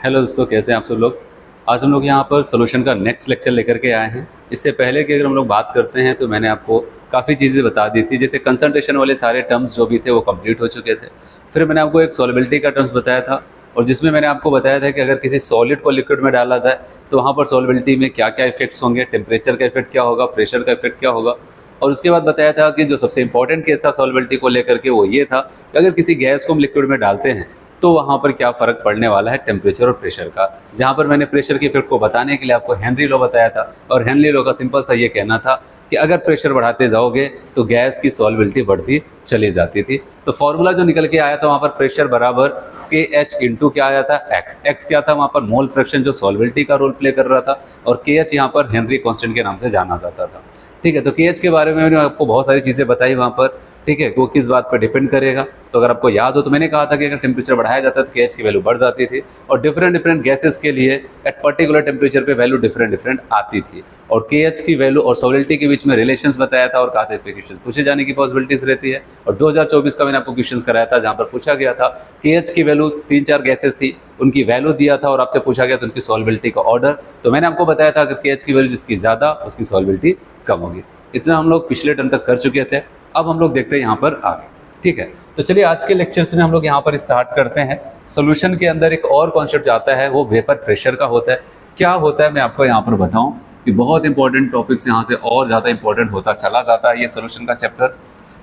Hello दोस्तों, कैसे हैं आप सब लोग। आज हम लोग यहाँ पर सोल्यूशन का नेक्स्ट लेक्चर लेकर के आए हैं। इससे पहले कि अगर हम लोग बात करते हैं तो मैंने आपको काफ़ी चीज़ें बता दी थी, जैसे कंसंट्रेशन वाले सारे टर्म्स जो भी थे वो कंप्लीट हो चुके थे। फिर मैंने आपको एक सॉल्युबिलिटी का टर्म्स बताया था, और जिसमें मैंने आपको बताया था कि अगर किसी सॉलिड को लिक्विड में डाला जाए तो वहाँ पर सॉल्युबिलिटी में क्या क्या इफेक्ट्स होंगे, टेम्परेचर का इफेक्ट क्या होगा, प्रेशर का इफेक्ट क्या होगा। और उसके बाद बताया था कि जो सबसे इंपॉर्टेंट केस था सॉल्युबिलिटी को लेकर के वो ये था कि अगर किसी गैस को हम लिक्विड में डालते हैं तो वहाँ पर क्या फ़र्क पड़ने वाला है टेम्परेचर और प्रेशर का। जहाँ पर मैंने प्रेशर के इफेक्ट को बताने के लिए आपको हेनरी लॉ बताया था, और हेनरी लॉ का सिंपल सा ये कहना था कि अगर प्रेशर बढ़ाते जाओगे तो गैस की सॉल्युबिलिटी बढ़ती चली जाती थी। तो फॉर्मूला जो निकल के आया था वहाँ पर प्रेशर बराबर के एच इंटू क्या आया था एक्स। एक्स क्या था वहाँ पर मोल फ्रैक्शन जो सॉल्युबिलिटी का रोल प्ले कर रहा था, और के एच यहाँ पर हेनरी कांस्टेंट के नाम से जाना जाता था। ठीक है, तो के एच के बारे में मैंने आपको बहुत सारी चीज़ें बताई वहाँ पर। ठीक है, वो किस बात पर डिपेंड करेगा। तो अगर आपको याद हो तो मैंने कहा था कि अगर टेम्परेचर बढ़ाया जाता है तो केएच की वैल्यू बढ़ जाती थी, और डिफरेंट गैसेस के लिए एट पर्टिकुलर टेम्परेचर पे वैल्यू डिफरेंट आती थी। और केएच की वैल्यू और सॉलिडिटी के बीच में रिलेशंस बताया था, और कहा था इस पे क्वेश्चंस पूछे जाने की पॉसिबिलिटीज रहती है। और 2024 का मैंने आपको क्वेश्चंस कराया था जहाँ पर पूछा गया था केएच की वैल्यू 3-4 गैसेस थी, उनकी वैल्यू दिया था और आपसे पूछा गया था उनकी सॉल्युबिलिटी का ऑर्डर। तो मैंने आपको बताया था अगर केएच की वैल्यू जिसकी ज़्यादा उसकी सॉल्युबिलिटी कम होगी। इतना हम लोग पिछले टर्म तक कर चुके थे। अब हम लोग देखते हैं यहाँ पर आगे। ठीक है, तो चलिए आज के लेक्चर्स में हम लोग यहाँ पर स्टार्ट करते हैं। सॉल्यूशन के अंदर एक और कॉन्सेप्ट आता है, वो वेपर प्रेशर का होता है। क्या होता है मैं आपको यहाँ पर बताऊँ कि बहुत इंपॉर्टेंट टॉपिक्स यहाँ से और ज़्यादा इंपॉर्टेंट होता चला जाता है ये सॉल्यूशन का चैप्टर।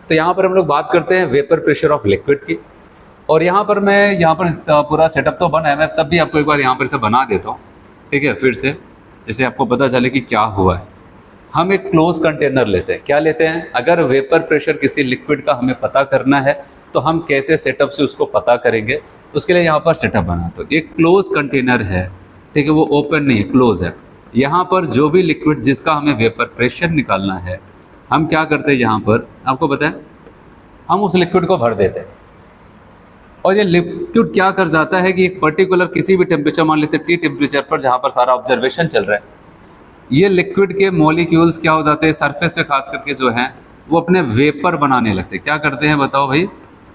तो यहाँ पर हम लोग बात करते हैं वेपर प्रेशर ऑफ लिक्विड की। और यहाँ पर मैं यहाँ पर पूरा सेटअप तो बना है, मैं तब भी आपको एक बार यहाँ पर इसे बना देता हूँ। ठीक है, फिर से जैसे आपको पता चले कि क्या हुआ है। हम एक क्लोज कंटेनर लेते हैं। क्या लेते हैं? अगर वेपर प्रेशर किसी लिक्विड का हमें पता करना है तो हम कैसे सेटअप से उसको पता करेंगे, उसके लिए यहाँ पर सेटअप बना। तो एक क्लोज कंटेनर है, ठीक है, वो ओपन नहीं है, क्लोज है। यहाँ पर जो भी लिक्विड जिसका हमें वेपर प्रेशर निकालना है, हम क्या करते हैं, यहाँ पर आपको पता है हम उस लिक्विड को भर देते हैं। और ये लिक्विड क्या कर जाता है कि एक पर्टिकुलर किसी भी टेम्परेचर, मान लेते हैं टी टेम्परेचर पर जहाँ पर सारा ऑब्जर्वेशन चल रहा है, ये लिक्विड के मॉलिक्यूल्स क्या हो जाते हैं, सरफेस पे खास करके जो हैं वो अपने वेपर बनाने लगते हैं। क्या करते हैं बताओ भाई?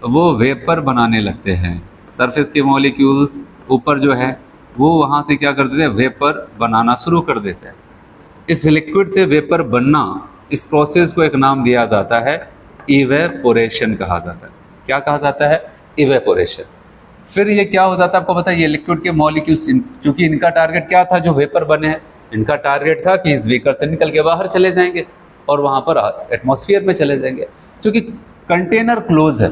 वो वेपर बनाने लगते हैं। सरफेस के मॉलिक्यूल्स ऊपर जो है वो वहाँ से क्या कर देते हैं, वेपर बनाना शुरू कर देते हैं। इस लिक्विड से वेपर बनना, इस प्रोसेस को एक नाम दिया जाता है इवेपोरेशन कहा जाता है। क्या कहा जाता है? इवेपोरेशन। फिर ये क्या हो जाता है आपको पता है, ये लिक्विड के मॉलिक्यूल्स, क्योंकि इनका टारगेट क्या था, जो वेपर बने हैं, इनका टारगेट था कि इस बीकर से निकल के बाहर चले जाएंगे और वहाँ पर एटमॉस्फेयर में चले जाएंगे। क्योंकि कंटेनर क्लोज है,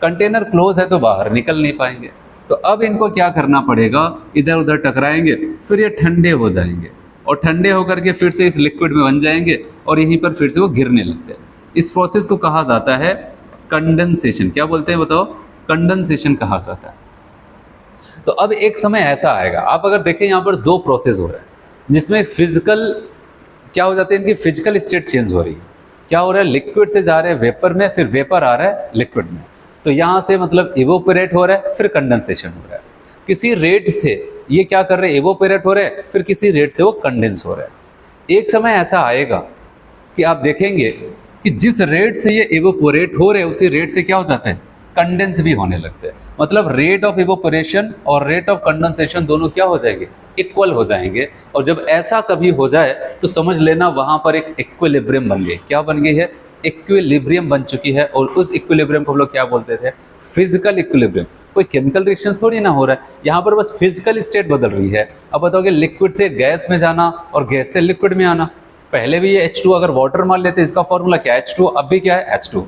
कंटेनर क्लोज है तो बाहर निकल नहीं पाएंगे। तो अब इनको क्या करना पड़ेगा, इधर उधर टकराएंगे, फिर ये ठंडे हो जाएंगे, और ठंडे होकर के फिर से इस लिक्विड में बन जाएंगे, और यहीं पर फिर से वो गिरने लगते हैं। इस प्रोसेस को कहा जाता है कंडेंसेशन। क्या बोलते हैं बताओ? कंडेंसेशन कहा जाता है। तो अब एक समय ऐसा आएगा, आप अगर देखें यहाँ पर दो प्रोसेस हो रहे हैं जिसमें फिजिकल क्या हो जाते हैं, इनकी फिजिकल स्टेट चेंज हो रही है। क्या हो रहा है, लिक्विड से जा रहे हैं वेपर में, फिर वेपर आ रहा है लिक्विड में। तो यहाँ से मतलब इवोपरेट हो रहा है, फिर कंडेंसेशन हो रहा है। किसी रेट से ये क्या कर रहे हैं, इवोपरेट हो रहे हैं, फिर किसी रेट से वो कंडेंस हो रहा है। एक समय ऐसा आएगा कि आप देखेंगे कि जिस रेट से ये इवोपरेट हो रहे हैं उसी रेट से क्या हो जाता है, कंडेंस भी होने लगते हैं। मतलब रेट ऑफ इवोपरेशन और रेट ऑफ कंडेंसेशन दोनों क्या हो जाएंगे, इक्वल हो जाएंगे। और जब ऐसा कभी हो जाए तो समझ लेना वहाँ पर एक इक्विलिब्रियम बन गई। क्या बन गई है? इक्विलिब्रियम बन चुकी है। और उस इक्विलिब्रियम को हम लोग क्या बोलते थे, फिजिकल इक्विलिब्रियम। कोई केमिकल रिएक्शन थोड़ी ना हो रहा है, यहाँ पर बस फिजिकल स्टेट बदल रही है। अब बताओगे लिक्विड से गैस में जाना और गैस से लिक्विड में आना, पहले भी ये H2 अगर वाटर मान लेते इसका फॉर्मूला क्या है, H2, अब भी क्या है, H2।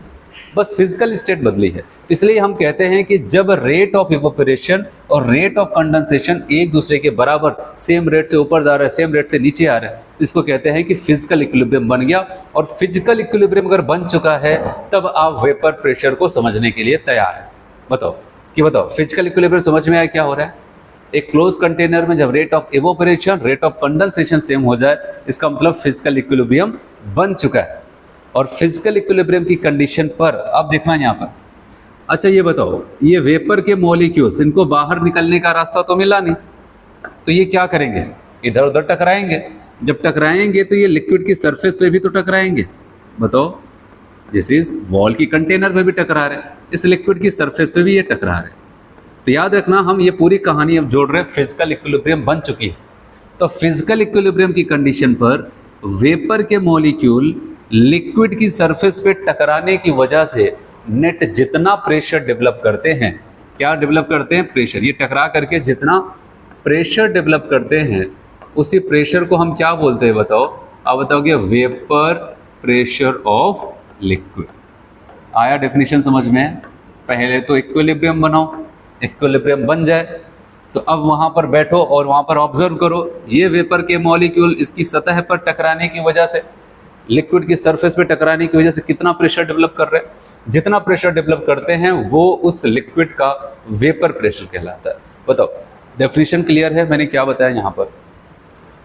बस फिजिकल स्टेट बदली है। तो इसलिए हम कहते हैं कि जब रेट ऑफ इवोपरेशन और रेट ऑफ कंडेंसेशन एक दूसरे के बराबर, सेम रेट से ऊपर जा रहा है, सेम रेट से नीचे आ रहा है, तो इसको कहते हैं कि फिजिकल इक्विलिब्रियम बन गया। और फिजिकल इक्विलिब्रियम अगर बन चुका है तब आप वेपर प्रेशर को समझने के लिए तैयार है। बताओ फिजिकल इक्विलिब्रियम समझ में आया क्या हो रहा है? एक क्लोज कंटेनर में जब rate of evaporation, rate of condensation same हो जाए, इसका मतलब फिजिकल इक्विलिब्रियम बन चुका है। और फिजिकल इक्विलिब्रियम की कंडीशन पर अब देखना यहाँ पर, अच्छा ये बताओ, ये वेपर के मॉलिक्यूल्स, इनको बाहर निकलने का रास्ता तो मिला नहीं, तो ये क्या करेंगे, इधर उधर टकराएंगे। जब टकराएंगे तो ये लिक्विड की सरफेस पे भी तो टकराएंगे। बताओ, जैसे इस वॉल की कंटेनर में भी टकरा रहे हैं, इस लिक्विड की सरफेस पे भी ये टकरा रहे हैं। तो याद रखना, हम ये पूरी कहानी अब जोड़ रहे हैं, फिजिकल इक्विलिब्रियम बन चुकी है। तो फिजिकल इक्विलिब्रियम की कंडीशन पर वेपर के मॉलिक्यूल लिक्विड की सरफेस पे टकराने की वजह से नेट जितना प्रेशर डेवलप करते हैं, क्या डेवलप करते हैं? प्रेशर। ये टकरा करके जितना प्रेशर डेवलप करते हैं, उसी प्रेशर को हम क्या बोलते हैं बताओ? आप बताओगे वेपर प्रेशर ऑफ लिक्विड। आया डेफिनेशन समझ में? पहले तो इक्विलिब्रियम बनाओ, इक्विलिब्रियम बन जाए तो अब वहां पर बैठो और वहां पर ऑब्जर्व करो, ये वेपर के मॉलिक्यूल इसकी सतह पर टकराने की वजह से, लिक्विड की सरफेस पे टकराने की वजह से कितना प्रेशर डेवलप कर रहे हैं। जितना प्रेशर डेवलप करते हैं वो उस लिक्विड का वेपर प्रेशर कहलाता है। बताओ, डेफिनेशन क्लियर है? मैंने क्या बताया यहाँ पर?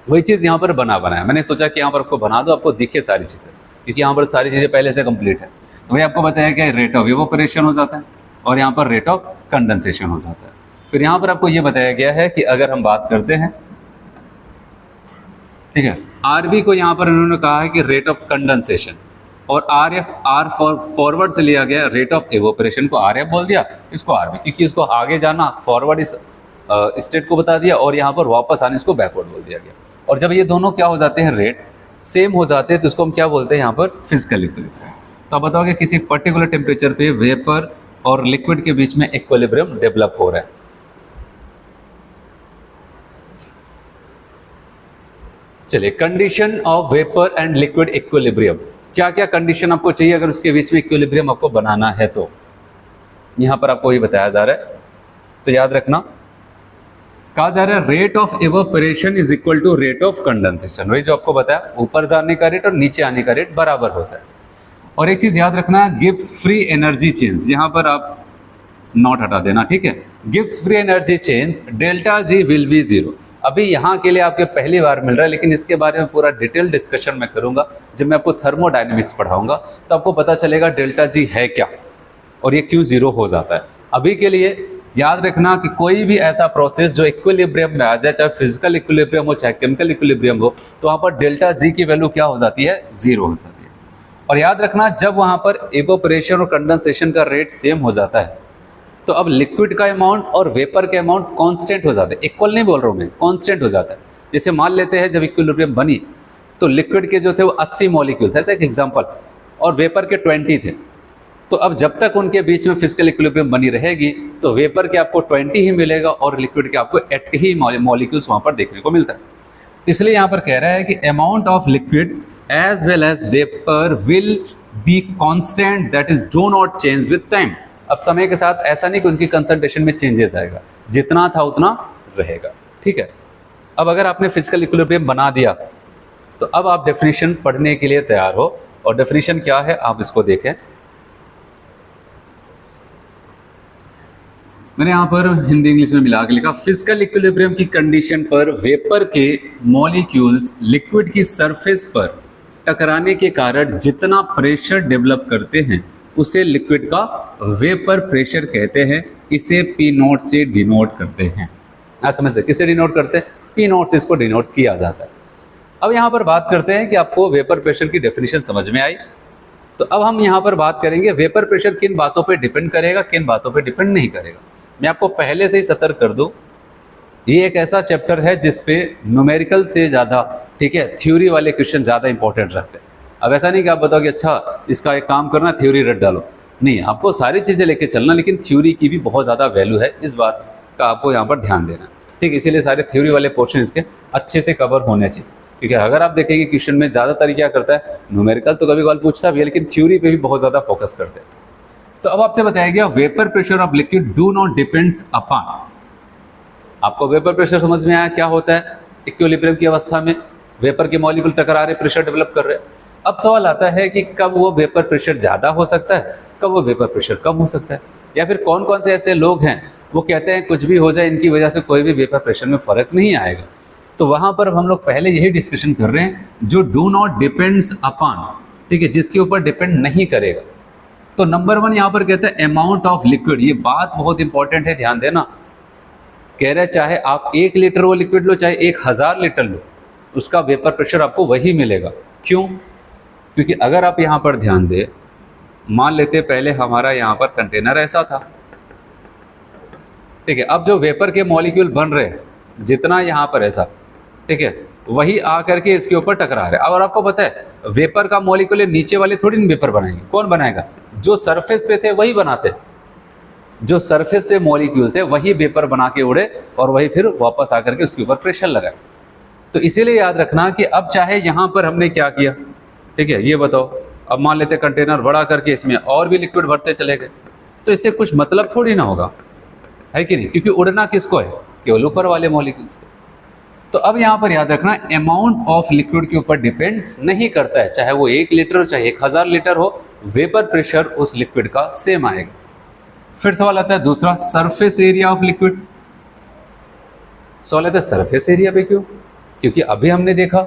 वही चीज़ यहाँ पर बनाया। मैंने सोचा कि यहाँ पर आपको बना दो, आपको दिखे सारी चीज़ें, क्योंकि यहाँ पर सारी चीज़ें पहले से कंप्लीट है। तो वही आपको बताया कि रेट ऑफ इवेपोरेशन हो जाता है और यहाँ पर रेट ऑफ कंडेंसेशन हो जाता है। फिर यहाँ पर आपको ये बताया गया है कि अगर हम बात करते हैं, ठीक है, आरबी को यहाँ पर उन्होंने कहा है कि रेट ऑफ कंडेंसेशन, और आर फॉरवर्ड से लिया गया, रेट ऑफ इवेपोरेशन को आर एफ बोल दिया, इसको आरबी, क्योंकि इसको आगे जाना फॉरवर्ड इस स्टेट को बता दिया और यहाँ पर वापस आने इसको बैकवर्ड बोल दिया गया। और जब ये दोनों क्या हो जाते हैं, रेट सेम हो जाते हैं, तो इसको हम क्या बोलते हैं यहाँ पर? Physical equilibrium. तो आप बताओगे किसी पर्टिकुलर टेम्परेचर पे वेपर और लिक्विड के बीच में इक्विलिब्रियम डेवलप हो रहा है। चलिए, condition of vapour and liquid equilibrium, क्या क्या कंडीशन आपको चाहिए अगर उसके बीच में इक्विलिब्रियम आपको बनाना है? तो यहां पर आपको ये बताया जा रहा है। तो याद रखना, कहा जा रहा है rate of evaporation is equal to rate of condensation. वही जो आपको बताया, ऊपर जाने का रेट और नीचे आने का रेट बराबर हो जाए। और एक चीज याद रखना, गिब्स फ्री एनर्जी चेंज, यहां पर आप नॉट हटा देना, ठीक है। Gibbs free energy change delta G will be zero. अभी यहाँ के लिए आपके पहली बार मिल रहा है, लेकिन इसके बारे में पूरा डिटेल डिस्कशन मैं करूंगा जब मैं आपको थर्मोडायनेमिक्स पढ़ाऊंगा, तो आपको पता चलेगा डेल्टा जी है क्या और ये क्यों जीरो हो जाता है। अभी के लिए याद रखना कि कोई भी ऐसा प्रोसेस जो इक्विलिब्रियम में आ जाए, चाहे फिजिकल इक्विलिब्रियम हो चाहे केमिकल इक्विलिब्रियम हो, तो वहाँ पर डेल्टा जी की वैल्यू क्या हो जाती है? जीरो हो जाती है। और याद रखना, जब वहाँ पर इवेपोरेशन और कंडेंसेशन का रेट सेम हो जाता है, तो अब लिक्विड का अमाउंट और वेपर का अमाउंट कांस्टेंट हो जाता है। इक्वल नहीं बोल रहा हूँ मैं, कांस्टेंट हो जाता है। जैसे मान लेते हैं जब इक्विलिब्रियम बनी तो लिक्विड के जो थे वो 80 मॉलिक्यूल थे, ऐसा एक एग्जांपल, और वेपर के 20 थे। तो अब जब तक उनके बीच में फिजिकल इक्विलिब्रियम बनी रहेगी तो वेपर के आपको 20 ही मिलेगा और लिक्विड के आपको 80 ही मॉलिक्यूल्स वहाँ पर देखने को मिलता है। तो इसलिए यहाँ पर कह रहा है कि amount of liquid as well as vapour will be constant, that is do not change with time. अब समय के साथ ऐसा नहीं कि उनकी कंसंट्रेशन में चेंजेस आएगा, जितना था उतना रहेगा, ठीक है। अब अगर आपने फिजिकल इक्विलिब्रियम बना दिया तो अब आप डेफिनेशन पढ़ने के लिए तैयार हो, और डेफिनेशन क्या है आप इसको देखें। मैंने यहाँ पर हिंदी इंग्लिश में मिला के लिखा, फिजिकल इक्विलिब्रियम की कंडीशन पर वेपर के मॉलिक्यूल्स लिक्विड की सरफेस पर टकराने के कारण जितना प्रेशर डेवलप करते हैं उसे लिक्विड का वेपर प्रेशर कहते हैं। इसे पी नोट से डिनोट करते हैं। आप समझते, किसे डिनोट करते हैं? पी नोट से इसको डिनोट किया जाता है। अब यहाँ पर बात करते हैं कि आपको वेपर प्रेशर की डेफिनेशन समझ में आई, तो अब हम यहाँ पर बात करेंगे वेपर प्रेशर किन बातों पे डिपेंड करेगा, किन बातों पे डिपेंड नहीं करेगा। मैं आपको पहले से ही सतर्क कर दूं, ये एक ऐसा चैप्टर है जिसपे न्यूमेरिकल से ज़्यादा, ठीक है, थ्योरी वाले क्वेश्चन ज़्यादा इंपॉर्टेंट रखते हैं। अब ऐसा नहीं कि आप बताओ कि अच्छा इसका एक काम करना, थ्योरी रट डालो, नहीं, आपको सारी चीज़ें लेके चलना, लेकिन थ्योरी की भी बहुत ज़्यादा वैल्यू है, इस बात का आपको यहाँ पर ध्यान देना, ठीक। इसीलिए सारे थ्योरी वाले पोर्शन इसके अच्छे से कवर होने चाहिए, क्योंकि अगर आप देखेंगे क्वेश्चन में ज़्यादातर क्या करता है, न्यूमेरिकल तो कभी कभार पूछता भी है, लेकिन थ्योरी पे भी बहुत ज़्यादा फोकस करते हैं। तो अब आपसे बताया गया vapour pressure of liquid do not depends upon. आपको वेपर प्रेशर समझ में आया क्या होता है? इक्विलिब्रियम की अवस्था में वेपर के मॉलिक्यूल टकरा रहे, प्रेशर डेवलप कर रहे। अब सवाल आता है कि कब वो वेपर प्रेशर ज़्यादा हो सकता है, कब वो वेपर प्रेशर कम हो सकता है, या फिर कौन कौन से ऐसे लोग हैं वो कहते हैं कुछ भी हो जाए, इनकी वजह से कोई भी वेपर प्रेशर में फ़र्क नहीं आएगा। तो वहाँ पर हम लोग पहले यही डिस्कशन कर रहे हैं, जो डू नॉट डिपेंड्स अपॉन, ठीक है, जिसके ऊपर डिपेंड नहीं करेगा। तो नंबर 1 यहाँ पर कहते हैं अमाउंट ऑफ लिक्विड। ये बात बहुत इंपॉर्टेंट है, ध्यान देना। कह रहे चाहे आप 1 लीटर वो लिक्विड लो, चाहे 1000 लीटर लो, उसका वेपर प्रेशर आपको वही मिलेगा। क्यों? क्योंकि अगर आप यहाँ पर ध्यान दें, मान लेते पहले हमारा यहाँ पर कंटेनर ऐसा था, ठीक है। अब जो वेपर के मॉलिक्यूल बन रहे हैं जितना यहाँ पर ऐसा, ठीक है, वही आकर के इसके ऊपर टकरा रहे हैं। और आपको पता है वेपर का मॉलिक्यूल नीचे वाले थोड़ी ना वेपर बनाएंगे, कौन बनाएगा? जो सरफेस पे थे वही बनाते, जो सरफेस पे मॉलिक्यूल थे वही वेपर बना के उड़े और वही फिर वापस आकर के उसके ऊपर प्रेशर लगाए। तो इसीलिए याद रखना कि अब चाहे यहाँ पर हमने क्या किया, ठीक है, ये बताओ, अब मान लेते कंटेनर बड़ा करके इसमें और भी लिक्विड भरते चले गए, तो इससे कुछ मतलब थोड़ी ना होगा, है कि नहीं? क्योंकि उड़ना किसको है? केवल ऊपर वाले मॉलिक्यूल्स को। तो अब यहाँ पर याद रखना अमाउंट ऑफ लिक्विड के ऊपर डिपेंड्स नहीं करता है, चाहे वो 1 लीटर हो चाहे 1000 लीटर हो, वेपर प्रेशर उस लिक्विड का सेम आएगा। फिर सवाल आता है दूसरा, सरफेस एरिया ऑफ लिक्विड। सवाल आता है सरफेस एरिया पे क्यों? क्योंकि अभी हमने देखा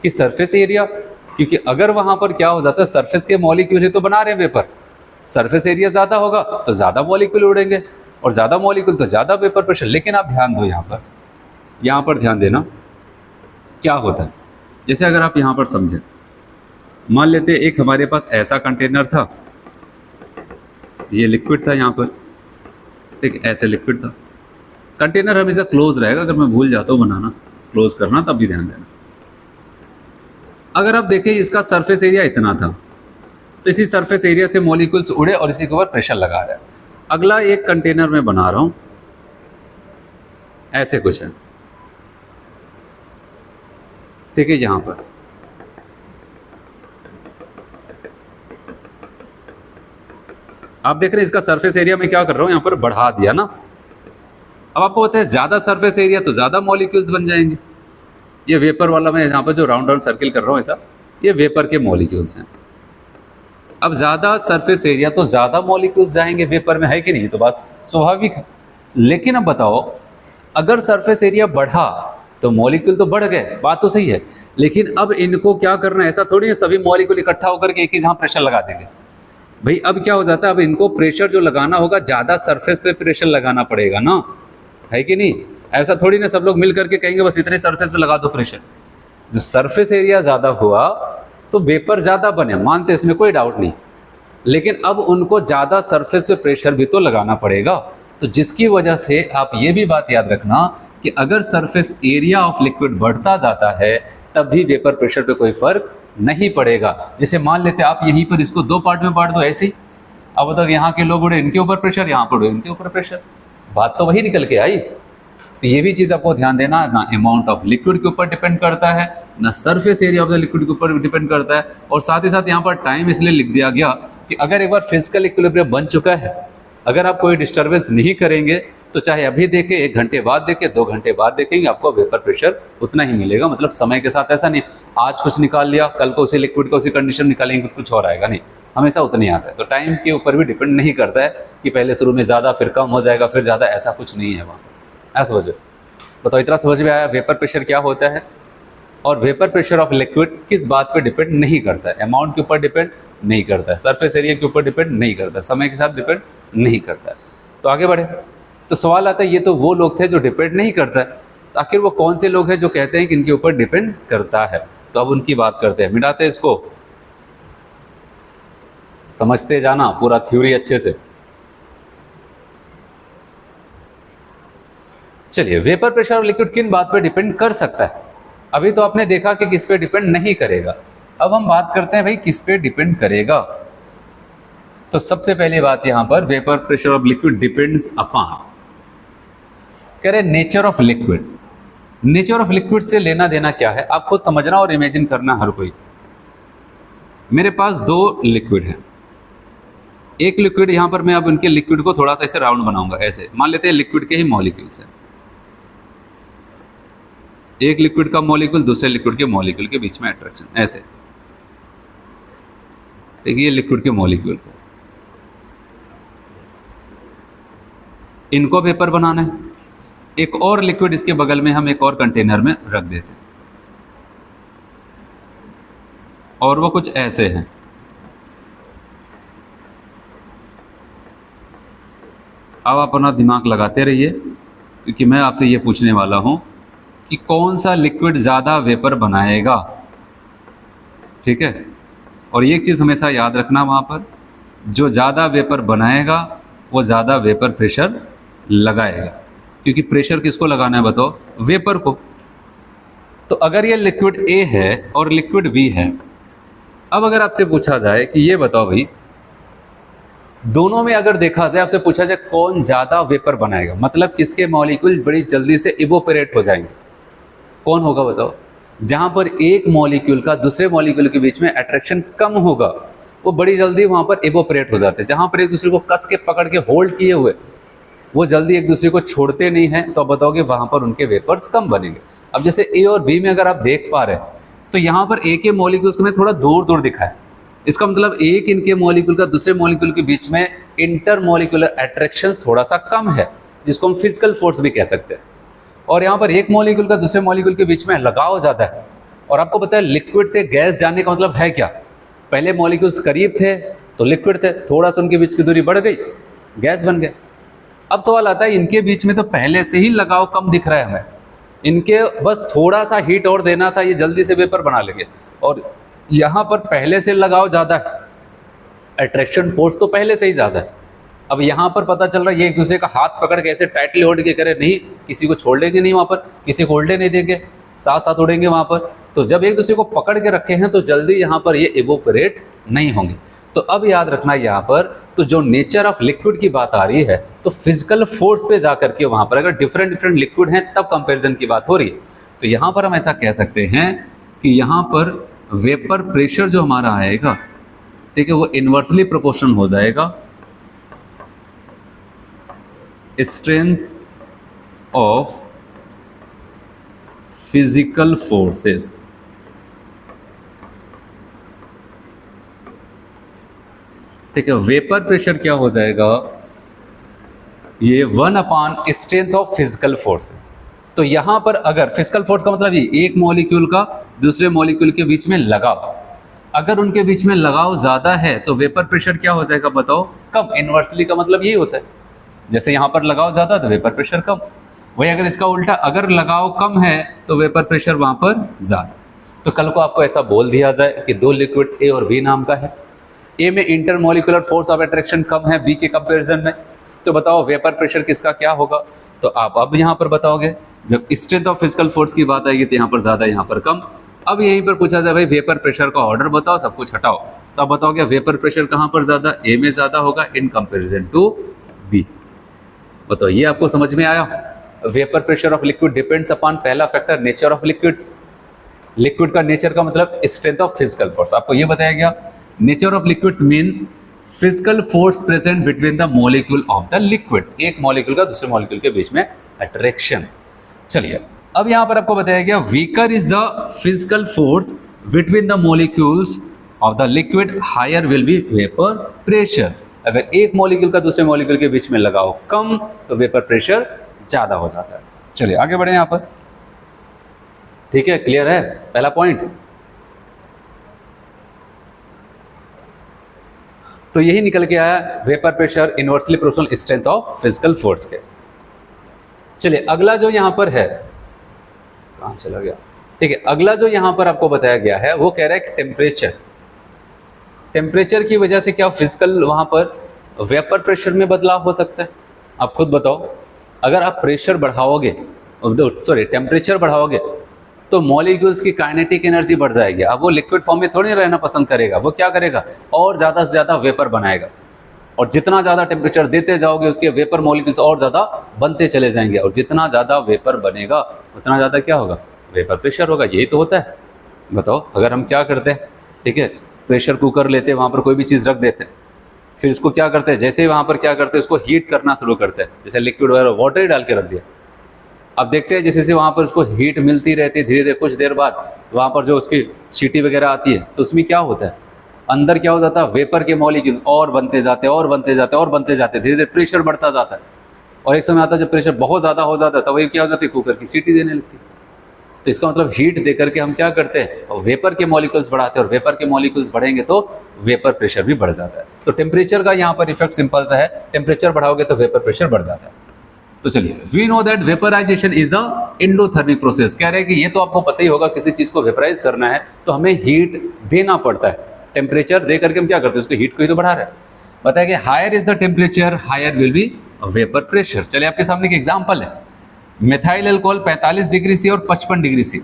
कि सरफेस एरिया, क्योंकि अगर वहां पर क्या हो जाता है, सरफेस के मॉलिक्यूल ही तो बना रहे हैं वेपर, सरफेस एरिया ज़्यादा होगा तो ज़्यादा मॉलिक्यूल उड़ेंगे और ज़्यादा मॉलिक्यूल तो ज़्यादा वेपर प्रेशर। लेकिन आप ध्यान दो, यहाँ पर ध्यान देना क्या होता है। जैसे अगर आप यहाँ पर समझें, मान लेते एक हमारे पास ऐसा कंटेनर था, ये लिक्विड था यहाँ पर, ठीक, ऐसे लिक्विड था। कंटेनर हमेशा क्लोज रहेगा, अगर मैं भूल जाता हूँ बनाना क्लोज करना तब भी ध्यान देना। अगर आप देखें इसका सरफेस एरिया इतना था, तो इसी सरफेस एरिया से मॉलिक्यूल्स उड़े और इसी के ऊपर प्रेशर लगा रहा है। अगला एक कंटेनर में बना रहा हूँ, ऐसे कुछ है, ठीक है, यहाँ पर आप देख रहे हैं इसका सरफेस एरिया में क्या कर रहा हूँ, यहाँ पर बढ़ा दिया ना। अब आपको पता है ज़्यादा सरफेस एरिया तो ज़्यादा मॉलिक्यूल्स बन जाएंगे। ये वेपर वाला मैं यहाँ पर जो राउंड राउंड सर्किल कर रहा हूँ ऐसा, ये वेपर के मॉलिक्यूल्स हैं। अब ज़्यादा सरफेस एरिया तो ज़्यादा मॉलिक्यूल्स जाएंगे वेपर में, है कि नहीं? तो बात स्वाभाविक है। लेकिन अब बताओ, अगर सरफेस एरिया बढ़ा तो मॉलिक्यूल तो बढ़ गए, बात तो सही है, लेकिन अब इनको क्या करना है, ऐसा थोड़ी है सभी मॉलिक्यूल इकट्ठा होकर के एक ही जहाँ प्रेशर लगा देंगे। भाई अब क्या हो जाता है, अब इनको प्रेशर जो लगाना होगा ज़्यादा सरफेस पे प्रेशर लगाना पड़ेगा ना, है कि नहीं? ऐसा थोड़ी ना सब लोग मिल करके कहेंगे बस इतने सरफेस पे लगा दो प्रेशर। जो सरफेस एरिया ज़्यादा हुआ तो वेपर ज़्यादा बने, मानते इसमें कोई डाउट नहीं, लेकिन अब उनको ज़्यादा सरफेस पे प्रेशर भी तो लगाना पड़ेगा। तो जिसकी वजह से आप ये भी बात याद रखना कि अगर सरफेस एरिया ऑफ लिक्विड बढ़ता जाता है तब भी वेपर प्रेशर पे कोई फर्क नहीं पड़ेगा। जैसे मान लेते आप यहीं पर इसको 2 पार्ट में बांट दो ऐसे ही, अब बताओ यहाँ के लोग उड़े इनके ऊपर प्रेशर, यहाँ पर उड़े इनके ऊपर प्रेशर, बात तो वही निकल के आई। तो ये भी चीज़ आपको ध्यान देना, ना अमाउंट ऑफ लिक्विड के ऊपर डिपेंड करता है, ना surface area of the liquid के ऊपर डिपेंड करता है। और साथ ही साथ यहाँ पर टाइम इसलिए लिख दिया गया कि अगर एक बार फिजिकल इक्विलिब्रियम बन चुका है, अगर आप कोई डिस्टर्बेंस नहीं करेंगे तो चाहे अभी देखें, 1 घंटे बाद देखें, 2 घंटे बाद देखेंगे, आपको वेपर प्रेशर उतना ही मिलेगा। मतलब समय के साथ ऐसा नहीं आज कुछ निकाल लिया कल को उसी लिक्विड को उसी कंडीशन निकालेंगे कुछ और आएगा, नहीं, हमेशा उतना ही आता है। तो टाइम के ऊपर भी डिपेंड नहीं करता है कि पहले शुरू में ज़्यादा फिर कम हो जाएगा फिर ज़्यादा, ऐसा कुछ नहीं है वहाँ पर। ऐसा समझो, बताओ इतना समझ में आया वेपर प्रेशर क्या होता है? और वेपर प्रेशर ऑफ लिक्विड किस बात पे डिपेंड नहीं करता है? अमाउंट के ऊपर डिपेंड नहीं करता है, सरफेस एरिया के ऊपर डिपेंड नहीं करता है, समय के साथ डिपेंड नहीं करता है। तो आगे बढ़े तो सवाल आता है ये तो वो लोग थे जो डिपेंड नहीं करता है, तो आखिर वो कौन से लोग हैं जो कहते हैं कि इनके ऊपर डिपेंड करता है? तो अब उनकी बात करते हैं, मिटाते हैं इसको, समझते जाना पूरा थ्योरी अच्छे से। चलिए, वेपर प्रेशर ऑफ लिक्विड किन बात पे डिपेंड कर सकता है? अभी तो आपने देखा कि किस पे डिपेंड नहीं करेगा, अब हम बात करते हैं भाई किस पे डिपेंड करेगा। तो सबसे पहली बात यहां पर, vapour pressure of liquid depends upon, कह रहे nature of liquid. Nature of liquid से लेना देना क्या है आप खुद समझना और इमेजिन करना हर कोई। मेरे पास 2 लिक्विड हैं, एक लिक्विड यहां पर मैं अब उनके लिक्विड को थोड़ा सा ऐसे राउंड बनाऊंगा, ऐसे मान लेते हैं लिक्विड के ही मॉलिक्यूल्स हैं, एक लिक्विड का मॉलिक्यूल दूसरे लिक्विड के मॉलिक्यूल के बीच में अट्रैक्शन, ऐसे देखिए ये लिक्विड के मॉलिक्यूल को, इनको वेपर बनाना है। एक और लिक्विड इसके बगल में हम एक और कंटेनर में रख देते हैं और वो कुछ ऐसे हैं। अब आप अपना दिमाग लगाते रहिए क्योंकि मैं आपसे ये पूछने वाला हूं कि कौन सा लिक्विड ज़्यादा वेपर बनाएगा, ठीक है? और एक चीज़ हमेशा याद रखना, वहाँ पर जो ज़्यादा वेपर बनाएगा वो ज़्यादा वेपर प्रेशर लगाएगा, क्योंकि प्रेशर किसको लगाना है बताओ, वेपर को। तो अगर ये लिक्विड ए है और लिक्विड बी है, अब अगर आपसे पूछा जाए कि ये बताओ भाई, दोनों में अगर देखा जाए, आपसे पूछा जाए कौन ज़्यादा वेपर बनाएगा, मतलब किसके मॉलिक्यूल बड़ी जल्दी से इवोपरेट हो जाएंगे, कौन होगा बताओ। जहाँ पर एक मॉलिक्यूल का दूसरे मॉलिक्यूल के बीच में अट्रैक्शन कम होगा, वो बड़ी जल्दी वहाँ पर इवोपरेट हो जाते हैं। जहाँ पर एक दूसरे को कस के पकड़ के होल्ड किए हुए, वो जल्दी एक दूसरे को छोड़ते नहीं हैं, तो बताओगे वहाँ पर उनके वेपर्स कम बनेंगे। अब जैसे ए और बी में अगर आप देख पा रहे हैं, तो यहाँ पर ए के मॉलिक्यूल्स को थोड़ा दूर दूर दिखा है। इसका मतलब एक इनके मॉलिक्यूल का दूसरे मॉलिक्यूल के बीच में इंटर मॉलिक्यूलर अट्रैक्शन थोड़ा सा कम है, जिसको हम फिजिकल फोर्स भी कह सकते हैं। और यहाँ पर एक मॉलिक्यूल का दूसरे मॉलिक्यूल के बीच में लगाव ज़्यादा है। और आपको पता है लिक्विड से गैस जाने का मतलब है क्या, पहले मॉलिक्यूल्स करीब थे तो लिक्विड थे, थोड़ा सा उनके बीच की दूरी बढ़ गई, गैस बन गया। अब सवाल आता है इनके बीच में तो पहले से ही लगाव कम दिख रहा है हमें, इनके बस थोड़ा सा हीट और देना था, ये जल्दी से वेपर बना लेंगे। और यहाँ पर पहले से लगाव ज़्यादा है, अट्रैक्शन फोर्स तो पहले से ही ज़्यादा है। अब यहाँ पर पता चल रहा है ये एक दूसरे का हाथ पकड़ के ऐसे टाइटली होल्ड के करे, नहीं किसी को छोड़ लेंगे नहीं, वहाँ पर किसी को होल्डे नहीं देंगे, साथ साथ उड़ेंगे वहाँ पर। तो जब एक दूसरे को पकड़ के रखे हैं तो जल्दी यहाँ पर ये इवोपरेट नहीं होंगे। तो अब याद रखना यहाँ पर, तो जो नेचर ऑफ लिक्विड की बात आ रही है, तो फिजिकल फोर्स पे जा करके वहाँ पर अगर डिफरेंट डिफरेंट लिक्विड हैं तब कंपैरिजन की बात हो रही है। तो यहाँ पर हम ऐसा कह सकते हैं कि यहाँ पर वेपर प्रेशर जो हमारा आएगा, ठीक है, वो इन्वर्सली प्रोपोर्शनल हो जाएगा स्ट्रेंथ ऑफ फिजिकल फोर्सेस। ठीक है, वेपर प्रेशर क्या हो जाएगा, ये 1 स्ट्रेंथ ऑफ फिजिकल फोर्सेस। तो यहां पर अगर फिजिकल फोर्स का मतलब ये एक मॉलिक्यूल का दूसरे मॉलिक्यूल के बीच में लगाव, अगर उनके बीच में लगाव ज्यादा है तो वेपर प्रेशर क्या हो जाएगा बताओ, कम। इनवर्सली का मतलब यही होता है, जैसे यहां पर लगाव ज्यादा तो वेपर प्रेशर कम। वही अगर इसका उल्टा, अगर लगाव कम है तो वेपर प्रेशर वहां पर ज्यादा। तो कल को आपको ऐसा बोल दिया जाए कि दो लिक्विड ए और बी नाम का है, ए में इंटरमॉलिक्यूलर फोर्स ऑफ अट्रैक्शन कम है बी के कंपैरिजन में, तो बताओ वेपर प्रेशर किसका क्या होगा। तो आप अब यहाँ पर बताओगे, जब स्ट्रेंथ ऑफ फिजिकल फोर्स की बात आएगी तो यहाँ पर ज्यादा यहाँ पर कम। अब यहीं पर पूछा जाए भाई वेपर प्रेशर का ऑर्डर बताओ, सब कुछ हटाओ, तो आप बताओगे वेपर प्रेशर कहाँ पर ज्यादा, ए में ज्यादा होगा इन कंपेरिजन टू बी। बताओ ये आपको समझ में आया। Vapour pressure of liquid depends upon पहला factor nature of liquids. Liquid का नेचर का मतलब स्ट्रेंथ ऑफ फिजिकल फोर्स, आपको ये बताया गया। Nature of liquids mean physical force present between the molecule of the liquid, एक मॉलिक्यूल का दूसरे मॉलिक्यूल के बीच में अट्रैक्शन। चलिए अब यहां पर आपको बताया गया weaker is the physical force between the molecules of the liquid, higher will be vapour pressure. अगर एक मॉलिक्यूल का दूसरे मॉलिक्यूल के बीच में लगाओ कम तो वेपर प्रेशर ज्यादा हो जाता है। चलिए आगे बढ़े यहां पर, ठीक है, क्लियर है पहला पॉइंट। तो यही निकल के आया vapour pressure inversely proportional strength of physical force के। चलिए अगला जो यहां पर है, कहां चला गया, ठीक है, अगला जो यहां पर आपको बताया गया है वो कह रहा है कि टेम्परेचर, टेम्परेचर की वजह से क्या फिजिकल वहां पर वेपर प्रेशर में बदलाव हो सकता है। आप खुद बताओ, अगर आप प्रेशर बढ़ाओगे, सॉरी टेम्परेचर बढ़ाओगे तो मॉलिक्यूल्स की काइनेटिक एनर्जी बढ़ जाएगी। अब वो लिक्विड फॉर्म में थोड़ी रहना पसंद करेगा, वो क्या करेगा और ज़्यादा से ज़्यादा वेपर बनाएगा, और जितना ज़्यादा टेम्परेचर देते जाओगे उसके वेपर मॉलिक्यूल्स और ज़्यादा बनते चले जाएंगे, और जितना ज़्यादा वेपर बनेगा उतना ज़्यादा क्या होगा, वेपर प्रेशर होगा। यही तो होता है। बताओ अगर हम क्या करते हैं, ठीक है, प्रेशर कुकर लेते हैं, वहाँ पर कोई भी चीज़ रख देते हैं, फिर इसको क्या करते हैं, जैसे ही वहाँ पर क्या करते हैं उसको हीट करना शुरू करते हैं, जैसे लिक्विड वगैरह वाटर ही डाल के रख दिया। अब देखते हैं जैसे जैसे वहाँ पर उसको हीट मिलती रहती है, धीरे धीरे कुछ देर बाद वहाँ पर जो उसकी सीटी वगैरह आती है तो उसमें क्या होता है, अंदर क्या हो जाता है, वेपर के मॉलिक्यूल और बनते जाते हैं और बनते जाते हैं और बनते जाते हैं, धीरे धीरे प्रेशर बढ़ता जाता है, और एक समय आता है जब प्रेशर बहुत ज़्यादा हो जाता है तब वही क्या हो जाती है, कुकर की सीटी देने लगती है। तो इसका मतलब हीट दे करके हम क्या करते हैं, वेपर के मॉलिक्यूल्स बढ़ाते हैं, और वेपर के मॉलिक्यूल्स बढ़ेंगे तो वेपर प्रेशर भी बढ़ जाता है। तो टेम्परेचर का यहाँ पर इफेक्ट सिंपल सा है, टेम्परेचर बढ़ाओगे तो वेपर प्रेशर बढ़ जाता है। तो चलिए, we know that vaporisation is a endothermic process. कह रहे हैं कि ये तो आपको पता ही होगा, किसी चीज को वेपराइज करना है तो हमें हीट देना पड़ता है। टेम्परेचर दे करके हम क्या करते हैं, उसको हीट को ही तो बढ़ा रहे हैं। बताया कि higher is the temperature higher will be vapour pressure. चलिए आपके सामने एक एग्जांपल है, मिथाइल अल्कोहल 45 डिग्री सी और 55 degree C,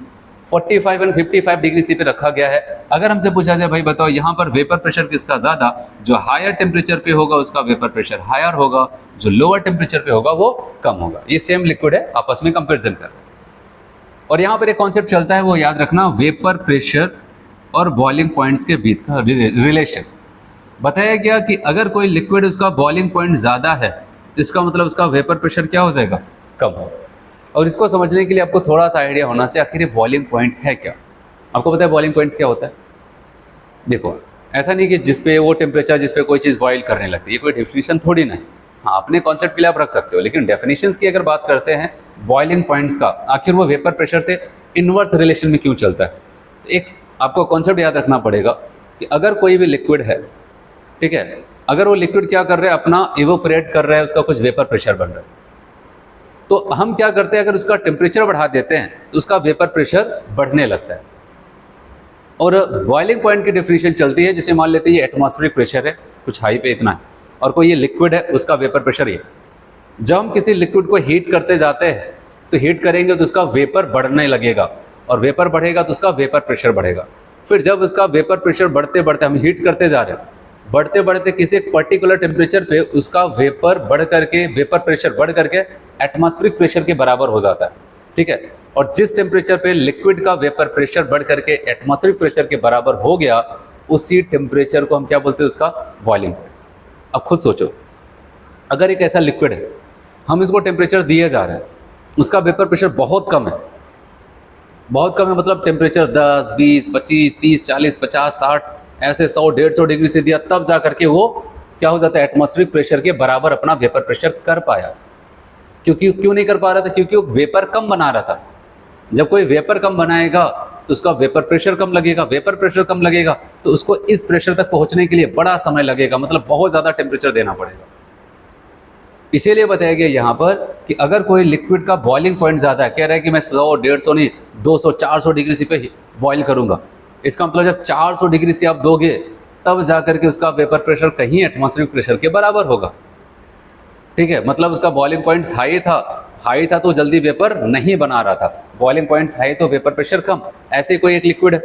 45 and 55 degree C पे रखा गया है। अगर हमसे पूछा जाए भाई बताओ यहाँ पर वेपर प्रेशर किसका ज़्यादा, जो हायर टेम्परेचर पे होगा उसका वेपर प्रेशर हायर होगा, जो लोअर टेम्परेचर पे होगा वो कम होगा। ये सेम लिक्विड है, आपस में कंपेरिजन कर रहे हैं। और यहाँ पर एक कॉन्सेप्ट चलता है, वो याद रखना, वेपर प्रेशर और बॉइलिंग पॉइंट्स के बीच का रिलेशन। बताया गया कि अगर कोई लिक्विड उसका बॉइलिंग पॉइंट ज़्यादा है तो इसका मतलब उसका वेपर प्रेशर क्या हो जाएगा, कम होगा। और इसको समझने के लिए आपको थोड़ा सा आइडिया होना चाहिए आखिर ये बॉइलिंग पॉइंट है क्या। आपको पता है बॉइलिंग पॉइंट्स क्या होता है? देखो, ऐसा नहीं कि जिस पे वो टेम्परेचर जिस पे कोई चीज़ बॉइल करने लगती है, ये कोई डेफिनेशन थोड़ी ना है। हाँ, अपने कॉन्सेप्ट के लिए आप रख सकते हो, लेकिन डेफिनेशंस की अगर बात करते हैं बॉइलिंग पॉइंट्स का, आखिर वो वेपर प्रेशर से इनवर्स रिलेशन में क्यों चलता है। तो एक आपको कॉन्सेप्ट याद रखना पड़ेगा कि अगर कोई भी लिक्विड है, ठीक है, अगर वो लिक्विड क्या कर रहा है, अपना इवोपरेट कर रहा है, उसका कुछ वेपर प्रेशर बन रहा है, तो हम क्या करते हैं, अगर उसका टेम्परेचर बढ़ा देते हैं तो उसका वेपर प्रेशर बढ़ने लगता है। और बॉइलिंग पॉइंट की डेफिनेशन चलती है, जिसे मान लेते हैं ये एटमॉस्फेरिक प्रेशर है, कुछ हाई पे इतना है, और कोई ये लिक्विड है, उसका वेपर प्रेशर ये। जब हम किसी लिक्विड को हीट करते जाते हैं तो हीट करेंगे तो उसका वेपर बढ़ने लगेगा, और वेपर बढ़ेगा तो उसका वेपर प्रेशर बढ़ेगा। फिर जब उसका वेपर प्रेशर बढ़ते बढ़ते, हम हीट करते जा रहे हैं, बढ़ते बढ़ते किसी एक पर्टिकुलर टेम्परेचर पे उसका वेपर बढ़ करके, वेपर प्रेशर बढ़ करके एटमॉस्फेरिक प्रेशर के बराबर हो जाता है, ठीक है। और जिस टेम्परेचर पे लिक्विड का वेपर प्रेशर बढ़ करके एटमॉस्फेरिक प्रेशर के बराबर हो गया, उसी टेम्परेचर को हम क्या बोलते हैं, उसका बॉइलिंग पॉइंट। अब खुद सोचो, अगर एक ऐसा लिक्विड है, हम इसको टेम्परेचर दिए जा रहे हैं, उसका वेपर प्रेशर बहुत कम है, बहुत कम है, मतलब टेम्परेचर 10, 20, 25, 30, 40, 50, 60, ऐसे 100, 150 डिग्री से दिया, तब जा करके वो क्या हो जाता है, एटमॉस्फेरिक प्रेशर के बराबर अपना वेपर प्रेशर कर पाया। क्योंकि क्यों नहीं कर पा रहा था, क्योंकि वो वेपर कम बना रहा था। जब कोई वेपर कम बनाएगा तो उसका वेपर प्रेशर कम लगेगा, वेपर प्रेशर कम लगेगा तो उसको इस प्रेशर तक पहुंचने के लिए बड़ा समय लगेगा, मतलब बहुत ज़्यादा टेम्परेचर देना पड़ेगा। इसीलिए बताया गया यहाँ पर कि अगर कोई लिक्विड का बॉइलिंग पॉइंट ज़्यादा है, कह रहा है कि मैं 100, 150 नहीं, 200, 400 डिग्री सी पे बॉइल करूँगा, इसका मतलब जब 400 डिग्री से आप दोगे तब जा करके उसका वेपर प्रेशर कहीं एटमॉस्फेरिक प्रेशर के बराबर होगा, ठीक है। मतलब उसका बॉइलिंग पॉइंट्स हाई था तो जल्दी वेपर नहीं बना रहा था, बॉइलिंग पॉइंट्स हाई तो वेपर प्रेशर कम। ऐसे ही कोई एक लिक्विड है,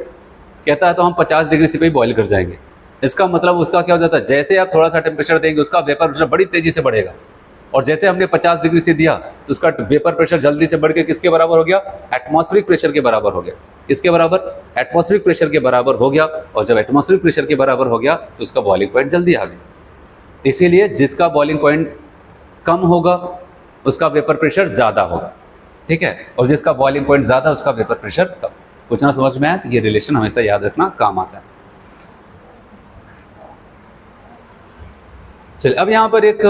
कहता है तो हम 50 डिग्री से पे बॉइल कर जाएंगे, इसका मतलब उसका क्या हो जाता है, जैसे आप थोड़ा सा टेम्परेचर देंगे उसका वेपर प्रेशर बड़ी तेजी से बढ़ेगा, और जैसे हमने 50 डिग्री से दिया तो उसका वेपर प्रेशर जल्दी से बढ़ के किसके बराबर हो गया, एटमॉस्फेरिक प्रेशर के बराबर हो गया। किसके बराबर, एटमॉस्फेरिक प्रेशर के बराबर हो गया, और जब एटमॉस्फेरिक प्रेशर के बराबर हो गया तो उसका बॉइलिंग पॉइंट जल्दी आ गया। इसीलिए जिसका बॉइलिंग पॉइंट कम होगा उसका वेपर प्रेशर ज़्यादा होगा, ठीक है, और जिसका बॉइलिंग पॉइंट ज़्यादा उसका वेपर प्रेशर कम। कुछ ना समझ में आया तो ये रिलेशन हमेशा याद रखना काम आता है। चलिए अब यहाँ पर एक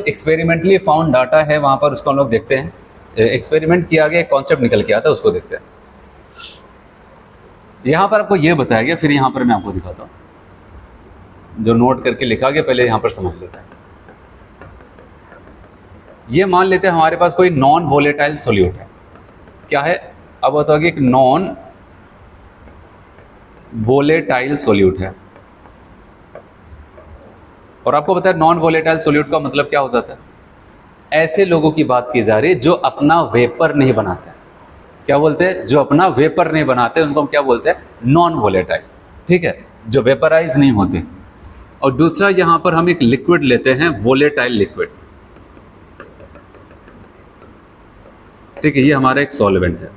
एक्सपेरिमेंटली फाउंड डाटा है, वहाँ पर उसको हम लोग देखते हैं। एक्सपेरिमेंट किया गया, एक कॉन्सेप्ट निकल के आता है, उसको देखते हैं। यहाँ पर आपको ये बताया गया, फिर यहाँ पर मैं आपको दिखाता हूँ, जो नोट करके लिखा गया पहले यहाँ पर समझ लेते हैं। ये मान लेते हैं हमारे पास कोई नॉन वोलेटाइल सोल्यूट है। क्या है, अब बताओगे, एक नॉन वोलेटाइल सोल्यूट है, और आपको पता है नॉन वोलेटाइल सोल्यूट का मतलब क्या हो जाता है, ऐसे लोगों की बात की जा रही है जो अपना वेपर नहीं बनाते। क्या बोलते हैं, जो अपना वेपर नहीं बनाते उनको हम क्या बोलते हैं, नॉन वोलेटाइल, ठीक है, जो वेपराइज नहीं होते। और दूसरा यहाँ पर हम एक लिक्विड लेते हैं, वोलेटाइल लिक्विड, ठीक है, ये हमारा एक सॉल्वेंट है,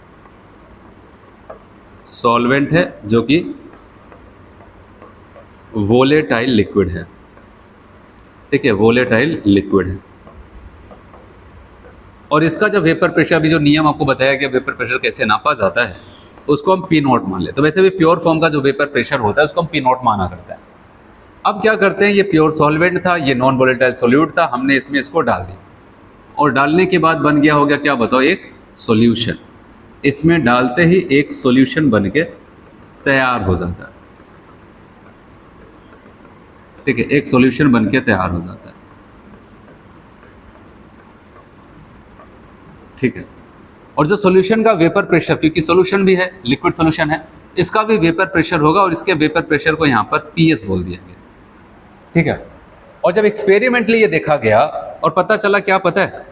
सॉल्वेंट है जो कि वोलेटाइल लिक्विड है, ठीक है, वोलेटाइल लिक्विड है। और इसका जब वेपर प्रेशर, भी जो नियम आपको बताया गया वेपर प्रेशर कैसे नापा जाता है, उसको हम पी नॉट मान ले। तो वैसे भी प्योर फॉर्म का जो वेपर प्रेशर होता है उसको हम पी नॉट माना करता है। अब क्या करते हैं, ये प्योर सॉल्वेंट था, ये नॉन वोलेटाइल सोल्यूट था, हमने इसमें इसको डाल दिया, और डालने के बाद बन गया, हो गया क्या बताओ, एक सॉल्यूशन। इसमें डालते ही एक सॉल्यूशन बन के तैयार हो जाता है, ठीक है, एक सॉल्यूशन बन के तैयार हो जाता है, ठीक है। और जो सॉल्यूशन का वेपर प्रेशर, क्योंकि सॉल्यूशन भी है, लिक्विड सॉल्यूशन है, इसका भी वेपर प्रेशर होगा, और इसके वेपर प्रेशर को यहाँ पर पीएस बोल दिया गया, ठीक है। और जब एक्सपेरिमेंटली ये देखा गया और पता चला क्या पता है,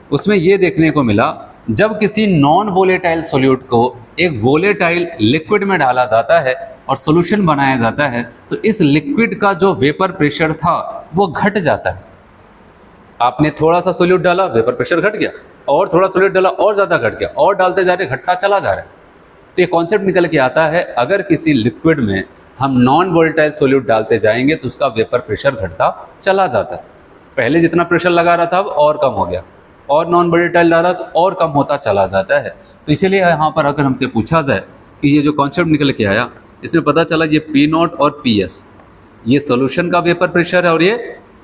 उसमें ये देखने को मिला जब किसी नॉन वोलेटाइल सोल्यूट को एक वोलेटाइल लिक्विड में डाला जाता है और सॉल्यूशन बनाया जाता है तो इस लिक्विड का जो वेपर प्रेशर था वो घट जाता है। आपने थोड़ा सा सोल्यूट डाला, वेपर प्रेशर घट गया, और थोड़ा सोल्यूट डाला और ज़्यादा घट गया, और डालते जा रहे घटता चला जा रहा है। तो ये कॉन्सेप्ट निकल के आता है, अगर किसी लिक्विड में हम नॉन वोलेटाइल सोल्यूट डालते जाएंगे तो उसका वेपर प्रेशर घटता चला जाता है। पहले जितना प्रेशर लगा रहा था अब और कम हो गया, और नॉन वोलेटाइल डाला तो और कम होता चला जाता है। तो इसीलिए यहाँ पर अगर हमसे पूछा जाए कि ये जो कॉन्सेप्ट निकल के आया, इसमें पता चला ये P0 और PS ये सॉल्यूशन का वेपर प्रेशर है और ये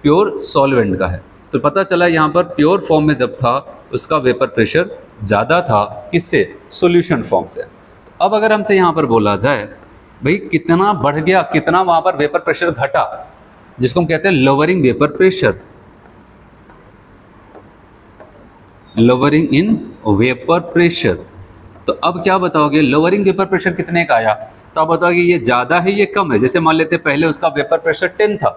प्योर सॉल्वेंट का है। तो पता चला यहाँ पर प्योर फॉर्म में जब था उसका वेपर प्रेशर ज़्यादा था किससे, सॉल्यूशन फॉर्म से। अब अगर हमसे यहाँ पर बोला जाए भाई कितना बढ़ गया, कितना वहाँ पर वेपर प्रेशर घटा, जिसको हम कहते हैं lowering vapour pressure, lowering in vapour pressure. तो अब क्या बताओगे, लोअरिंग वेपर प्रेशर कितने का आया, तो आप बताओगे ये ज़्यादा है ये कम है। जैसे मान लेते पहले उसका वेपर प्रेशर 10 था,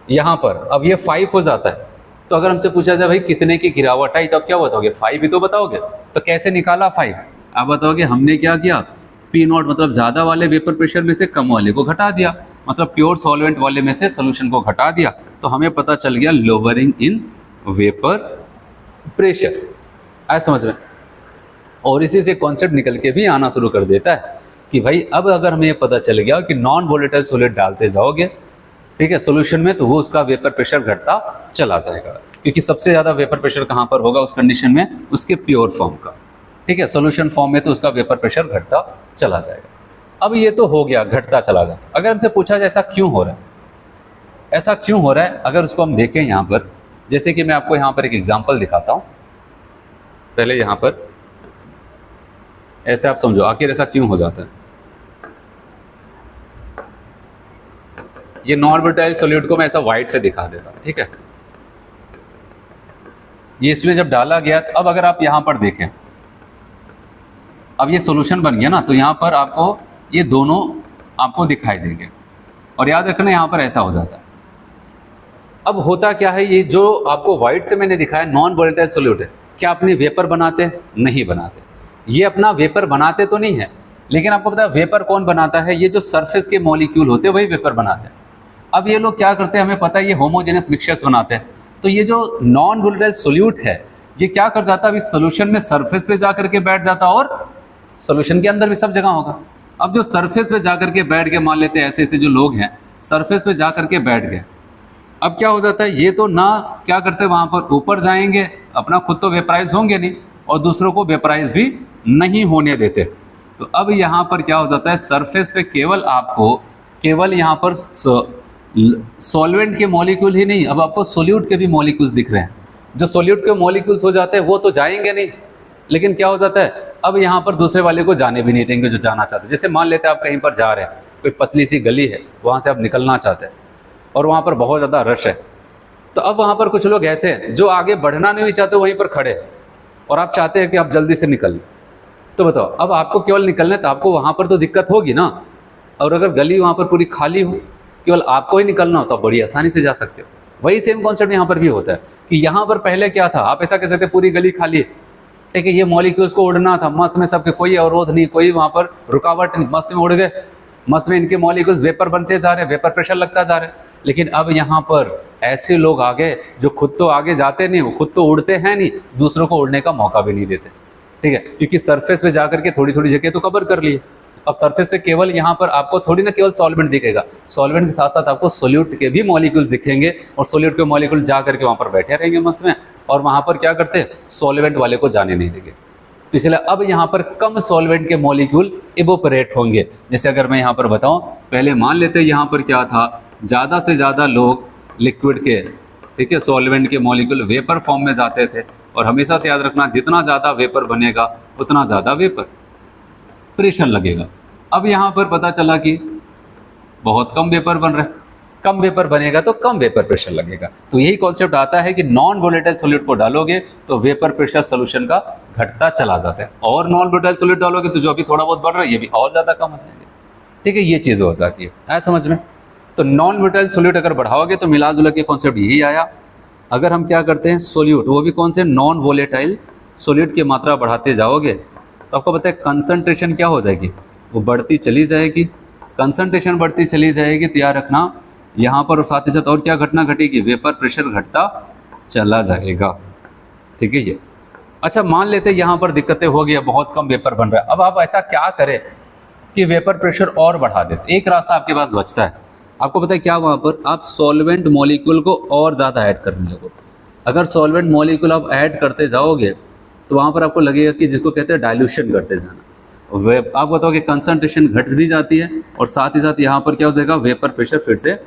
यहाँ पर अब ये 5 हो जाता है। तो अगर हमसे पूछा जाए भाई कितने की गिरावट आई, तो अब क्या बताओगे, 5 ही तो बताओगे। तो कैसे निकाला 5, आप बताओगे हमने क्या किया, P0 मतलब ज़्यादा वाले वेपर प्रेशर में से कम वाले को घटा दिया, मतलब प्योर सॉल्वेंट वाले में से सोल्यूशन को घटा दिया, तो हमें पता चल गया लोअरिंग इन वेपर प्रेशर। आया समझ में। और इसी से कॉन्सेप्ट निकल के भी आना शुरू कर देता है कि भाई अब अगर हमें पता चल गया कि नॉन वोलेटाइल सॉलिड डालते जाओगे, ठीक है, सॉल्यूशन में, तो वो उसका वेपर प्रेशर घटता चला जाएगा, क्योंकि सबसे ज़्यादा वेपर प्रेशर कहाँ पर होगा उस कंडीशन में, उसके प्योर फॉर्म का, ठीक है। सॉल्यूशन फॉर्म में तो उसका वेपर प्रेशर घटता चला जाएगा। अब ये तो हो गया, घटता चला जाता। अगर हमसे पूछा जाए ऐसा क्यों हो रहा है, ऐसा क्यों हो रहा है, अगर उसको हम देखें यहाँ पर, जैसे कि मैं आपको यहाँ पर एक एग्जाम्पल दिखाता हूँ। पहले यहाँ पर ऐसे आप समझो आखिर ऐसा क्यों हो जाता है। ये नॉन वोलेटाइल सॉल्यूट को मैं ऐसा वाइट से दिखा देता हूँ, ठीक है। ये इसमें जब डाला गया, तो अब अगर आप यहाँ पर देखें, अब ये सॉल्यूशन बन गया ना, तो यहाँ पर आपको ये दोनों आपको दिखाई देंगे, और याद रखना यहाँ पर ऐसा हो जाता है। अब होता क्या है, ये जो आपको व्हाइट से मैंने दिखाया नॉन वोलेटाइल सॉल्यूट है, क्या अपने वेपर बनाते हैं, नहीं बनाते। ये अपना वेपर बनाते तो नहीं है, लेकिन आपको पता है वेपर कौन बनाता है, ये जो सरफेस के मॉलिक्यूल होते हैं वही वेपर बनाते हैं। अब ये लोग क्या करते हैं, हमें पता है ये होमोजेनस मिक्सचर्स बनाते हैं। तो ये जो नॉन वोलेटाइल सॉल्यूट है ये क्या कर जाता है, अभी सोल्यूशन में सरफेस पे जा करके बैठ जाता, और सोल्यूशन के अंदर भी सब जगह होगा। अब जो सरफेस पे जा करके बैठ गए, मान लेते हैं ऐसे ऐसे जो लोग हैं सरफेस पे जा करके बैठ गए, अब क्या हो जाता है, ये तो ना क्या करते हैं, वहाँ पर ऊपर जाएंगे, अपना खुद तो वेपराइज होंगे नहीं, और दूसरों को वेपराइज भी नहीं होने देते। तो अब यहाँ पर क्या हो जाता है, सरफेस पे केवल आपको केवल यहाँ पर सॉल्वेंट के मॉलिक्यूल ही नहीं, अब आपको सोल्यूट के भी मॉलिक्यूल्स दिख रहे हैं। जो सोल्यूट के मॉलिक्यूल्स हो जाते हैं वो तो जाएंगे नहीं, लेकिन क्या हो जाता है, अब यहाँ पर दूसरे वाले को जाने भी नहीं देंगे जो जाना चाहते हैं। जैसे मान लेते हैं आप कहीं पर जा रहे हैं, कोई पतली सी गली है, वहाँ से आप निकलना चाहते हैं और वहाँ पर बहुत ज़्यादा रश है, तो अब वहाँ पर कुछ लोग ऐसे हैं जो आगे बढ़ना नहीं चाहते, वहीं पर खड़े हैं, और आप चाहते हैं कि आप जल्दी से निकल। तो बताओ, अब आपको केवल निकलना है तो आपको वहाँ पर तो दिक्कत होगी ना, और अगर गली वहाँ पर पूरी खाली हो, केवल आपको ही निकलना हो, तो बड़ी आसानी से जा सकते हो। वही सेम कॉन्सेप्ट यहाँ पर भी होता है कि यहाँ पर पहले क्या था, आप ऐसा कह सकते पूरी गली खाली है, ठीक है, ये मॉलिक्यूल्स को उड़ना था मस्त में, सबके कोई अवरोध नहीं, कोई वहाँ पर रुकावट नहीं, मस्त में उड़ गए, मस्त में इनके मॉलिक्यूल्स वेपर बनते जा रहे हैं, वेपर प्रेशर लगता जा रहा है। लेकिन अब यहाँ पर ऐसे लोग आ गए जो खुद तो आगे जाते नहीं, वो खुद तो उड़ते हैं नहीं, दूसरों को उड़ने का मौका भी नहीं देते, ठीक है, क्योंकि सरफेस पे जाकर के थोड़ी थोड़ी जगह तो कवर कर लिए। अब सरफेस पे केवल यहाँ पर आपको थोड़ी ना केवल सॉल्वेंट दिखेगा, सॉल्वेंट के साथ साथ आपको सोल्यूट के भी मॉलिक्यूल्स दिखेंगे, और सोल्यूट के मॉलिक्यूल जा करके वहाँ पर बैठे रहेंगे मस्त में, और वहाँ पर क्या करते हैं, सॉल्वेंट वाले को जाने नहीं देंगे। तो इसलिए अब यहाँ पर कम सॉल्वेंट के मॉलिक्यूल इवोपरेट होंगे। जैसे अगर मैं यहाँ पर बताऊँ, पहले मान लेते हैं यहाँ पर क्या था, ज़्यादा से ज़्यादा लोग लिक्विड के, ठीक है, सॉल्वेंट के मॉलिक्यूल वेपर फॉर्म में जाते थे, और हमेशा से याद रखना जितना ज़्यादा वेपर बनेगा उतना ज़्यादा वेपर प्रेशर लगेगा। अब यहाँ पर पता चला कि बहुत कम वेपर बन रहा है, कम वेपर बनेगा तो कम वेपर प्रेशर लगेगा। तो यही कॉन्सेप्ट आता है कि नॉन वोलेटाइल सॉल्यूट को डालोगे तो वेपर प्रेशर सोल्यूशन का घटता चला जाता है, और नॉन वोलेटाइल सॉल्यूट डालोगे तो जो अभी थोड़ा बहुत बढ़ रहा है ये भी और ज़्यादा कम हो जाएंगे, ठीक है, ये चीज़ हो जाती है। समझ में। तो नॉन वोलेटाइल सॉल्यूट अगर बढ़ाओगे तो मिला जुला के कॉन्सेप्ट यही आया अगर हम क्या करते हैं सोल्यूट, वो भी कौन से नॉन वोलेटाइल सोल्यूट की मात्रा बढ़ाते जाओगे तो आपको पता है कंसंट्रेशन क्या हो जाएगी, वो बढ़ती चली जाएगी। कंसंट्रेशन बढ़ती चली जाएगी तो याद रखना यहाँ पर साथ ही साथ और क्या घटना घटेगी, वेपर प्रेशर घटता चला जाएगा। ठीक है ये। अच्छा मान लेते हैं यहाँ पर दिक्कतें हो गई, बहुत कम वेपर बन रहा है। अब आप ऐसा क्या करें कि वेपर प्रेशर और बढ़ा देते। एक रास्ता आपके पास बचता है, आपको पता है क्या, वहाँ पर आप सॉल्वेंट मॉलिक्यूल को और ज़्यादा ऐड करने लगो। अगर सॉल्वेंट मॉलिक्यूल आप ऐड करते जाओगे तो वहाँ पर आपको लगेगा कि जिसको कहते हैं डाइल्यूशन करते जाना, वे आप बताओ कि कंसंट्रेशन घट भी जाती है और साथ ही साथ यहाँ पर क्या हो जाएगा, वेपर प्रेशर फिर से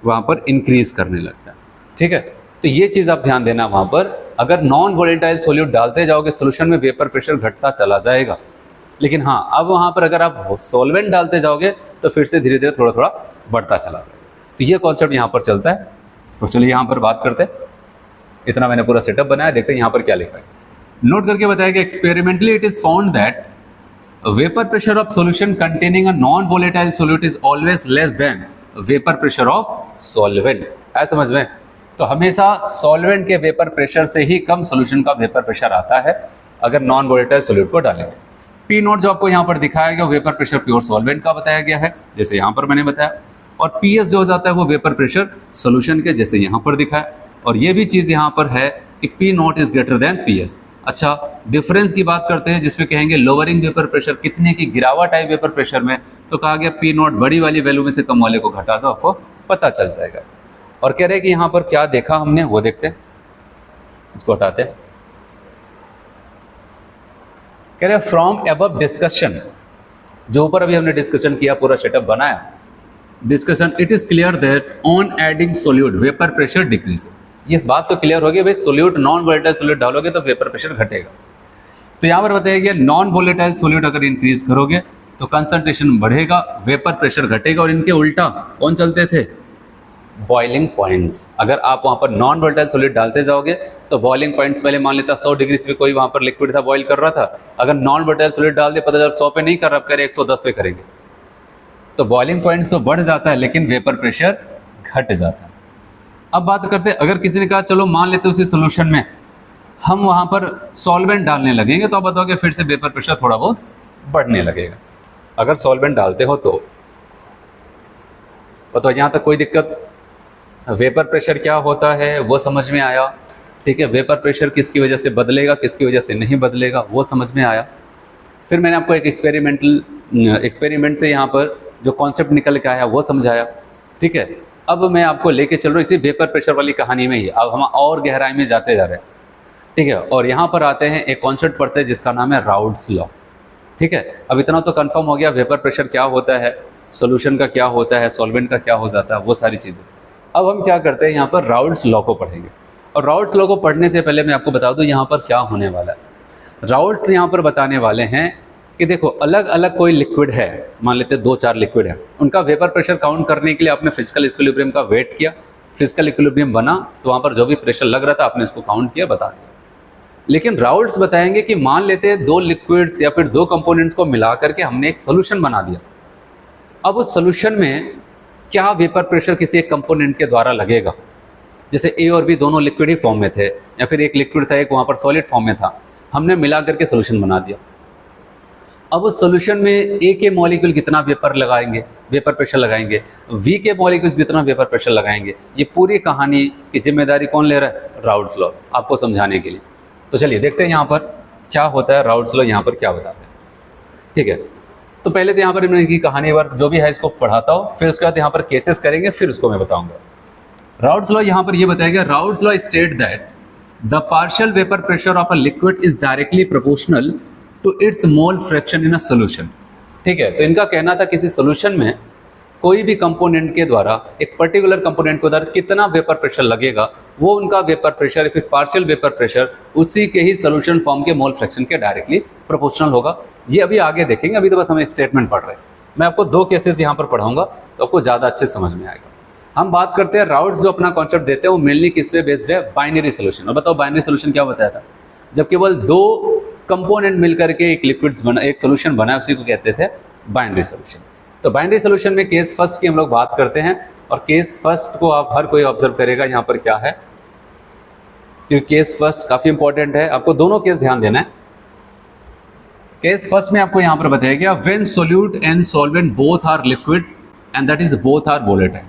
वहाँ पर इंक्रीज करने लगता है। ठीक है, तो ये चीज़ आप ध्यान देना। वहाँ पर अगर नॉन वोलेटाइल सोल्यूट डालते जाओगे सोल्यूशन में, वेपर प्रेशर घटता चला जाएगा। लेकिन हाँ, अब वहाँ पर अगर आप सॉल्वेंट डालते जाओगे तो फिर से धीरे धीरे थोड़ा थोड़ा बढ़ता चला जाएगा। तो ये कॉन्सेप्ट यहाँ पर चलता है। तो चलिए यहाँ पर बात करते हैं। इतना मैंने पूरा सेटअप बनाया, देखते हैं यहाँ पर क्या लिखा है। नोट करके बताया कि experimentally it is found that vapour pressure of solution containing a non volatile solute is always less than vapour pressure of solvent. है समझ में? तो हमेशा सॉल्वेंट के वेपर प्रेशर से ही कम सॉल्यूशन का वेपर प्रेशर आता है अगर नॉन वोलेटाइल सोल्यूट को डालेंगे। पी नोट जो आपको यहाँ पर दिखाया गया वेपर प्रेशर प्योर सॉल्वेंट का बताया गया है, जैसे यहाँ पर मैंने बताया। और पी एस जो हो जाता है वो वेपर प्रेशर सोल्यूशन के, जैसे यहाँ पर दिखाया। और ये भी चीज़ यहाँ पर है कि P not is greater than P S. अच्छा डिफरेंस की बात करते हैं जिसमें कहेंगे लोअरिंग वेपर प्रेशर, कितने की गिरावट आई वेपर प्रेशर में, तो कहा गया पी नॉट बड़ी वाली वैल्यू में से कम वाले को घटा दो, आपको पता चल जाएगा। और कह रहे हैं कि यहाँ पर क्या देखा हमने वो देखते हैं, इसको हटाते हैं। कह रहे फ्रॉम अबव डिस्कशन, जो ऊपर अभी हमने डिस्कशन किया, पूरा सेटअप बनाया discussion, it is clear that on adding solute vapour pressure decrease. ये बात तो क्लियर होगी भाई, सोल्यूट नॉन वोलेटाइल सोल्यूट डालोगे तो वेपर प्रेशर घटेगा। तो यहाँ पर बताया गया नॉन वोलेटाइल सोल्यूट अगर इंक्रीज करोगे तो कंसंट्रेशन बढ़ेगा, वेपर प्रेशर घटेगा। और इनके उल्टा कौन चलते थे, बॉइलिंग पॉइंट्स। अगर आप वहाँ पर नॉन वोलेटाइल सोल्यूट डालते जाओगे तो बॉइलिंग पॉइंट्स, पहले मान लेता 100 डिग्री से भी कोई वहाँ पर लिक्विड था बॉइल कर रहा था, अगर नॉन वोलेटाइल सोल्यूट डाल दे पता चला 100 पे नहीं कर रहा, अब करें 110 पे करेंगे, तो बॉइलिंग पॉइंट्स तो बढ़ जाता है लेकिन वेपर प्रेशर घट जाता है। अब बात करते हैं, अगर किसी ने कहा चलो मान लेते उसी सोल्यूशन में हम वहाँ पर सॉल्वेंट डालने लगेंगे, तो आप बताओगे फिर से वेपर प्रेशर थोड़ा बहुत बढ़ने लगेगा। अगर सॉल्वेंट डालते हो तो बताओ, यहाँ तक कोई दिक्कत? वेपर प्रेशर क्या होता है वो समझ में आया। ठीक है, वेपर प्रेशर किसकी वजह से बदलेगा, किसकी वजह से नहीं बदलेगा, वो समझ में आया। फिर मैंने आपको एक एक्सपेरिमेंट से यहाँ पर जो कॉन्सेप्ट निकल के आया वो समझाया। ठीक है, अब मैं आपको लेके चल रहा हूँ इसी वेपर प्रेशर वाली कहानी में ही। अब हम और गहराई में जाते जा रहे हैं। ठीक है, और यहाँ पर आते हैं, एक कॉन्सेप्ट पढ़ते हैं जिसका नाम है राउल्ट्स लॉ। ठीक है, अब इतना तो कंफर्म हो गया वेपर प्रेशर क्या होता है, सोल्यूशन का क्या होता है, सॉल्वेंट का क्या हो जाता है, वो सारी चीज़ें। अब हम क्या करते हैं, यहाँ पर राउल्ट्स लॉ को पढ़ेंगे। और राउल्ट्स लॉ को पढ़ने से पहले मैं आपको बता दूँ यहाँ पर क्या होने वाला है। राउल्ट्स यहाँ पर बताने वाले हैं कि देखो अलग अलग कोई लिक्विड है, मान लेते हैं 2-4 लिक्विड है, उनका वेपर प्रेशर काउंट करने के लिए आपने फिजिकल इक्विलिब्रियम का वेट किया, फिजिकल इक्विलिब्रियम बना तो वहाँ पर जो भी प्रेशर लग रहा था आपने उसको काउंट किया, बता दिया। लेकिन राउल्ट्स बताएंगे कि मान लेते हैं 2 लिक्विड्स या फिर 2 कंपोनेंट्स को मिला करके हमने एक सोल्यूशन बना दिया। अब उस सोल्यूशन में क्या वेपर प्रेशर किसी एक कंपोनेंट के द्वारा लगेगा, जैसे ए और बी दोनों लिक्विड ही फॉर्म में थे, या फिर एक लिक्विड था एक वहाँ पर सॉलिड फॉर्म में था, हमने मिला करके सोल्यूशन बना दिया। अब उस सोल्यूशन में ए के मॉलिक्यूल कितना वेपर लगाएंगे, वेपर प्रेशर लगाएंगे, वी के मॉलिक्यूल्स कितना वेपर प्रेशर लगाएंगे, ये पूरी कहानी की जिम्मेदारी कौन ले रहा है, राउल्ट्स लॉ, आपको समझाने के लिए। तो चलिए देखते हैं यहाँ पर क्या होता है, राउल्ट्स लॉ यहाँ पर क्या बताते हैं। ठीक है, तो पहले तो यहाँ पर इनकी कहानी पर जो भी है इसको पढ़ाता हूँ, फिर उसके बाद यहाँ पर केसेस करेंगे, फिर उसको मैं बताऊँगा। राउल्ट्स लॉ यहाँ पर ये बताएगा, Raoult's law state that the partial vapour pressure of a liquid is directly proportional to its mole fraction in a solution. ठीक है, तो इनका कहना था किसी सोल्यूशन में कोई भी कंपोनेंट के द्वारा एक पर्टिकुलर कंपोनेंट के द्वारा कितना वेपर प्रेशर लगेगा, वो उनका वेपर प्रेशर फिर पार्शियल वेपर प्रेशर उसी के ही सोल्यूशन फॉर्म के मोल फ्रैक्शन के डायरेक्टली प्रोपोर्शनल होगा। ये अभी आगे देखेंगे, अभी तो बस हमें स्टेटमेंट पढ़ रहे हैं। मैं आपको 2 केसेस यहाँ पर पढ़ाऊंगा तो आपको ज़्यादा अच्छे समझ में आएगा। हम बात करते हैं राउल्ट्स जो अपना कॉन्सेप्ट देते हैं वो मेनली किस पे बेस्ड है, बाइनरी सोल्यूशन। और बताओ बाइनरी सोल्यूशन क्या बताया था, जब केवल 2 कंपोनेंट मिलकर के एक लिक्विड्स बना, एक सोल्यूशन बना, उसी को कहते थे बाइनरी सोल्यूशन। तो बाइनरी सोल्यूशन में केस फर्स्ट की हम लोग बात करते हैं, और केस फर्स्ट को आप हर कोई ऑब्जर्व करेगा। यहाँ पर क्या है, क्योंकि केस फर्स्ट काफ़ी इंपॉर्टेंट है, आपको दोनों केस ध्यान देना है। केस फर्स्ट में आपको यहाँ पर बताया गया when solute and solvent both are liquid and that is both are volatile.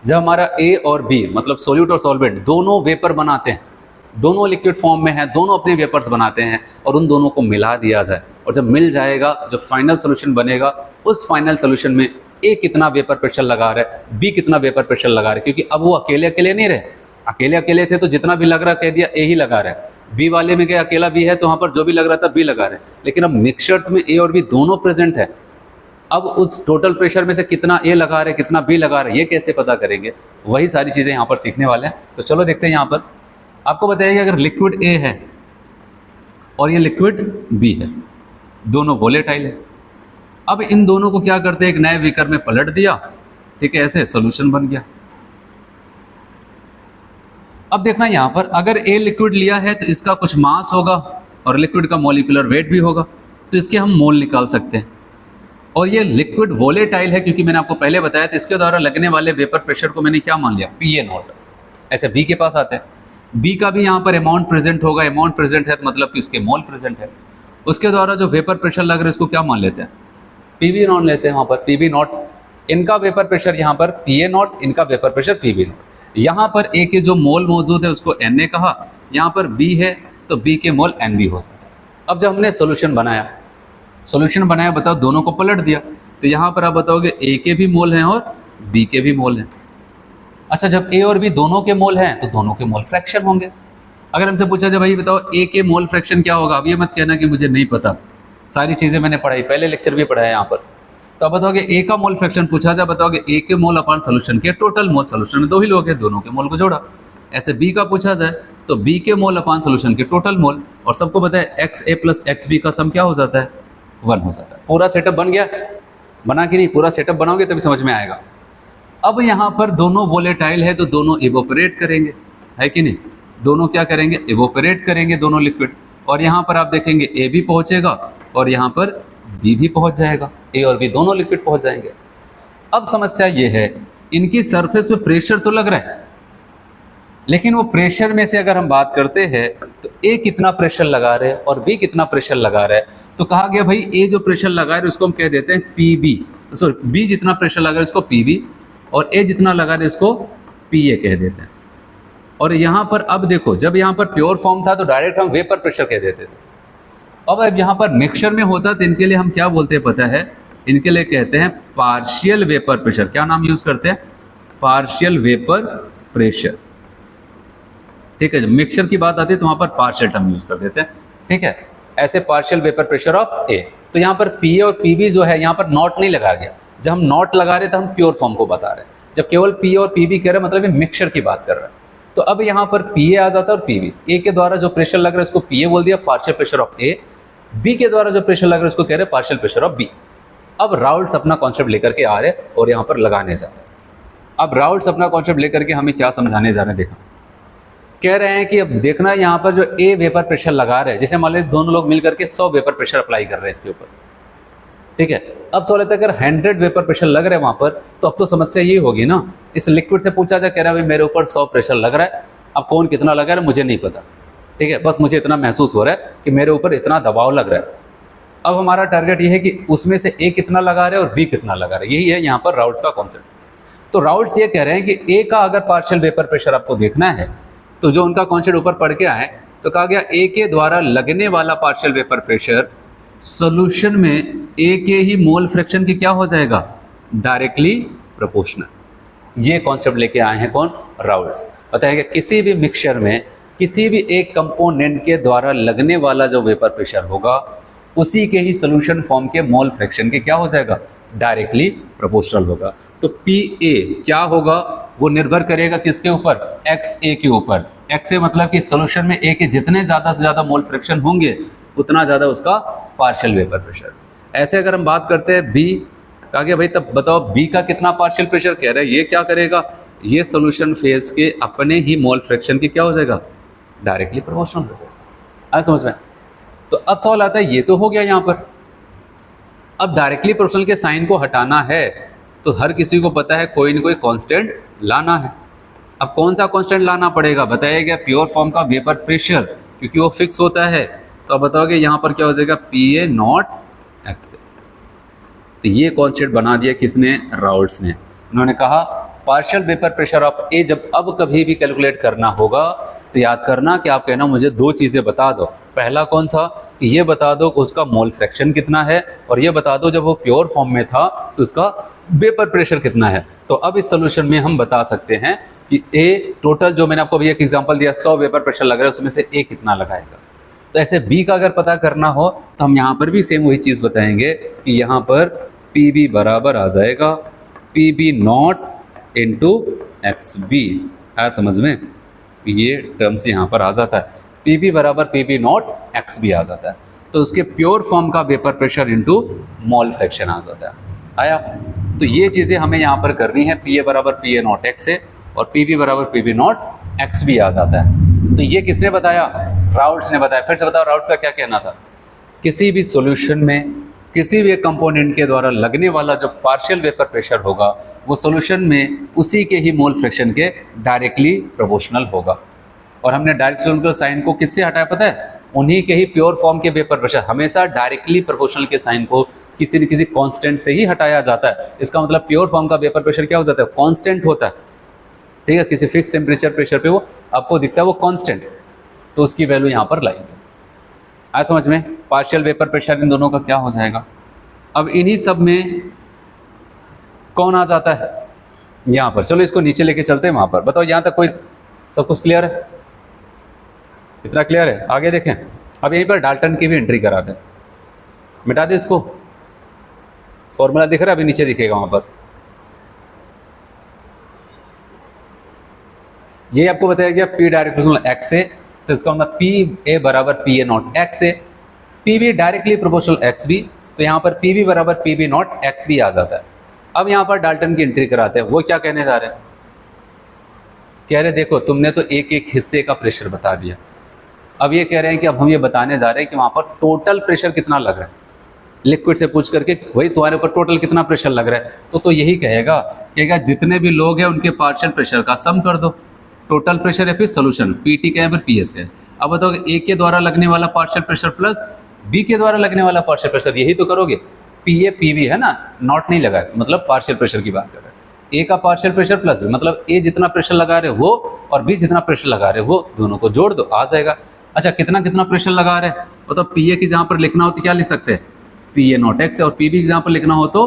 जब हमारा ए और बी मतलब सोल्यूट और सॉल्वेंट दोनों वेपर बनाते हैं, दोनों लिक्विड फॉर्म में हैं, दोनों अपने वेपर्स बनाते हैं और उन दोनों को मिला दिया जाए, और जब मिल जाएगा जो फाइनल सोल्यूशन बनेगा, उस फाइनल सोल्यूशन में ए कितना वेपर प्रेशर लगा रहा है, बी कितना वेपर प्रेशर लगा रहा है, क्योंकि अब वो अकेले अकेले नहीं रहे, अकेले अकेले थे तो जितना भी लग रहा कह दिया ए ही लगा रहा है, बी वाले में क्या अकेला बी है तो वहाँ पर जो भी लग रहा था बी लगा रहे हैं, लेकिन अब मिक्सचर्स में ए और बी दोनों प्रेजेंट है, अब उस टोटल प्रेशर में से कितना ए लगा रहे कितना बी लगा रहे ये कैसे पता करेंगे, वही सारी चीज़ें यहाँ पर सीखने वाले हैं। तो चलो देखते हैं। यहाँ पर आपको बताइए अगर लिक्विड ए है और ये लिक्विड बी है, दोनों वोलेटाइल है, अब इन दोनों को क्या करते हैं, एक नए बीकर में पलट दिया, ठीक है, ऐसे सोल्यूशन बन गया। अब देखना यहाँ पर अगर ए लिक्विड लिया है तो इसका कुछ मास होगा और लिक्विड का मॉलिक्यूलर वेट भी होगा, तो इसके हम मोल निकाल सकते हैं। और ये लिक्विड वोलेटाइल है क्योंकि मैंने आपको पहले बताया था, इसके द्वारा लगने वाले वेपर प्रेशर को मैंने क्या मान लिया, पीए नॉट। ऐसे बी के पास आते हैं, बी का भी यहाँ पर अमाउंट प्रेजेंट होगा, अमाउंट प्रेजेंट है तो मतलब कि उसके मोल प्रेजेंट है, उसके द्वारा जो वेपर प्रेशर लग रहा है इसको क्या मान लेते हैं, पीवी नॉट लेते हैं। वहाँ पर पीवी नॉट, इनका वेपर प्रेशर यहाँ पर पीए नॉट, इनका वेपर प्रेशर पीवी नॉट। यहाँ पर ए के जो मोल मौजूद है उसको एन ए कहा, यहाँ पर बी है तो बी के मोल एन बी हो सकता है। अब जब हमने सोल्यूशन बनाया बताओ दोनों को पलट दिया, तो यहाँ पर आप बताओगे ए के भी मोल हैं और बी के भी मोल हैं। अच्छा, जब ए और बी दोनों के मोल हैं तो दोनों के मोल फ्रैक्शन होंगे। अगर हमसे पूछा जाए भाई बताओ ए के मोल फ्रैक्शन क्या होगा, अब ये मत कहना कि मुझे नहीं पता, सारी चीज़ें मैंने पढ़ाई, पहले लेक्चर भी पढ़ाया यहाँ पर। तो आप बताओगे ए का मोल फ्रैक्शन पूछा जाए, बताओगे ए के मोल अपॉन सोल्यूशन के टोटल मोल, सोल्यूशन में दो ही लोग हैं, दोनों के मोल को जोड़ा। ऐसे बी का पूछा जाए तो बी के मोल अपॉन सोल्यूशन के टोटल मोल, और सबको पता है x A plus x B का सम क्या हो जाता है, 1 हो जाता है। पूरा सेटअप बन गया, बना कि नहीं, पूरा सेटअप बनाओगे तभी समझ में आएगा। अब यहाँ पर दोनों वोलेटाइल है तो दोनों इवोपरेट करेंगे, है कि नहीं, दोनों क्या करेंगे, इवोपरेट करेंगे दोनों लिक्विड, और यहाँ पर आप देखेंगे ए भी पहुँचेगा और यहाँ पर बी भी पहुँच जाएगा, ए और बी दोनों लिक्विड पहुँच जाएंगे। अब समस्या ये है, इनकी सरफेस पे प्रेशर तो लग रहा है, लेकिन वो प्रेशर में से अगर हम बात करते हैं तो ए कितना प्रेशर लगा रहे हैं और बी कितना प्रेशर लगा रहा है, तो कहा गया भाई ए जो प्रेशर लगा रहे हैं उसको हम कह देते हैं पी बी, सॉरी बी जितना प्रेशर लगा रहे हैं उसको पी बी, और ए जितना लगा रहे हैं उसको पी ए कह देते हैं। और यहाँ पर अब देखो, जब यहाँ पर प्योर फॉर्म था तो डायरेक्ट हम वेपर प्रेशर कह देते थे, अब यहाँ पर मिक्सचर में होता तो इनके लिए हम क्या बोलते हैं पता है, इनके लिए कहते हैं पार्शियल वेपर प्रेशर। क्या नाम यूज करते हैं, पार्शियल वेपर प्रेशर, ठीक है। जब मिक्सचर की बात आती है तो वहाँ पर पार्शियल टर्म यूज कर देते हैं, ठीक है। ऐसे पार्शियल वेपर प्रेशर ऑफ ए, तो यहाँ पर पी ए और पी बी जो है यहाँ पर नॉट नहीं लगा गया, जब हम नॉट लगा रहे तो हम प्योर फॉर्म को बता रहे हैं, जब केवल पी और पी बी कह रहे हैं मतलब ये मिक्सचर की बात कर रहे हैं। तो अब यहाँ पर पी ए आ जाता है और पी बी, ए के द्वारा जो प्रेशर लग रहा है उसको पी ए बोल दिया, partial pressure of A, B के द्वारा जो प्रेशर लग रहा है उसको कह रहे हैं पार्शियल प्रेशर ऑफ बी। अब राउल्ट्स अपना कॉन्सेप्ट लेकर के आ रहे हैं और यहाँ पर लगाने जा रहे हैं। अब राउल्ट्स अपना कॉन्सेप्ट लेकर के हमें क्या समझाने जा रहे हैं, देखा कह रहे हैं कि अब देखना यहाँ पर जो ए वेपर प्रेशर लगा रहे हैं, जैसे मान लीजिए दोनों लोग मिलकर के 100 वेपर प्रेशर अप्लाई कर रहे हैं इसके ऊपर, ठीक है। अब सवाल है अगर 100 वेपर प्रेशर लग रहा है वहाँ पर, तो अब तो समस्या ये होगी ना, इस लिक्विड से पूछा जाए, कह रहा है भाई मेरे ऊपर 100 प्रेशर लग रहा है, अब कौन कितना लगा रहा है मुझे नहीं पता, ठीक है, बस मुझे इतना महसूस हो रहा है कि मेरे ऊपर इतना दबाव लग रहा है। अब हमारा टारगेट ये है कि उसमें से ए कितना लगा रहा है और बी कितना लगा रहा है, यही है यहाँ पर राउल्ट्स का कॉन्सेप्ट। तो राउल्ट्स ये कह रहे हैं कि ए का अगर पार्शियल वेपर प्रेशर आपको देखना है तो जो उनका कॉन्सेप्ट ऊपर पढ़ के आए, तो कहा गया ए के द्वारा लगने वाला पार्शियल वेपर प्रेशर सॉल्यूशन में ए के ही मोल फ्रैक्शन की क्या हो जाएगा, डायरेक्टली प्रोपोर्शनल। ये कॉन्सेप्ट लेके आए हैं कौन, राउल्ट्स। बताएगा किसी भी मिक्सचर में किसी भी एक कंपोनेंट के द्वारा लगने वाला जो वेपर प्रेशर होगा उसी के ही सोल्यूशन फॉर्म के मोल फ्रैक्शन के क्या हो जाएगा, डायरेक्टली प्रोपोर्शनल होगा। तो पी ए क्या होगा, वो निर्भर करेगा किसके ऊपर, एक्स ए के ऊपर। एक्स ए मतलब कि सोल्यूशन में ए के जितने ज़्यादा से ज़्यादा मोल फ्रैक्शन होंगे उतना ज़्यादा उसका पार्शियल वेपर प्रेशर। ऐसे अगर हम बात करते हैं बी, कहा गया भाई तब बताओ बी का कितना पार्शियल प्रेशर कह रहे हैं, ये क्या करेगा, ये सोल्यूशन फेज के अपने ही मोल फ्रैक्शन की क्या हो जाएगा, डायरेक्टली प्रोपोर्शनल हो जाएगा। आए समझ में। तो अब सवाल आता है ये तो हो गया यहाँ पर, अब डायरेक्टली प्रोपोर्शनल के साइन को हटाना है तो हर किसी को पता है कोई ना कोई कांस्टेंट लाना है। अब कौन सा कांस्टेंट लाना पड़ेगा, बताया गया प्योर फॉर्म का वेपर प्रेशर, क्योंकि वो फिक्स होता है। तो अब बताओगे यहाँ पर क्या हो जाएगा, PA नॉट एक्स। तो ये कांस्टेंट बना दिया किसने, राउल्ट्स ने। उन्होंने कहा पार्शियल वेपर प्रेशर ऑफ ए जब अब कभी भी कैलकुलेट करना होगा तो याद करना कि आप कहना मुझे दो चीज़ें बता दो। पहला कौन सा, कि ये बता दो कि उसका मोल फ्रैक्शन कितना है, और ये बता दो जब वो प्योर फॉर्म में था तो उसका वेपर प्रेशर कितना है। तो अब इस सोल्यूशन में हम बता सकते हैं कि ए टोटल, जो मैंने आपको अभी एक एग्जांपल दिया, 100 वेपर प्रेशर लग रहा है, उसमें से ए कितना लगाएगा। तो ऐसे बी का अगर पता करना हो तो हम यहाँ पर भी सेम वही चीज़ बताएंगे कि यहाँ पर पी बराबर आ जाएगा PB नॉट इंटू XB। है समझ में, ये टर्म्स यहाँ पर आ जाता है, PB बराबर PB नॉट XB आ जाता है। तो उसके प्योर फॉर्म का vapour pressure into mole fraction आ जाता है। आया। तो ये चीज़ें हमें यहाँ पर करनी है, PA बराबर PA नॉट X से और PB बराबर PB नॉट XB आ जाता है। तो ये किसने बताया, राउल्ट्स ने बताया। फिर से बताओ राउल्ट्स का क्या कहना था, किसी भी सॉल्यूशन में किसी भी एक कंपोनेंट के द्वारा लगने वाला जो पार्शियल वेपर प्रेशर होगा वो सॉल्यूशन में उसी के ही मोल फ्रैक्शन के डायरेक्टली प्रोपोर्शनल होगा। और हमने डायरेक्ट प्रोपोर्शनल साइन को किससे हटाया पता है, उन्हीं के ही प्योर फॉर्म के वेपर प्रेशर। हमेशा डायरेक्टली प्रोपोर्शनल के साइन को किसी न किसी कांस्टेंट से ही हटाया जाता है। इसका मतलब प्योर फॉर्म का वेपर प्रेशर क्या हो जाता है, कांस्टेंट होता है। ठीक है, किसी फिक्स टेम्परेचर प्रेशर पे वो आपको दिखता है वो कांस्टेंट, तो उसकी वैल्यू यहाँ पर लाएंगे। आया समझ में, पार्शियल वेपर प्रेशर इन दोनों का क्या हो जाएगा। अब इन्हीं सब में कौन आ जाता है यहाँ पर, चलो इसको नीचे लेके चलते हैं वहाँ पर। बताओ यहाँ तक कोई सब कुछ क्लियर है, इतना क्लियर है, आगे देखें। अब यहीं पर डाल्टन की भी एंट्री करा दें, मिटा दे इसको, फॉर्मूला दिख रहा है, अभी नीचे दिखेगा वहाँ पर। ये आपको बताया गया P डायरेक्ट प्रोपोर्शनल X से, तो इसका मतलब PA बराबर PA नॉट X से, PB डायरेक्टली प्रोपोर्शनल XB, तो यहाँ पर PB बराबर PB नॉट XB आ जाता है। अब यहाँ पर डाल्टन की एंट्री कराते हैं। वो क्या कहने जा रहे हैं, कह रहे देखो तुमने तो एक एक हिस्से का प्रेशर बता दिया, अब ये कह रहे हैं कि अब हम ये बताने जा रहे हैं कि वहाँ पर टोटल प्रेशर कितना लग रहा है। लिक्विड से पूछ करके वही तुम्हारे ऊपर टोटल कितना प्रेशर लग रहा है, तो यही कहेगा जितने भी लोग हैं उनके पार्शियल प्रेशर का सम कर दो, टोटल प्रेशर या फिर सोल्यूशन, PT का है फिर PS का है। अब बताओ ए के द्वारा लगने वाला पार्शियल प्रेशर प्लस B के द्वारा लगने वाला पार्शियल प्रेशर, यही तो करोगे। PA PB है ना, नॉट नहीं लगा है, मतलब पार्शियल प्रेशर की बात कर रहे हैं। A का पार्शियल प्रेशर प्लस B, मतलब A जितना प्रेशर लगा रहे वो और B जितना प्रेशर लगा रहे वो, दोनों को जोड़ दो, आ जाएगा। अच्छा कितना कितना प्रेशर लगा रहे हैं, तो PA की जहाँ पर लिखना हो तो क्या लिख सकते हैं, PA नॉट X, और PB की जहाँ पर लिखना हो तो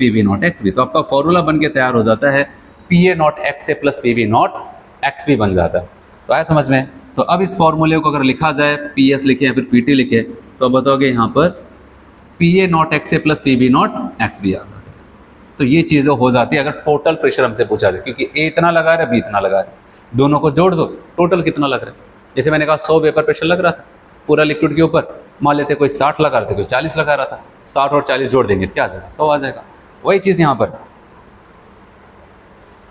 PB नॉट XB। तो आपका फॉर्मूला बन के तैयार हो जाता है, PA नॉट X से प्लस PB नॉट XB बन जाता है। तो आया समझ में। तो अब इस फॉर्मूले को अगर लिखा जाए, PS लिखे या फिर PT लिखे, तो अब बताओगे यहाँ पर PA नॉट X से प्लस PB नॉट XB आ जाता है। तो ये चीज़ें हो जाती है अगर टोटल प्रेशर हमसे पूछा जाए, क्योंकि A इतना लगा रहा है, B इतना लगा रहा है, दोनों को जोड़ दो, टोटल कितना लग रहा है। जैसे मैंने कहा 100 वेपर प्रेशर लग रहा था पूरा लिक्विड के ऊपर, मान लेते कोई 60 लगा रहे थे, कोई 40 लगा रहा था, 60 और 40 जोड़ देंगे क्या आ जाएगा, 100 आ जाएगा। वही चीज़ यहाँ पर।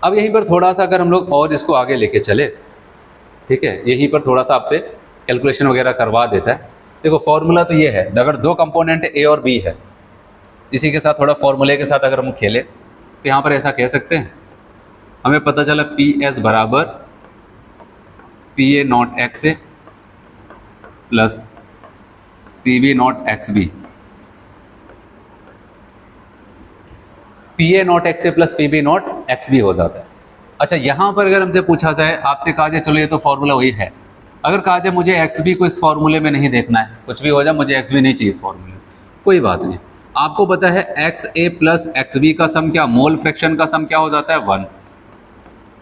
अब यहीं पर थोड़ा सा अगर हम लोग और इसको आगे लेके चले, ठीक है, यहीं पर थोड़ा सा आपसे कैलकुलेशन वगैरह करवा देता है। देखो फॉर्मूला तो ये है, अगर दो कंपोनेंट A और B है, इसी के साथ थोड़ा फॉर्मूले के साथ अगर हम खेलें तो यहाँ पर ऐसा कह सकते हैं, हमें पता चला PS बराबर PA not X A plus PB not XB। PA not X A plus PB not XB हो जाता है। अच्छा यहाँ पर अगर हमसे पूछा जाए, आपसे कहा जाए चलो ये तो फॉर्मूला वही है, अगर कहा जाए मुझे XB को इस फॉर्मूले में नहीं देखना है, कुछ भी हो जाए मुझे XB नहीं चाहिए इस फॉर्मूले में, कोई बात नहीं। आपको पता है XA प्लस XB का सम क्या, मोल फ्रैक्शन का सम क्या हो जाता है 1।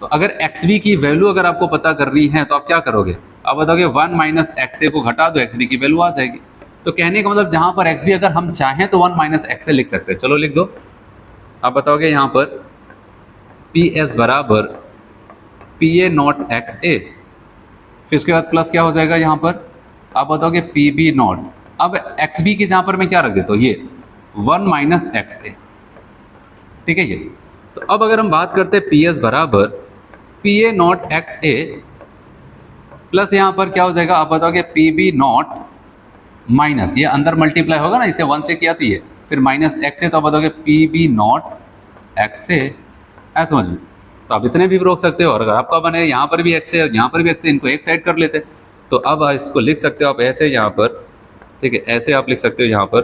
तो अगर XB की वैल्यू अगर आपको पता करनी है तो आप क्या करोगे, आप बताओगे 1 माइनस XA को घटा दो, XB की वैल्यू आ जाएगी। तो कहने का मतलब जहाँ पर XB अगर हम चाहें तो 1 माइनस XA लिख सकते हैं, चलो लिख दो। आप बताओगे यहाँ पर PS बराबर PA नॉट XA, फिर उसके बाद प्लस क्या हो जाएगा यहाँ पर, आप बताओगे PB नॉट, अब XB की जहाँ पर मैं क्या रख देता हूँ, ये 1 माइनस XA, ठीक है ये। तो अब अगर हम बात करते हैं PS बराबर PA नॉट XA प्लस यहाँ पर क्या हो जाएगा, आप बताओगे PB नॉट माइनस, ये अंदर मल्टीप्लाई होगा ना, इसे 1 से किया थी, फिर माइनस XA, तो आप बताओगे PB नॉट XA। ऐसा समझ में, तो आप इतने भी रोक सकते हो। और अगर आपका बने यहाँ पर भी एक्स है, यहाँ पर भी एक्स है, इनको एक साइड कर लेते। तो अब इसको लिख सकते हो आप ऐसे यहाँ पर, ठीक है, ऐसे आप लिख सकते हो यहाँ पर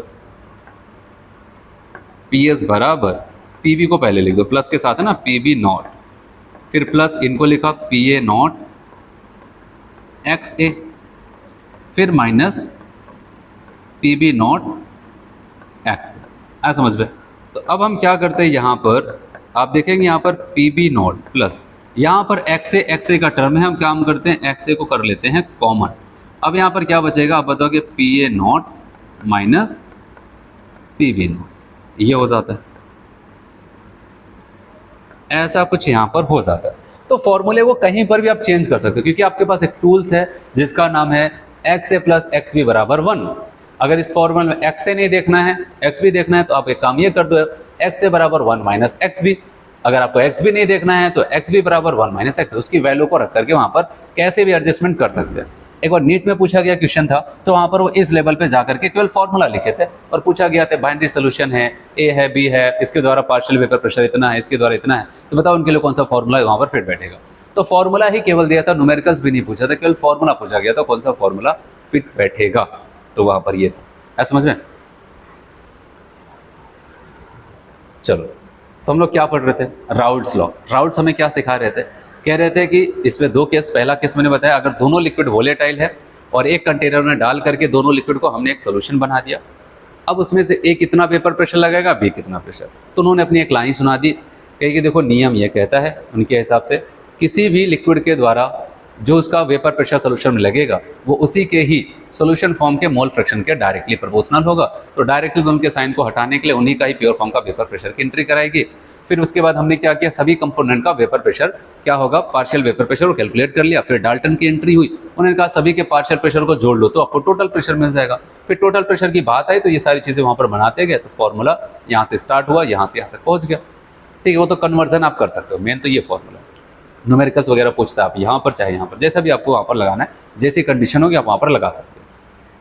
पी एस बराबर पी बी को पहले लिख दो प्लस के साथ है ना, पी बी नॉट, फिर प्लस इनको लिखा P A naught X A, फिर minus P B naught X. ऐसा समझ में। तो अब हम क्या करते हैं, यहाँ पर आप देखेंगे यहाँ पर पी बी नॉट प्लस यहाँ पर एक्स ए का टर्म है, हम काम करते हैं एक्स ए को कर लेते हैं कॉमन। अब यहाँ पर क्या बचेगा, आप बताओ कि P A naught minus P B naught, ये हो जाता है। ऐसा कुछ यहाँ पर हो जाता है। तो फॉर्मूले को कहीं पर भी आप चेंज कर सकते हो, क्योंकि आपके पास एक टूल्स है जिसका नाम है x A plus x B बराबर 1। अगर इस फॉर्मूले में एक्स ए नहीं देखना है, एक्स बी देखना है, तो आप एक काम ये कर दो, एक्स ए बराबर 1 माइनस एक्स बी। अगर आपको एक्स बी नहीं देखना है तो एक्स बी बराबर 1 माइनस एक्स, उसकी वैल्यू को रख करके वहाँ पर कैसे भी एडजस्टमेंट कर सकते हैं। एक बार नीट में पूछा गया क्वेश्चन था, तो वहाँ पर वो इस लेवल पे जाकर के केवल फॉर्मूला लिखे थे और पूछा गया था बाइनरी सोल्यूशन है, ए है बी है, इसके द्वारा पार्शियल वेपर प्रेशर इतना है, इसके द्वारा इतना है, तो बताओ उनके लिए कौन सा फॉर्मूला वहाँ पर फिट बैठेगा। तो फॉर्मूला ही केवल दिया था, न्यूमेरिकल्स भी नहीं पूछा था, केवल फॉर्मूला पूछा गया था, कौन सा फॉर्मूला फिट बैठेगा, तो वहाँ पर ये था। समझ में। चलो, तो हम लोग क्या पढ़ रहे थे, राउल्ट्स लॉ। राउल्ट्स हमें क्या सिखा रहे थे, कह रहे थे कि इसमें दो केस, पहला केस मैंने बताया, अगर दोनों लिक्विड वोलेटाइल है और एक कंटेनर में डाल करके दोनों लिक्विड को हमने एक सोल्यूशन बना दिया। अब उसमें से ए कितना वेपर प्रेशर लगेगा, बी कितना प्रेशर। तो उन्होंने अपनी एक लाइन सुना दी, कही कि देखो नियम ये कहता है उनके हिसाब से, किसी भी लिक्विड के द्वारा जो उसका वेपर प्रेशर सोल्यूशन में लगेगा वो उसी के ही सोल्यूशन फॉर्म के मोल फ्रैक्शन के डायरेक्टली प्रोपोर्शनल होगा। तो डायरेक्टली उनके साइन को हटाने के लिए उन्हीं का ही प्योर फॉर्म का वेपर प्रेशर की एंट्री कराएगी। फिर उसके बाद हमने क्या किया, सभी कंपोनेंट का वेपर प्रेशर क्या होगा, पार्शियल वेपर प्रेशर को कैलकुलेट कर लिया। फिर डाल्टन की एंट्री हुई, उन्होंने कहा सभी के पार्शियल प्रेशर को जोड़ लो तो आपको टोटल प्रेशर मिल जाएगा। फिर टोटल प्रेशर की बात आई तो ये सारी चीज़ें वहाँ पर बनाते गए, तो फॉर्मूला यहाँ से स्टार्ट हुआ, यहाँ से यहाँ तक पहुँच गया। ठीक है, वो तो कन्वर्जन आप कर सकते हो, मेन तो ये फॉर्मूला। न्यूमेरिकल्स वगैरह पूछता है, आप यहाँ पर चाहे यहाँ पर, जैसा भी आपको वहाँ पर लगाना है, जैसी कंडीशन होगी आप वहाँ पर लगा सकते हो।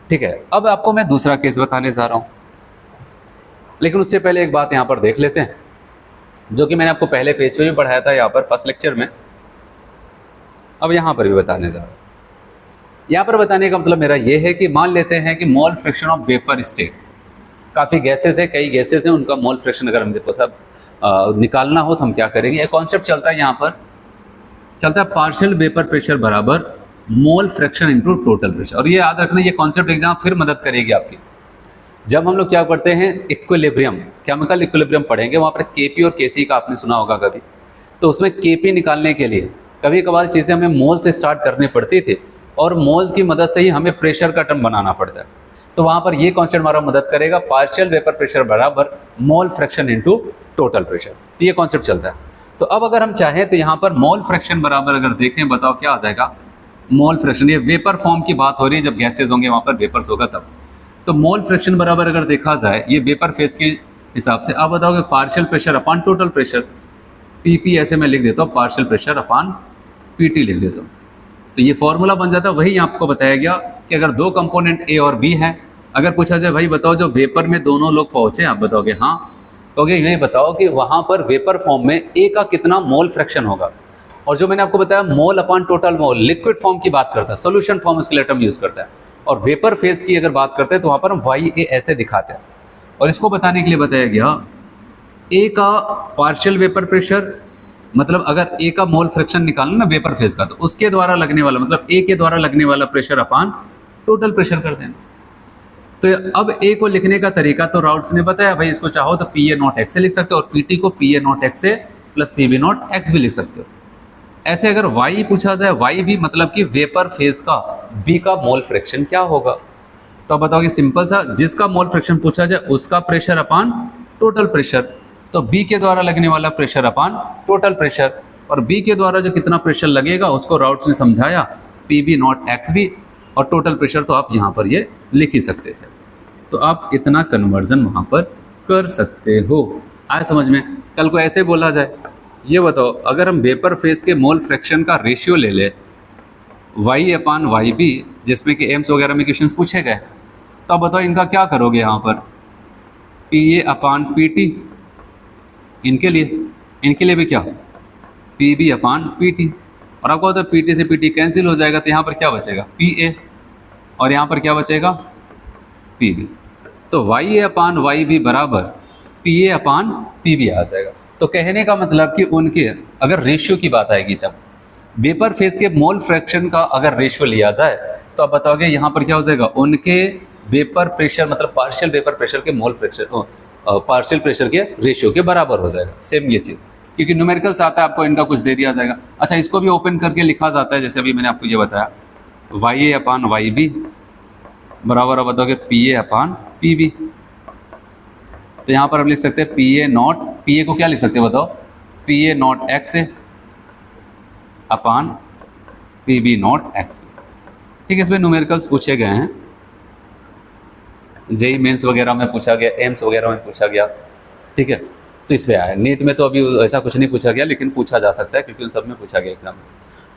ठीक है, अब आपको मैं दूसरा केस बताने जा रहा हूँ, लेकिन उससे पहले एक बात यहाँ पर देख लेते हैं, जो कि मैंने आपको पहले पेज पे भी पढ़ाया था यहाँ पर फर्स्ट लेक्चर में, अब यहाँ पर भी बताने जा रहा हूँ। यहाँ पर बताने का मतलब मेरा ये है कि मान लेते हैं कि मोल फ्रैक्शन ऑफ वेपर स्टेट, काफ़ी गैसेस है, कई गैसेस हैं, उनका मोल फ्रैक्शन अगर हमसे सब निकालना हो तो हम क्या करेंगे, एक कॉन्सेप्ट चलता है यहाँ पर, चलता है पार्शियल वेपर प्रेशर बराबर mole fraction into total pressure. और ये याद रखना, ये कॉन्सेप्ट एग्जाम फिर मदद करेगी आपकी। जब हम लोग क्या पढ़ते हैं इक्विलिब्रियम, केमिकल इक्विलिब्रियम पढ़ेंगे, वहाँ पर केपी और केसी का आपने सुना होगा कभी, तो उसमें केपी निकालने के लिए कभी कभार चीज़ें हमें मोल से स्टार्ट करनी पड़ती थी और मोल की मदद से ही हमें प्रेशर का टर्म बनाना पड़ता है। तो वहाँ पर ये कॉन्सेप्ट हमारा मदद करेगा, पार्शियल वेपर प्रेशर बराबर mole fraction into total pressure, तो ये कॉन्सेप्ट चलता है। तो अब अगर हम चाहें तो यहाँ पर मोल फ्रैक्शन बराबर अगर देखें, बताओ क्या आ जाएगा, मोल फ्रैक्शन, ये वेपर फॉर्म की बात हो रही है, जब गैसेज होंगे वहाँ पर वेपर्स होगा तब। तो मोल फ्रैक्शन बराबर अगर देखा जाए ये वेपर फेज के हिसाब से, आप बताओगे partial pressure upon total pressure, PP ऐसे मैं लिख देता हूँ, पार्शियल प्रेशर अपॉन पीटी लिख देता हूँ, तो ये फॉर्मूला बन जाता है। वही आपको बताया गया कि अगर दो कंपोनेंट ए और बी हैं, अगर पूछा जाए भाई बताओ जो वेपर में दोनों लोग पहुँचे, आप बताओगे हाँ, कहोगे ये बताओ कि वहाँ पर वेपर फॉर्म में ए का कितना मोल फ्रैक्शन होगा। और जो मैंने आपको बताया mole upon total mole, liquid form की बात करता है, सोल्यूशन फॉर्म इसके लिए टर्म यूज करता है। और वेपर फेज की अगर बात करते हैं तो वहाँ पर हम वाई ए ऐसे दिखाते हैं। और इसको बताने के लिए बताया गया ए का पार्शियल वेपर प्रेशर, मतलब अगर ए का मोल फ्रैक्शन निकालना ना वेपर फेज का, तो उसके द्वारा लगने वाला, मतलब ए के द्वारा लगने वाला प्रेशर अपॉन टोटल प्रेशर कर देना। तो अब ए को लिखने का तरीका तो राउल्ट्स ने बताया, भाई इसको चाहो तो पी ए नॉट एक्स से लिख सकते हो और पी टी को पी ए नॉट एक्स से plus P B naught X भी लिख सकते हो। ऐसे अगर वाई पूछा जाए, वाई भी मतलब कि वेपर फेज का बी का मोल फ्रैक्शन क्या होगा, तो आप बताओगे सिंपल सा, जिसका मोल फ्रैक्शन पूछा जाए उसका प्रेशर अपॉन टोटल प्रेशर, तो बी के द्वारा लगने वाला प्रेशर अपॉन टोटल प्रेशर, और बी के द्वारा जो कितना प्रेशर लगेगा उसको राउल्ट्स ने समझाया P B naught X B, और टोटल प्रेशर तो आप यहाँ पर ये लिख ही सकते थे। तो आप इतना कन्वर्जन वहाँ पर कर सकते हो। आए समझ में। कल को ऐसे बोला जाए, ये बताओ अगर हम वेपर फेज के मोल फ्रैक्शन का रेशियो ले ले वाई अपॉन वाई बी, जिसमें कि एम्स वगैरह में क्वेश्चंस पूछे गए, तो आप बताओ इनका क्या करोगे यहाँ पर, P A upon P T, इनके लिए भी क्या पी बी अपान पी टी। और आपको होता है पी टी से पी टी कैंसिल हो जाएगा, तो यहाँ पर क्या बचेगा पी ए, और यहाँ पर क्या बचेगा पी बी। तो Y A upon Y B बराबर P A upon P B आ जाएगा। तो कहने का मतलब कि उनके अगर रेशियो की बात आएगी तब वेपर फेज के मोल फ्रैक्शन का अगर रेशियो लिया जाए तो आप बताओगे यहाँ पर क्या हो जाएगा, उनके वेपर प्रेशर मतलब पार्शियल वेपर प्रेशर के मोल फ्रैक्शन पार्शियल प्रेशर के रेशियो के बराबर हो जाएगा। सेम ये चीज़, क्योंकि न्यूमेरिकल्स आता है आपको इनका कुछ दे दिया जाएगा। अच्छा, इसको भी ओपन करके लिखा जाता है, जैसे अभी मैंने आपको ये बताया Y A upon Y B बराबर आप बताओगे P A upon P B. तो यहाँ पर आप लिख सकते हैं P A naught, P A को क्या लिख सकते हैं बताओ, P A naught X A upon P B naught X B. ठीक है, इसमें न्यूमेरिकल्स पूछे गए हैं, जेई मेंस वगैरह में पूछा गया, एम्स वगैरह में पूछा गया। ठीक है, तो इस पर आया। नीट में तो अभी ऐसा कुछ नहीं पूछा गया, लेकिन पूछा जा सकता है क्योंकि उन सब में पूछा गया एग्जाम में।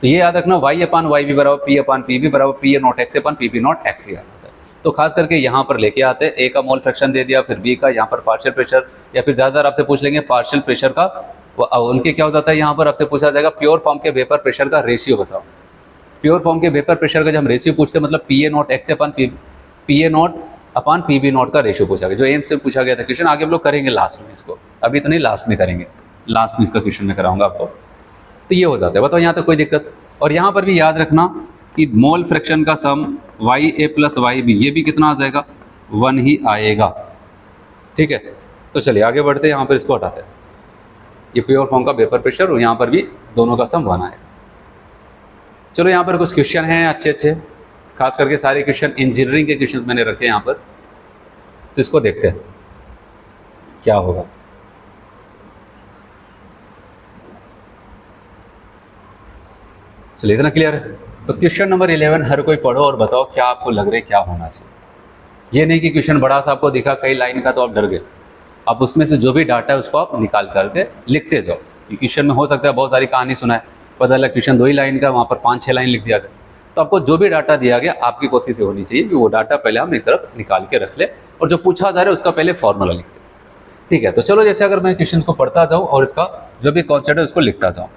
तो ये याद रखना, वाई अपान वाई बी बराबर पी अपान पी बी बराबर P A naught X upon P B naught X B आ जाता है। तो खास करके यहाँ पर लेके आते हैं, ए का मोल फ्रैक्शन दे दिया, फिर बी का यहाँ पर पार्शियल प्रेशर, या फिर ज़्यादातर आपसे पूछ लेंगे पार्शियल प्रेशर का उनके क्या हो जाता है, यहाँ पर आपसे पूछा जाएगा प्योर फॉर्म के वेपर प्रेशर का रेशियो बताओ। प्योर फॉर्म के वेपर प्रेशर का जब हम रेशियो पूछते हैं मतलब P A naught X upon P A naught upon P B naught का रेशियो पूछा गया, जो एम से पूछा गया था क्वेश्चन। आगे हम लोग करेंगे लास्ट में इसको, अभी तो नहीं, लास्ट में करेंगे, लास्ट में इसका क्वेश्चन मैं कराऊंगा आपको। तो ये हो जाता है, बताओ यहाँ तक कोई दिक्कत। और यहाँ पर भी याद रखना कि मोल फ्रैक्शन का सम वाई ए प्लस वाई बी, ये भी कितना आ जाएगा 1 ही आएगा। ठीक है, तो चलिए आगे बढ़ते हैं, यहाँ पर इसको हटाते हैं। ये प्योर फॉर्म का वेपर प्रेशर और यहाँ पर भी दोनों का सम 1 आएगा। चलो यहाँ पर कुछ क्वेश्चन हैं अच्छे अच्छे, खास करके सारे क्वेश्चन इंजीनियरिंग के क्वेश्चंस मैंने रखे हैं यहाँ पर, तो इसको देखते हैं क्या होगा। चलिए, इतना क्लियर है। तो क्वेश्चन नंबर 11 हर कोई पढ़ो और बताओ क्या आपको लग रहा है क्या होना चाहिए। ये नहीं कि क्वेश्चन बड़ा सा आपको दिखा कई लाइन का तो आप डर गए, आप उसमें से जो भी डाटा है उसको आप निकाल करके लिखते जाओ। क्वेश्चन में हो सकता है बहुत सारी कहानी सुना है, पता लगा क्वेश्चन 2 ही लाइन का, वहाँ पर 5-6 लाइन लिख दिया जाए। तो आपको जो भी डाटा दिया गया आपकी कोशिश ये होनी चाहिए कि वो डाटा पहले हम एक तरफ निकाल के रख ले और जो पूछा जा रहा है उसका पहले फॉर्मूला लिखते। ठीक है, तो चलो जैसे अगर मैं क्वेश्चन को पढ़ता जाऊँ और इसका जो भी कॉन्सेप्ट है उसको लिखता जाऊँ।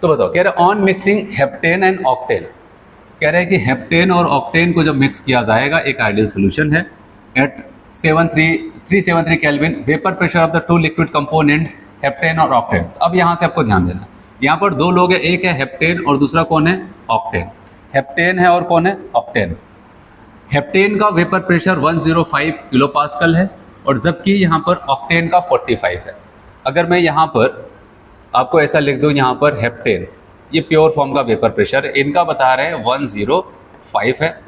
तो बताओ, कह रहे on mixing heptane and octane, कह रहे हैं कि हेप्टेन और ऑक्टेन को जब मिक्स किया जाएगा एक आइडियल सोल्यूशन है at 373 kelvin, vapour pressure of the 2 liquid components heptane और ऑक्टेन। अब यहाँ से आपको ध्यान देना, यहाँ पर 2 लोग हैं, एक है हेप्टेन और दूसरा कौन है ऑक्टेन। हेप्टेन है और कौन है ऑक्टेन। हेप्टेन का वेपर प्रेशर 105 किलो पास्कल है और जबकि यहाँ पर ऑक्टेन का 45 है। अगर मैं यहाँ पर आपको ऐसा लिख दूँ, यहाँ पर हेप्टेन ये प्योर फॉर्म का वेपर प्रेशर है, इनका बता रहे हैं 105 है,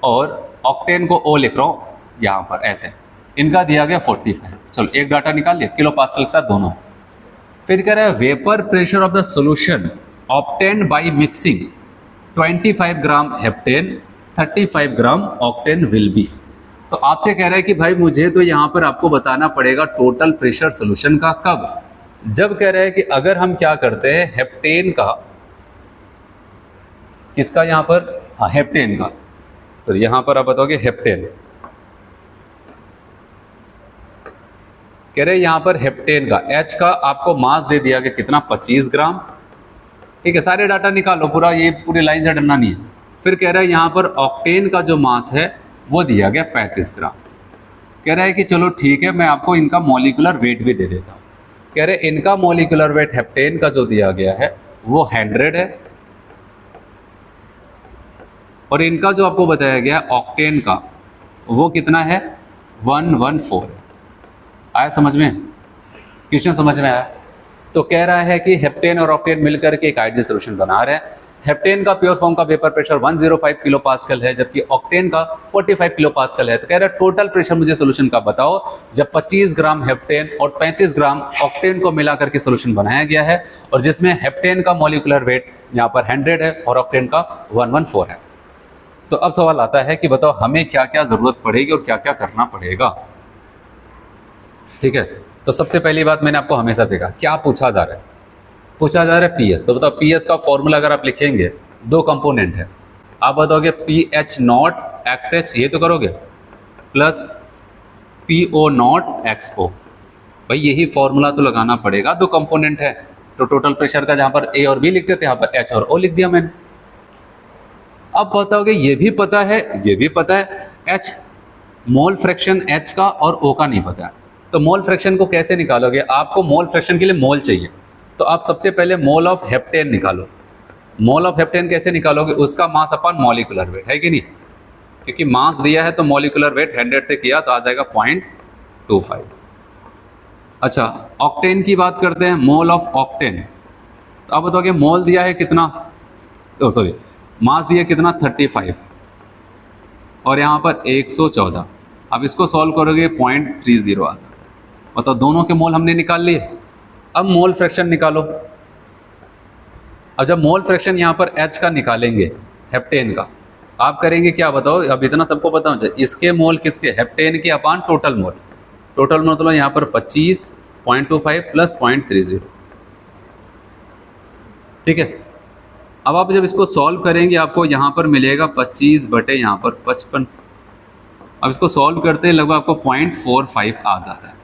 और ऑक्टेन को ओ लिख रहा हूँ यहाँ पर ऐसे, इनका दिया गया 45। चलो एक डाटा निकाल लिया, किलो पास्कल के साथ दोनों है। फिर कह रहा है vapour pressure of the solution obtained by mixing 25 gram heptane 35 gram octane will be. तो आपसे कह रहा है कि भाई मुझे तो यहाँ पर आपको बताना पड़ेगा टोटल प्रेशर सोल्यूशन का कब, जब कह रहे हैं कि अगर हम क्या करते हैं हेप्टेन का, किसका यहाँ पर, हाँ हेप्टेन का, सर यहाँ पर आप बताओगे हेप्टेन, कह रहे हैं यहाँ पर हेप्टेन का H का आपको मास दे दिया गया कितना 25 ग्राम। ठीक है, सारे डाटा निकालो, पूरा ये पूरी लाइन से डरना नहीं है। फिर कह रहा है यहाँ पर ऑक्टेन का जो मास है वो दिया गया 35 ग्राम। कह रहा है कि चलो ठीक है, मैं आपको इनका मॉलिक्यूलर वेट भी दे देता हूँ। कह रहे हैं इनका मॉलिक्यूलर वेट हेप्टेन का जो दिया गया है वो 100 है और इनका जो आपको बताया गया ऑक्टेन का वो कितना है 114 है। आया समझ में, क्वेश्चन समझ में आया। तो कह रहा है कि हेप्टेन और ऑक्टेन मिलकर के एक आइडियल सोल्यूशन बना रहे हैं। हेप्टेन का प्योर फॉर्म का वेपर प्रेशर 105 किलो पास्कल है, जबकि ऑक्टेन का 45 किलो पास्कल है। तो कह रहा है टोटल प्रेशर मुझे सोल्यूशन का बताओ जब 25 ग्राम हेप्टेन और 35 ग्राम ऑक्टेन को मिलाकर के सोल्यूशन बनाया गया है, और जिसमें हेप्टेन का मॉलिक्यूलर वेट यहाँ पर 100 है और ऑक्टेन का 114 है। तो अब सवाल आता है कि बताओ हमें क्या क्या जरूरत पड़ेगी और क्या क्या करना पड़ेगा। ठीक है, तो सबसे पहली बात मैंने आपको हमेशा देखा क्या पूछा जा रहा है, पूछा जा रहा है पीएच। तो बताओ पीएच का फॉर्मूला अगर आप लिखेंगे, 2 कंपोनेंट है, आप बताओगे पीएच नॉट एक्सएच, ये तो करोगे, प्लस पीओ नॉट एक्सओ। भाई यही फॉर्मूला तो लगाना पड़ेगा, 2 कंपोनेंट है। तो टोटल प्रेशर का जहाँ पर ए और बी लिखते थे यहाँ पर एच और ओ लिख दिया मैंने। अब पता हो गया, ये भी पता है, ये भी पता है, एच मोल फ्रैक्शन एच का और ओ का नहीं पता है। तो मोल फ्रैक्शन को कैसे निकालोगे? आपको मोल फ्रैक्शन के लिए मोल चाहिए, तो आप सबसे पहले मोल ऑफ हेप्टेन निकालो। मोल ऑफ हेप्टेन कैसे निकालोगे? उसका मास अपॉन मॉलिक्यूलर वेट, है कि नहीं? क्योंकि मास दिया है तो मॉलिक्यूलर वेट 100 से किया तो आ जाएगा 0.25। अच्छा, ऑक्टेन की बात करते हैं, मोल ऑफ ऑक्टेन। तो आप बताओगे मोल दिया है कितना, सॉरी मास दिया कितना 35 और यहाँ पर 114। अब इसको सॉल्व करोगे 0.30 आ जाता है। मतलब दोनों के मोल हमने निकाल लिए। अब मोल फ्रैक्शन निकालो। अब जब मोल फ्रैक्शन यहाँ पर H का निकालेंगे, हेप्टेन का, आप करेंगे क्या बताओ? अब इतना सबको पता होना चाहिए, इसके मोल किसके? हेप्टेन के अपान टोटल मोल। टोटल मोल मतलब यहाँ पर 25.25 प्लस 0.30, ठीक है। अब आप जब इसको सॉल्व करेंगे आपको यहाँ पर मिलेगा 25 बटे यहाँ पर 55। अब इसको सॉल्व करते हैं लगभग आपको 0.45 आ जाता है।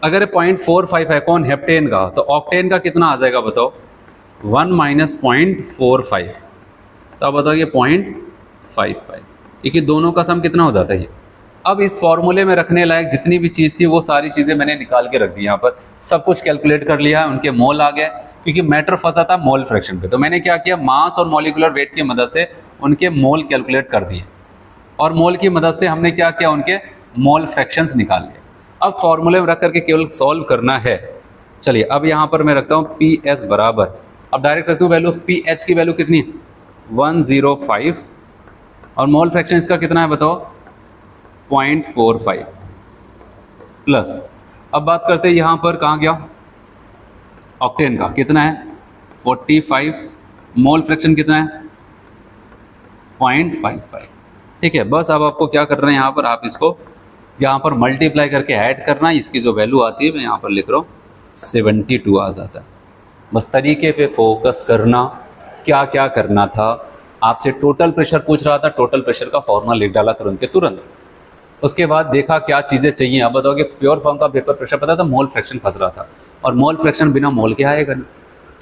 अगर 0.45 है कौन? हेप्टेन का, तो ऑक्टेन का कितना आ जाएगा बताओ? 1 माइनस 0.45, तो आप बताओ ये 0.55, क्योंकि दोनों का सम कितना हो जाता है ये। अब इस फॉर्मूले में रखने लायक जितनी भी चीज़ थी वो सारी चीज़ें मैंने निकाल के रख दी। यहाँ पर सब कुछ कैलकुलेट कर लिया है, उनके मोल आ गए, क्योंकि मैटर फंसा था मोल फ्रैक्शन पे। तो मैंने क्या किया, मास और मॉलिक्यूलर वेट की मदद से उनके मोल कैलकुलेट कर दिए, और मोल की मदद से हमने क्या किया, उनके मोल फ्रैक्शंस निकाल लिए। अब फॉर्मूले में रख करके केवल सॉल्व करना है। चलिए अब यहाँ पर मैं रखता हूँ पी एस बराबर, अब डायरेक्ट रखता हूँ वैल्यू, पी एच की वैल्यू कितनी? 105 और मोल फ्रैक्शन इसका कितना है बताओ? 0.45 प्लस, अब बात करते हैं यहाँ पर कहाँ गया, ऑक्टेन का कितना है? 45, मोल फ्रैक्शन कितना है? 0.55, ठीक है। बस अब आपको क्या करना है, यहाँ पर आप इसको यहाँ पर मल्टीप्लाई करके ऐड करना है। इसकी जो वैल्यू आती है मैं यहाँ पर लिख रहा हूँ 72 आ जाता है। बस तरीके पे फोकस करना, क्या क्या करना था। आपसे टोटल प्रेशर पूछ रहा था, टोटल प्रेशर का फॉर्मूला लिख डाला तुरंत के तुरंत। उसके बाद देखा क्या चीज़ें चाहिए। अब बताओगे प्योर फॉर्म का वेपर प्रेशर पता था, मोल फ्रैक्शन फंस रहा था, और मोल फ्रैक्शन बिना मोल के आएगा नहीं।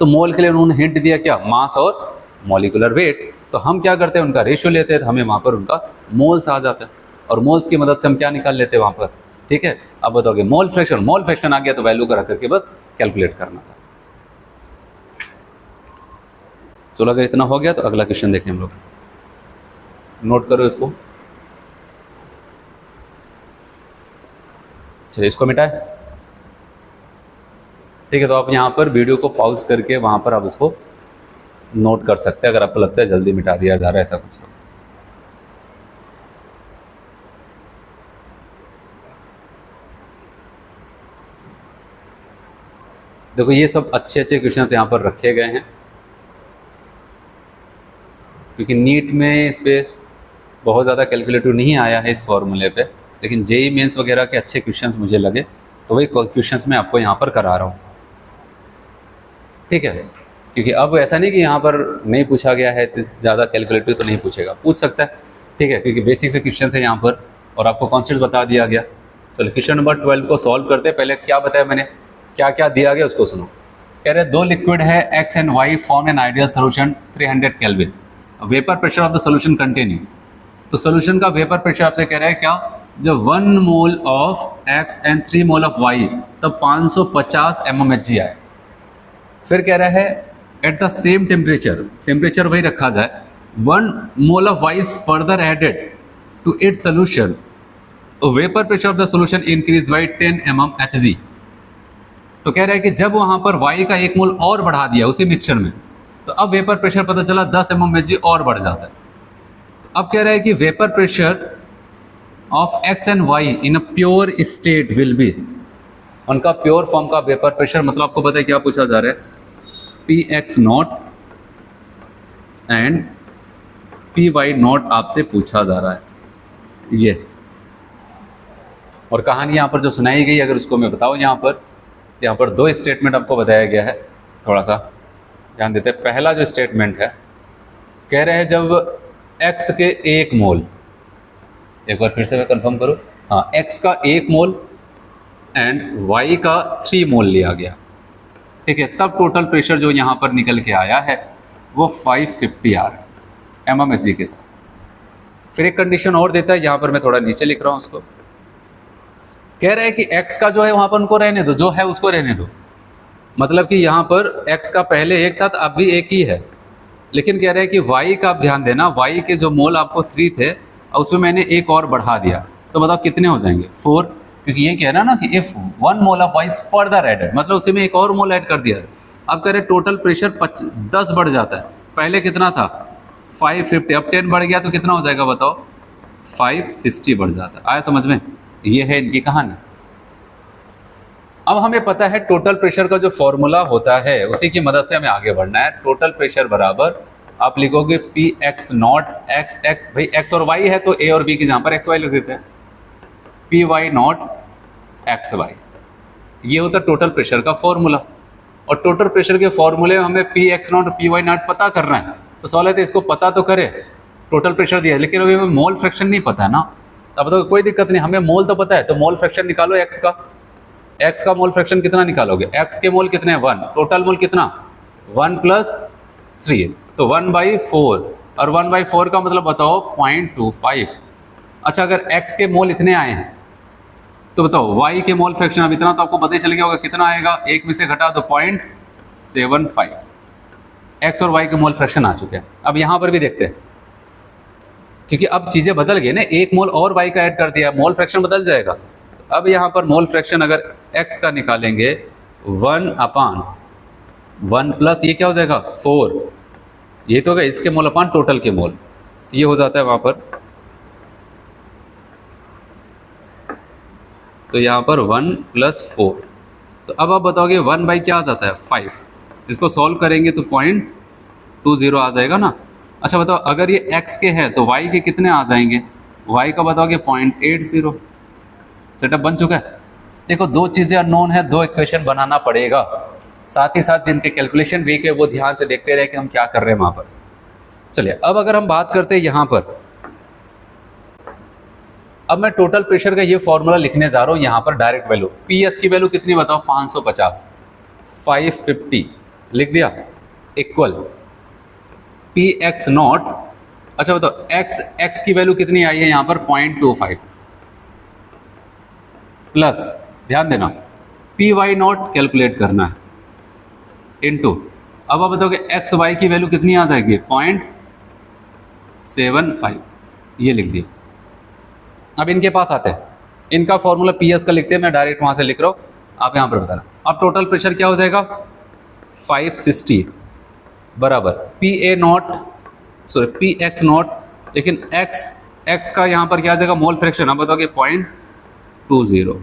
तो मोल के लिए उन्होंने हिंट दिया क्या? मास और मॉलिक्यूलर वेट। तो हम क्या करते हैं, उनका रेशियो लेते हैं, तो हमें वहाँ पर उनका मोल्स आ जाता है, और मोल्स की मदद से हम क्या निकाल लेते हैं वहाँ पर, ठीक है। अब बताओगे मोल फ्रैक्शन, मोल फ्रैक्शन आ गया तो वैल्यू करा करके बस कैलकुलेट करना था। चलो अगर इतना हो गया तो अगला क्वेश्चन देखें हम लोग। नोट करो इसको। चलिए इसको मिटाए, ठीक है। तो आप यहाँ पर वीडियो को पॉज करके वहाँ पर आप उसको नोट कर सकते हैं, अगर आपको लगता है जल्दी मिटा दिया जा रहा है ऐसा कुछ। तो देखो ये सब अच्छे अच्छे क्वेश्चंस यहाँ पर रखे गए हैं, क्योंकि नीट में इस पर बहुत ज़्यादा कैलकुलेटिव नहीं आया है इस फॉर्मूले पे, लेकिन जेई मेंस वगैरह के अच्छे क्वेश्चंस मुझे लगे, तो वही क्वेश्चंस मैं आपको यहाँ पर करा रहा हूँ, ठीक है। क्योंकि अब ऐसा नहीं कि यहाँ पर नहीं पूछा गया है तो ज़्यादा कैलकुलेटिव तो नहीं पूछेगा, पूछ सकता है, ठीक है, क्योंकि बेसिक से क्वेश्चन है यहाँ पर और आपको कॉन्सेप्ट बता दिया गया। चलो क्वेश्चन नंबर 12 को सॉल्व करते हैं। पहले क्या बताया मैंने, क्या क्या दिया गया उसको सुनो। कह रहे दो लिक्विड है X and Y form an ideal solution 300 kelvin, vapour pressure of the solution continue. तो सोल्यूशन का वेपर प्रेशर आपसे कह रहा है क्या, जब 1 mole of X and 3 mole of Y तब 550 mmHg आए। फिर कह रहा है at the same temperature, temperature वही रखा जाए, 1 mole of Y is further added to it solution, vapour pressure of the solution increase by 10 mmHg। तो कह रहा है कि जब वहां पर वाई का 1 मोल और बढ़ा दिया उसी मिक्सचर में, तो अब वेपर प्रेशर पता चला 10 mmHg और बढ़ जाता है। अब कह रहा है कि vapour pressure of X and Y in a pure state will be, उनका प्योर फॉर्म का वेपर प्रेशर मतलब आपको पता है क्या पूछा जा रहा है, P X naught and P Y naught आपसे पूछा जा रहा है ये। और कहानी यहाँ पर जो सुनाई गई अगर उसको मैं बताऊँ, यहाँ पर 2 स्टेटमेंट आपको बताया गया है, थोड़ा सा ध्यान देते हैं। पहला जो स्टेटमेंट है कह रहे हैं जब x के 1 मोल, एक बार फिर से मैं कंफर्म करूँ, हाँ, x का 1 मोल एंड y का 3 मोल लिया गया, ठीक है, तब टोटल प्रेशर जो यहाँ पर निकल के आया है वो 550 आर mmHg के साथ। फिर एक कंडीशन और देता है, यहाँ पर मैं थोड़ा नीचे लिख रहा हूँ उसको, कह रहा है कि x का जो है वहाँ पर उनको रहने दो, जो है उसको रहने दो। मतलब कि यहाँ पर x का पहले एक था तो अब भी एक ही है, लेकिन कह रहे हैं कि y का आप ध्यान देना, y के जो मोल आपको 3 थे और उसमें मैंने एक और बढ़ा दिया, तो बताओ कितने हो जाएंगे 4, क्योंकि ये कह रहा है ना कि if 1 mole of y is further added, मतलब उसी में एक और मोल ऐड कर दिया। अब कह रहे टोटल प्रेशर 10 बढ़ जाता है, पहले कितना था 550, अब 10 बढ़ गया तो कितना हो जाएगा बताओ 560 बढ़ जाता है। आया समझ में? ये है इनकी कहानी। अब हमें पता है टोटल प्रेशर का जो फॉर्मूला होता है उसी की मदद से हमें आगे बढ़ना है। टोटल प्रेशर बराबर आप लिखोगे P X not x x, भाई एक्स और वाई है तो ए और बी की जहाँ पर एक्स वाई लिख देते हैं, P Y naught X Y, ये होता है टोटल प्रेशर का फॉर्मूला। और टोटल प्रेशर के फॉर्मूले में हमें पी एक्स नॉट और पी वाई नॉट पता करना है, तो सवाल है तो इसको पता तो करे, टोटल प्रेशर दिया है लेकिन अभी हमें मोल फ्रैक्शन नहीं पता है ना। अब तो कोई दिक्कत नहीं, हमें मोल तो पता है, तो मोल फ्रैक्शन निकालो एक्स का। एक्स का मोल फ्रैक्शन कितना निकालोगे, एक्स के मोल कितने हैं 1, टोटल मोल कितना 1 + 3, तो 1/4, और 1/4 का मतलब बताओ 0.25। अच्छा अगर x के मोल इतने आए हैं तो बताओ y के मोल फ्रैक्शन, अब इतना तो आपको पता ही चल गया होगा कितना आएगा, एक में से घटा तो 0.75, x और y के मोल फ्रैक्शन आ चुके हैं। अब यहाँ पर भी देखते हैं, क्योंकि अब चीज़ें बदल गई ना, एक मोल और y का ऐड कर दिया, मोल फ्रैक्शन बदल जाएगा। अब यहाँ पर मोल फ्रैक्शन अगर x का निकालेंगे 1/1 प्लस ये क्या हो जाएगा 4, ये तो होगा इसके मोल अपान टोटल के मोल, ये हो जाता है वहाँ पर, तो यहाँ पर 1 + 4, तो अब आप बताओगे 1 बाई क्या आ जाता है 5, इसको सॉल्व करेंगे तो 0.20 आ जाएगा ना। अच्छा बताओ अगर ये x के हैं तो y के कितने आ जाएंगे, y का बताओगे 0.80। सेटअप बन चुका है। देखो दो चीज़ें अननोन है, दो इक्वेशन बनाना पड़ेगा, साथ ही साथ जिनके कैलकुलेशन वीक है वो ध्यान से देखते रहे कि हम क्या कर रहे हैं वहाँ पर। चलिए अब अगर हम बात करते हैं यहाँ पर, अब मैं टोटल प्रेशर का ये फॉर्मूला लिखने जा रहा हूँ यहाँ पर, डायरेक्ट वैल्यू पी एस की वैल्यू कितनी बताओ 550, 550 लिख दिया, इक्वल पी एक्स नॉट, अच्छा बताओ एक्स की वैल्यू कितनी आई है यहाँ पर 0.25, प्लस ध्यान देना पी वाई नॉट कैलकुलेट करना है, इनटू अब आप बताओगे एक्स वाई की वैल्यू कितनी आ जाएगी 0.75, ये लिख दिया। अब इनके पास आते हैं, इनका फॉर्मूला पी एस का लिखते हैं, मैं डायरेक्ट वहाँ से लिख रहा हूँ, आप यहाँ पर बताना। अब टोटल प्रेशर क्या हो जाएगा 560 बराबर P A not, sorry P X not, लेकिन एक्स का यहाँ पर क्या आ जाएगा मोल फ्रैक्शन, आप बताओगे 0.20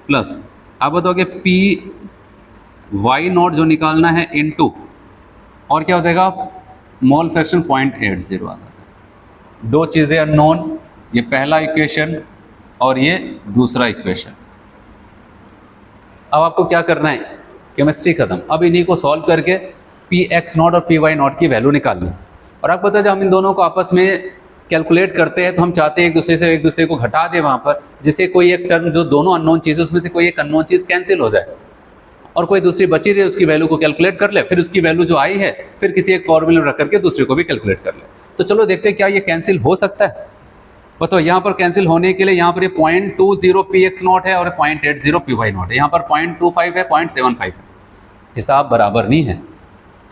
प्लस आप बताओगे पी वाई नॉट जो निकालना है इनटू, और क्या हो जाएगा मोल फ्रैक्शन 0.80 आ जाता है। दो चीज़ें अननोन, ये पहला इक्वेशन और ये दूसरा इक्वेशन। अब आपको क्या करना है, केमिस्ट्री खत्म, अब इन्हीं को सॉल्व करके पी एक्स नॉट और पी वाई नॉट की वैल्यू निकालनी। और आपको पता है जब हम इन दोनों को आपस में कैलकुलेट करते हैं तो हम चाहते हैं एक दूसरे को घटा दें वहाँ पर, जिससे कोई एक टर्म जो दोनों अननोन चीज़ उसमें से कोई एक अननोन चीज़ कैंसिल हो जाए और कोई दूसरी बची रहे उसकी वैल्यू को कैलकुलेट कर ले, फिर उसकी वैल्यू जो आई है फिर किसी एक फॉर्मूले में रख करके दूसरे को भी कैलकुलेट कर ले। तो चलो देखते हैं क्या ये कैंसिल हो सकता है। बताओ यहाँ पर कैंसिल होने के लिए यहाँ पर ये 0.20 पी एक्स नॉट है और 0.80 पी वाई नॉट है, यहाँ पर 0.25 है 0.75 है, हिसाब बराबर नहीं है।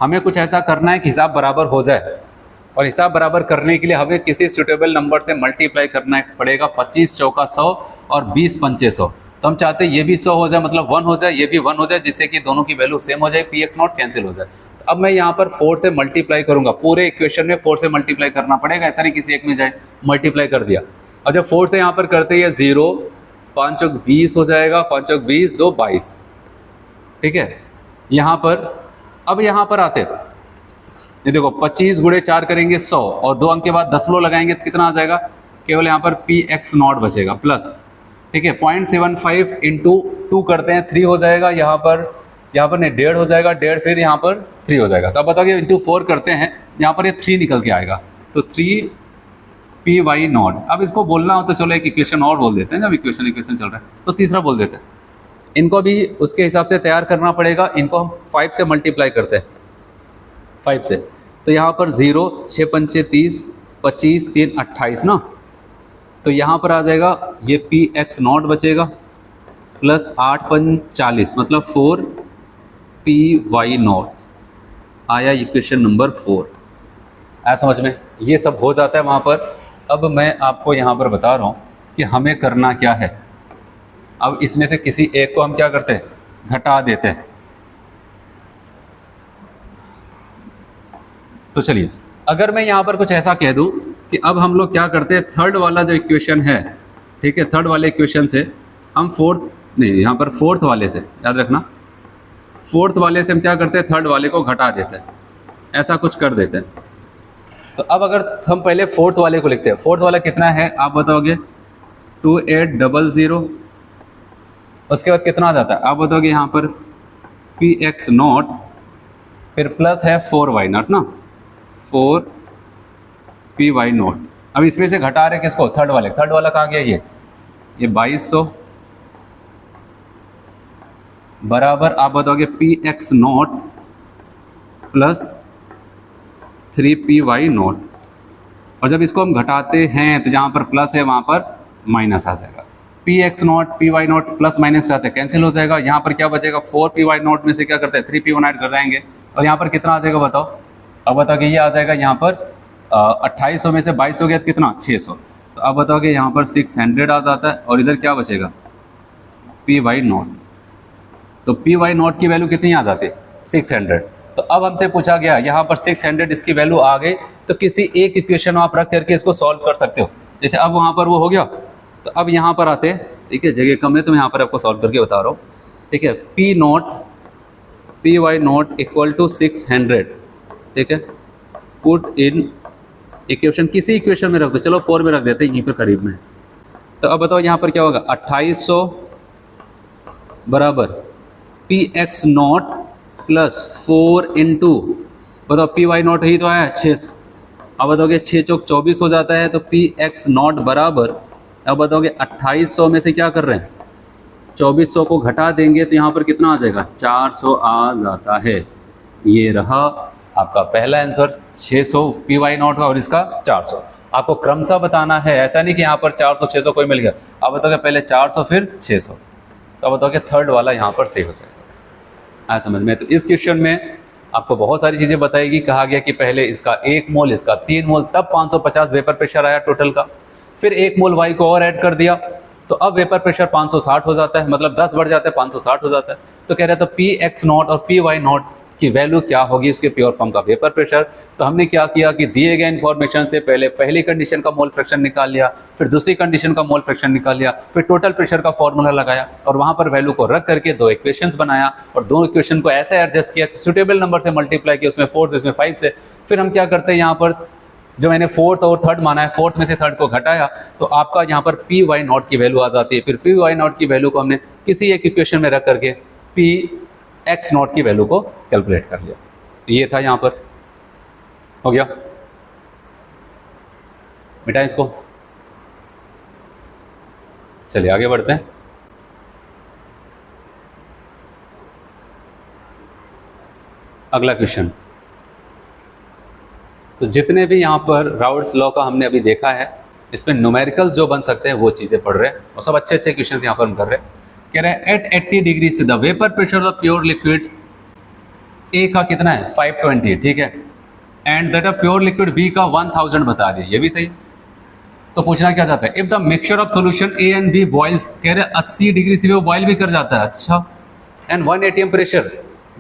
हमें कुछ ऐसा करना है कि हिसाब बराबर हो जाए, और हिसाब बराबर करने के लिए हमें किसी सुटेबल नंबर से मल्टीप्लाई करना पड़ेगा, 25 चौका 100 और 20 पंचे 100। तो हम चाहते हैं ये भी 100 हो जाए, मतलब 1 हो जाए, ये भी 1 हो जाए, जिससे कि दोनों की वैल्यू सेम हो जाए, पी एक्स नॉट कैंसिल हो जाए। तो अब मैं यहाँ पर 4 से मल्टीप्लाई करूँगा, पूरे इक्वेशन में 4 से मल्टीप्लाई करना पड़ेगा, ऐसा नहीं किसी एक में जाए, मल्टीप्लाई कर दिया। अब जब 4 से यहाँ पर करते हैं 0, 5 चौक 20 हो जाएगा, 5 चौक 20, 2 22, ठीक है। यहाँ पर अब यहाँ पर आते ये देखो 25 गुणे 4 करेंगे 100 और 2 अंक के बाद दशमलव लगाएंगे तो कितना आ जाएगा, केवल यहाँ पर पी एक्स नॉट बचेगा प्लस, ठीक है 0.75 इंटू 2 करते हैं 3 हो जाएगा, यहाँ पर नहीं 1.5 हो जाएगा, 1.5 फिर यहाँ पर 3 हो जाएगा। तो अब बताओ इंटू 4 करते हैं, यहाँ पर ये 3 निकल के आएगा, तो 3 पी वाई नॉट। अब इसको बोलना हो तो चलो एक इक्वेशन और बोल देते हैं, जब इक्वेशन चल रहा है तो तीसरा बोल देते हैं। इनको भी उसके हिसाब से तैयार करना पड़ेगा। इनको हम 5 से मल्टीप्लाई करते हैं, 5 से। तो यहाँ पर 0, 6 पंचे 30, 25, 3 28 ना। तो यहाँ पर आ जाएगा ये px0 बचेगा प्लस 8 पंच 40, मतलब 4py0 आया इक्वेशन नंबर 4। आया समझ में? ये सब हो जाता है वहाँ पर। अब मैं आपको यहाँ पर बता रहा हूँ कि हमें करना क्या है। अब इसमें से किसी एक को हम क्या करते हैं, घटा देते हैं। तो चलिए, अगर मैं यहाँ पर कुछ ऐसा कह दूँ कि अब हम लोग क्या करते हैं, थर्ड वाला जो इक्वेशन है, ठीक है, थर्ड वाले इक्वेशन से हम यहाँ पर फोर्थ वाले से, याद रखना, फोर्थ वाले से हम क्या करते हैं, थर्ड वाले को घटा देते हैं, ऐसा कुछ कर देते हैं। तो अब अगर हम पहले फोर्थ वाले को लिखते हैं, फोर्थ वाला कितना है आप बताओगे, 2800। उसके बाद कितना आ जाता है आप बताओगे, यहाँ पर px0 फिर प्लस है 4y0 ना, 4py0। अब इसमें से घटा रहे किसको, थर्ड वाले। थर्ड वाला कहाँ गया, ये 2200 बराबर आप बताओगे px0 प्लस 3py0। और जब इसको हम घटाते हैं तो जहाँ पर प्लस है वहाँ पर माइनस आ जाएगा। px0 py0 प्लस माइनस जाते हैं, कैंसिल हो जाएगा। यहाँ पर क्या बचेगा, 4py0 में से क्या करते हैं, 3py0 ऐड कर जाएंगे। और यहाँ पर कितना आ जाएगा बताओ, अब बताओ कि ये आ जाएगा यहाँ पर 2800 में से 2200 गया तो कितना, 600। तो अब बताओगे यहाँ पर 600 आ जाता है। और इधर क्या बचेगा, py0। तो py0 की वैल्यू कितनी आ जाती है, 600। तो अब हमसे पूछा गया यहाँ पर 600 इसकी वैल्यू आ गई, तो किसी एक इक्वेशन आप रख करके इसको सॉल्व कर सकते हो। जैसे अब वहाँ पर वो हो गया, तो अब यहाँ पर आते हैं, ठीक है, जगह कम है तो मैं यहाँ पर आपको सॉल्व करके बता रहा हूँ, ठीक है। py0 इक्वल टू 600, ठीक है, पुट इन इक्वेशन, किसी इक्वेशन में रख दो, चलो 4 में रख देते हैं, यहीं पर करीब में। तो अब बताओ यहाँ पर क्या होगा, 2800 बराबर px0 प्लस 4 इंटू, बताओ py0 ही तो आया 600। अब बताओगे 6 चौक 24 हो जाता है, तो px0 बराबर, अब बताओगे 2800 में से क्या कर रहे हैं, 2400 को घटा देंगे तो यहाँ पर कितना आ जाएगा, 400 आ जाता है। ये रहा आपका पहला आंसर, 600 py0 का और इसका 400। आपको क्रमशः बताना है, ऐसा नहीं कि यहाँ पर 400 600 कोई मिल गया। अब बताओगे पहले 400 फिर 600, तो अब बताओगे थर्ड वाला यहाँ पर सही हो जाएगा। आया समझ में? तो इस क्वेश्चन में आपको बहुत सारी चीज़ें बताएगी। कहा गया कि पहले इसका 1 मोल, इसका 3 मोल, तब 550 वेपर प्रेशर आया टोटल का। फिर 1 मोल वाई को और ऐड कर दिया, तो अब वेपर प्रेशर 560 हो जाता है, मतलब 10 बढ़ जाता है, 560 हो जाता है। तो कह रहे थे px0 और py0 की वैल्यू क्या होगी उसके प्योर फॉर्म का वेपर प्रेशर। तो हमने क्या किया कि दिए गए इन्फॉर्मेशन से पहले पहली कंडीशन का मोल फ्रैक्शन निकाल लिया, फिर दूसरी कंडीशन का मोल फ्रैक्शन निकाल लिया, फिर टोटल प्रेशर का फॉर्मूला लगाया और वहां पर वैल्यू को रख करके 2 इक्वेशंस बनाया और 2 इक्वेशन को ऐसे एडजस्ट किया, सुटेबल नंबर से मल्टीप्लाई किया, उसमें 4 से, इसमें 5 से। फिर हम क्या करते हैं, यहाँ पर जो मैंने फोर्थ और थर्ड माना है, फोर्थ में से थर्ड को घटाया, तो आपका यहाँ पर py0 की वैल्यू आ जाती है। फिर py0 की वैल्यू को हमने किसी एक इक्वेशन में रख करके px0 की वैल्यू को कैलकुलेट कर लिया। तो ये था, यहाँ पर हो गया, मिटाएं इसको। चलिए आगे बढ़ते हैं। अगला क्वेश्चन, तो जितने भी यहाँ पर राउल्ट्स लॉ का हमने अभी देखा है, इसमें न्यूमेरिकल्स जो बन सकते हैं वो चीज़ें पढ़ रहे हैं और सब अच्छे अच्छे क्वेश्चंस यहाँ पर हम कर रहे हैं। कह रहे हैं at 80 degree C the vapour pressure of pure liquid A का कितना है, 520, ठीक है, and that of pure liquid B का 1000 बता दिए, ये भी सही। तो पूछना क्या चाहता है, if the mixture of solution A and B boils, कह रहे 80 डिग्री से वो बॉइल भी कर जाता है, अच्छा, and 1 atm pressure,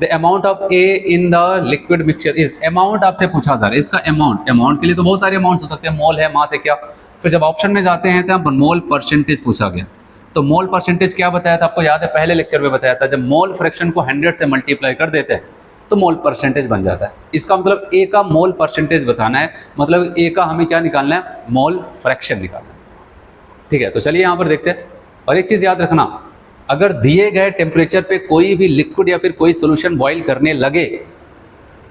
the amount of A in the liquid mixture is, amount आपसे पूछा जा रहा है, इसका अमाउंट के लिए तो बहुत सारे अमाउंट्स हो सकते हैं, मोल है, मास है, क्या। फिर जब ऑप्शन में जाते हैं तो मोल परसेंटेज पूछा गया। तो मोल परसेंटेज क्या बताया था आपको याद है, पहले लेक्चर में बताया था, जब मोल फ्रैक्शन को 100 से मल्टीप्लाई कर देते हैं तो मोल परसेंटेज बन जाता है। इसका मतलब ए का मोल परसेंटेज बताना है, मतलब ए का हमें क्या निकालना है, मोल फ्रैक्शन निकालना है, ठीक है। तो चलिए यहाँ पर देखते हैं। और एक चीज़ याद रखना, अगर दिए गए टेम्परेचर पे कोई भी लिक्विड या फिर कोई सोल्यूशन बॉईल करने लगे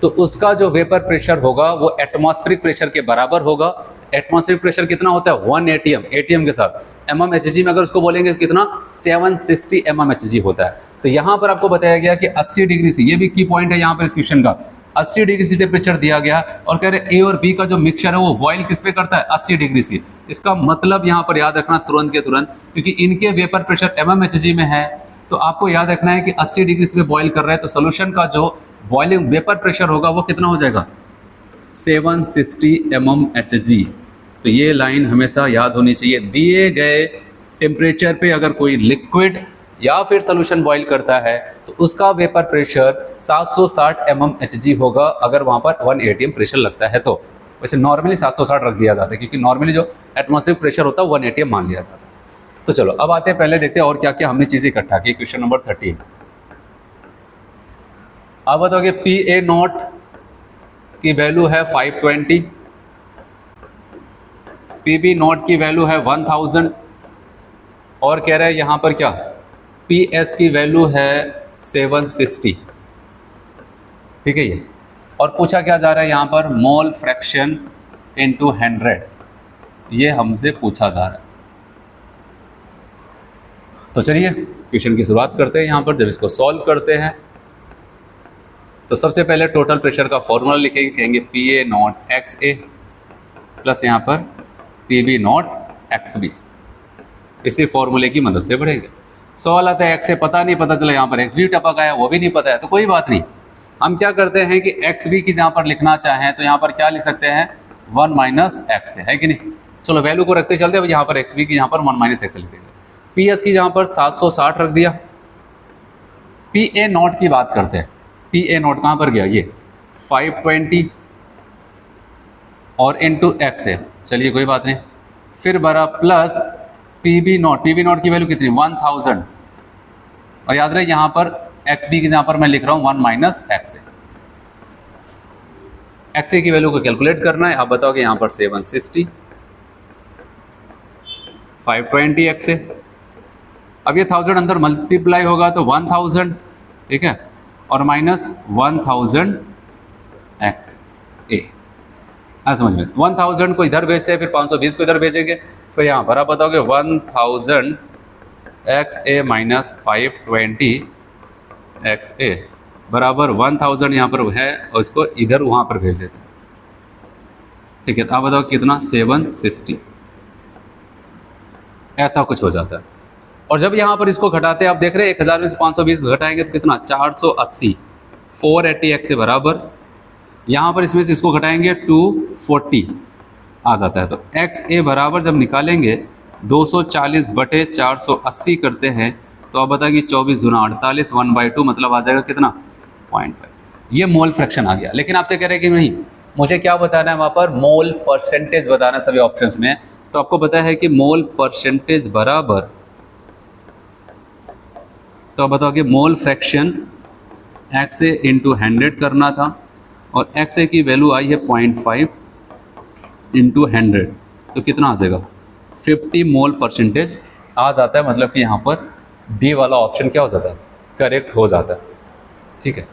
तो उसका जो वेपर प्रेशर होगा वो एटमॉस्फेरिक प्रेशर के बराबर होगा। एटमॉस्फेरिक प्रेशर कितना होता है, 1 atm, atm के साथ mmHg में अगर उसको बोलेंगे कितना 760 mmHg होता है। तो यहाँ पर आपको बताया गया कि 80 डिग्री से, ये भी की पॉइंट है यहाँ पर इस क्वेश्चन का, 80 डिग्री से टेम्परेचर दिया गया और कह रहे ए और बी का जो मिक्सचर है वो बॉयल किस पे करता है 80 डिग्री से। इसका मतलब यहाँ पर याद रखना तुरंत के तुरंत, क्योंकि इनके वेपर प्रेशर mmHg में है, तो आपको याद रखना है कि 80 डिग्री से बॉयल कर रहा है, तो सोल्यूशन का जो बॉइलिंग वेपर प्रेशर होगा वो कितना हो जाएगा 760 mmHg। तो ये लाइन हमेशा याद होनी चाहिए। दिए गए टेम्परेचर पे अगर कोई लिक्विड या फिर सोल्यूशन बॉईल करता है तो उसका वेपर प्रेशर 760 mmHg होगा अगर वहाँ पर 1 atm प्रेशर लगता है तो। वैसे नॉर्मली 760 रख दिया जाता है क्योंकि नॉर्मली जो एटमॉस्फेरिक प्रेशर होता है 1 atm मान लिया जाता है। तो चलो अब आते हैं, पहले देखते हैं और क्या क्या हमने चीज़ें इकट्ठा की। क्वेश्चन नंबर 13, आप बताओगे PA0 की वैल्यू है 520, PB0 की वैल्यू है 1000 और कह रहे हैं यहाँ पर क्या PS की वैल्यू है 760, ठीक है ये। और पूछा क्या जा रहा है यहाँ पर मोल फ्रैक्शन इनटू 100, ये हमसे पूछा जा रहा है। तो चलिए क्वेश्चन की शुरुआत करते हैं। यहाँ पर जब इसको सॉल्व करते हैं तो सबसे पहले टोटल प्रेशर का फॉर्मूला लिखेंगे, कहेंगे PA0 XA प्लस यहाँ पर PB0 XB, इसी फॉर्मूले की मदद से बढ़ेंगे। सवाल आता है XA पता नहीं, पता चला यहाँ पर XB टपक आया, वो भी नहीं पता है, तो कोई बात नहीं, हम क्या करते हैं कि XB की जहाँ पर लिखना चाहें तो यहाँ पर क्या लिख सकते हैं 1 माइनस XA, है कि नहीं। चलो वैल्यू को रखते चलते, अब यहाँ पर XB की यहाँ पर 1 माइनस XA लिख देंगे। PS की जहाँ पर 760 रख दिया। PA0 की बात करते हैं, PA0 कहाँ पर गया, ये 520 और इनटू XA, चलिए कोई बात नहीं, फिर बरा प्लस PB0 की वैल्यू कितनी 1000 और याद रहे यहाँ पर XB की जहाँ पर मैं लिख रहा हूँ 1 माइनस XA की वैल्यू को कैलकुलेट करना है। आप बताओगे यहाँ पर 760 520 XA, अब ये 1000 अंदर मल्टीप्लाई होगा तो 1000, ठीक है, और माइनस 1000 XA, समझ में 1000 को इधर भेजते हैं, फिर 520 को इधर भेजेंगे, फिर यहाँ पर आप बताओगे 1000 XA माइनस 520 XA बराबर 1000 यहाँ पर है और इसको इधर वहाँ पर भेज देते हैं, ठीक है। तो आप बताओ कितना 760, ऐसा कुछ हो जाता है। और जब यहाँ पर इसको घटाते हैं, आप देख रहे हैं 1000 में से 520 घटाएंगे तो कितना 480, 480 XA बराबर, यहाँ पर इसमें से इसको घटाएंगे 240 आ जाता है। तो XA बराबर जब निकालेंगे 240 बटे 480 करते हैं तो आप बताएंगे 24 दूना 48, 1/2 मतलब आ जाएगा कितना 0.5। ये मोल फ्रैक्शन आ गया। लेकिन आपसे कह रहे हैं कि नहीं, मुझे क्या बताना है वहाँ पर मोल परसेंटेज बताना है सभी ऑप्शंस में। तो आपको पता है कि मोल परसेंटेज बराबर, तो आप बताओगे मोल फ्रैक्शन XA इंटू 100 करना था और XA की वैल्यू आई है 0.5 इंटू 100, तो कितना आ जाएगा 50 मोल परसेंटेज आ जाता है। मतलब कि यहाँ पर डी वाला ऑप्शन क्या हो जाता है करेक्ट हो जाता है, ठीक है।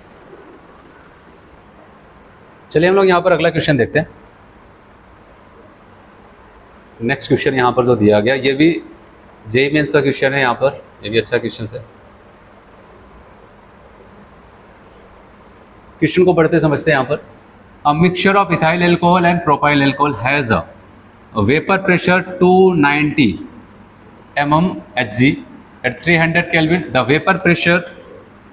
चलिए हम लोग यहाँ पर अगला क्वेश्चन देखते हैं। नेक्स्ट क्वेश्चन यहाँ पर जो दिया गया ये भी जेईई मेंस का क्वेश्चन है, यहाँ पर ये भी अच्छा क्वेश्चन है। क्वेश्चन को पढ़ते समझते हैं। यहाँ पर a mixture of ethyl alcohol and propyl alcohol has a vapour pressure 290 mmHg at 300 kelvin. The vapour pressure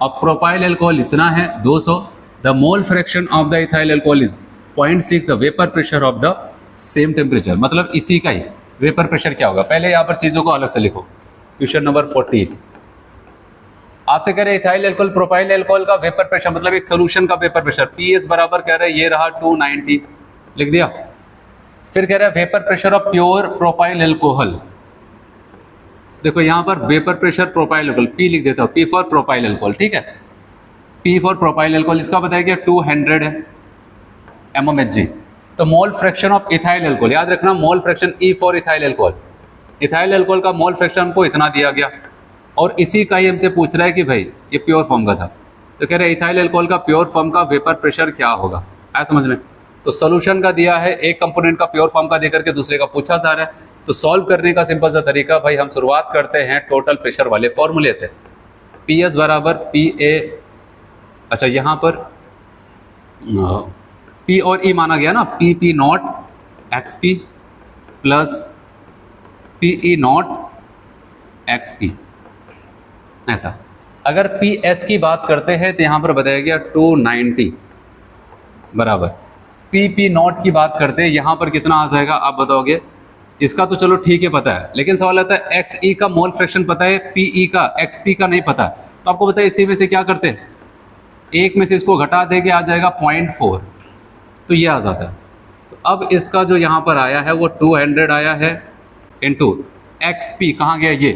of propyl alcohol इतना है 200। The mole fraction of the ethyl alcohol is 0.6 the vapour pressure of the same temperature. मतलब इसी का ही vapour pressure क्या होगा, पहले यहाँ पर चीज़ों को अलग से लिखो। क्वेश्चन नंबर 14 आपसे कह रहे हैं इथाइल एल्कोहल प्रोपाइल एल्कोहल का वेपर प्रेशर, मतलब एक सोल्यूशन का वेपर प्रेशर PS बराबर कह रहे हैं ये रहा 290, लिख दिया। फिर कह रहा है vapour pressure of pure propyl alcohol, देखो यहाँ पर vapour pressure propyl alcohol P लिख देता हूँ, P फॉर प्रोपाइल एल्कोहल, ठीक है, P फॉर प्रोपाइल एल्कोहल, इसका बताया कि 200 है mmHg। तो मोल फ्रैक्शन ऑफ इथाइल एल्कोहल, याद रखना mole fraction E for ethyl alcohol, ethyl alcohol का मोल फ्रैक्शन हमको इतना दिया गया और इसी का ही हमसे पूछ रहा है कि भाई ये प्योर फॉर्म का था, तो कह रहे हैं इथाइल एल्कोहल का प्योर फॉर्म का वेपर प्रेशर क्या होगा, आया समझ में। तो सोल्यूशन का दिया है, एक कंपोनेंट का प्योर फॉर्म का देकर के दूसरे का पूछा जा रहा है, तो सॉल्व करने का सिंपल सा तरीका भाई, हम शुरुआत करते हैं टोटल प्रेशर वाले फॉर्मूले से। पी एस बराबर पी ए, अच्छा यहाँ पर पी और ई माना गया ना, P P not x P plus P E not x P, ऐसा। अगर पी एस की बात करते हैं तो यहाँ पर बताया गया 290 बराबर पी पी नॉट की बात करते हैं, यहाँ पर कितना आ जाएगा आप बताओगे? इसका तो चलो ठीक है पता है, लेकिन सवाल आता है एक्स ई का मोल फ्रैक्शन पता है, पी ई का, एक्स पी का नहीं पता। तो आपको पता है इसी में से क्या करते हैं, एक में से इसको घटा देंगे, आ जाएगा 0.4, तो ये आ जाता है। तो अब इसका जो यहाँ पर आया है वो 200 आया है इंटू एक्स पी, कहाँ गया ये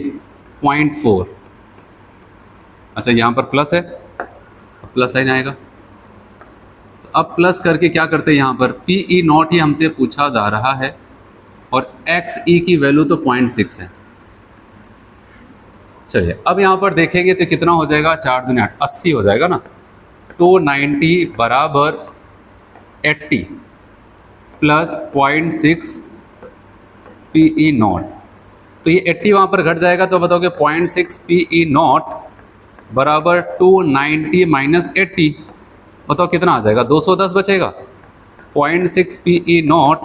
0.4, अच्छा यहाँ पर प्लस है, प्लस साइन आएगा। तो अब प्लस करके क्या करते हैं, यहाँ पर पी ई नॉट ही हमसे पूछा जा रहा है और एक्स ई की वैल्यू तो 0.6 है। चलिए अब यहाँ पर देखेंगे तो कितना हो जाएगा, 4 दूनी 8, 80 हो जाएगा ना। 290 बराबर 80 प्लस 0.6 पी ई नॉट, तो ये 80 वहाँ पर घट जाएगा, तो बताओगे 0.6 पी ई नॉट बराबर 290 माइनस 80, बताओ कितना आ जाएगा, 210 बचेगा। 0.6 पी ई नॉट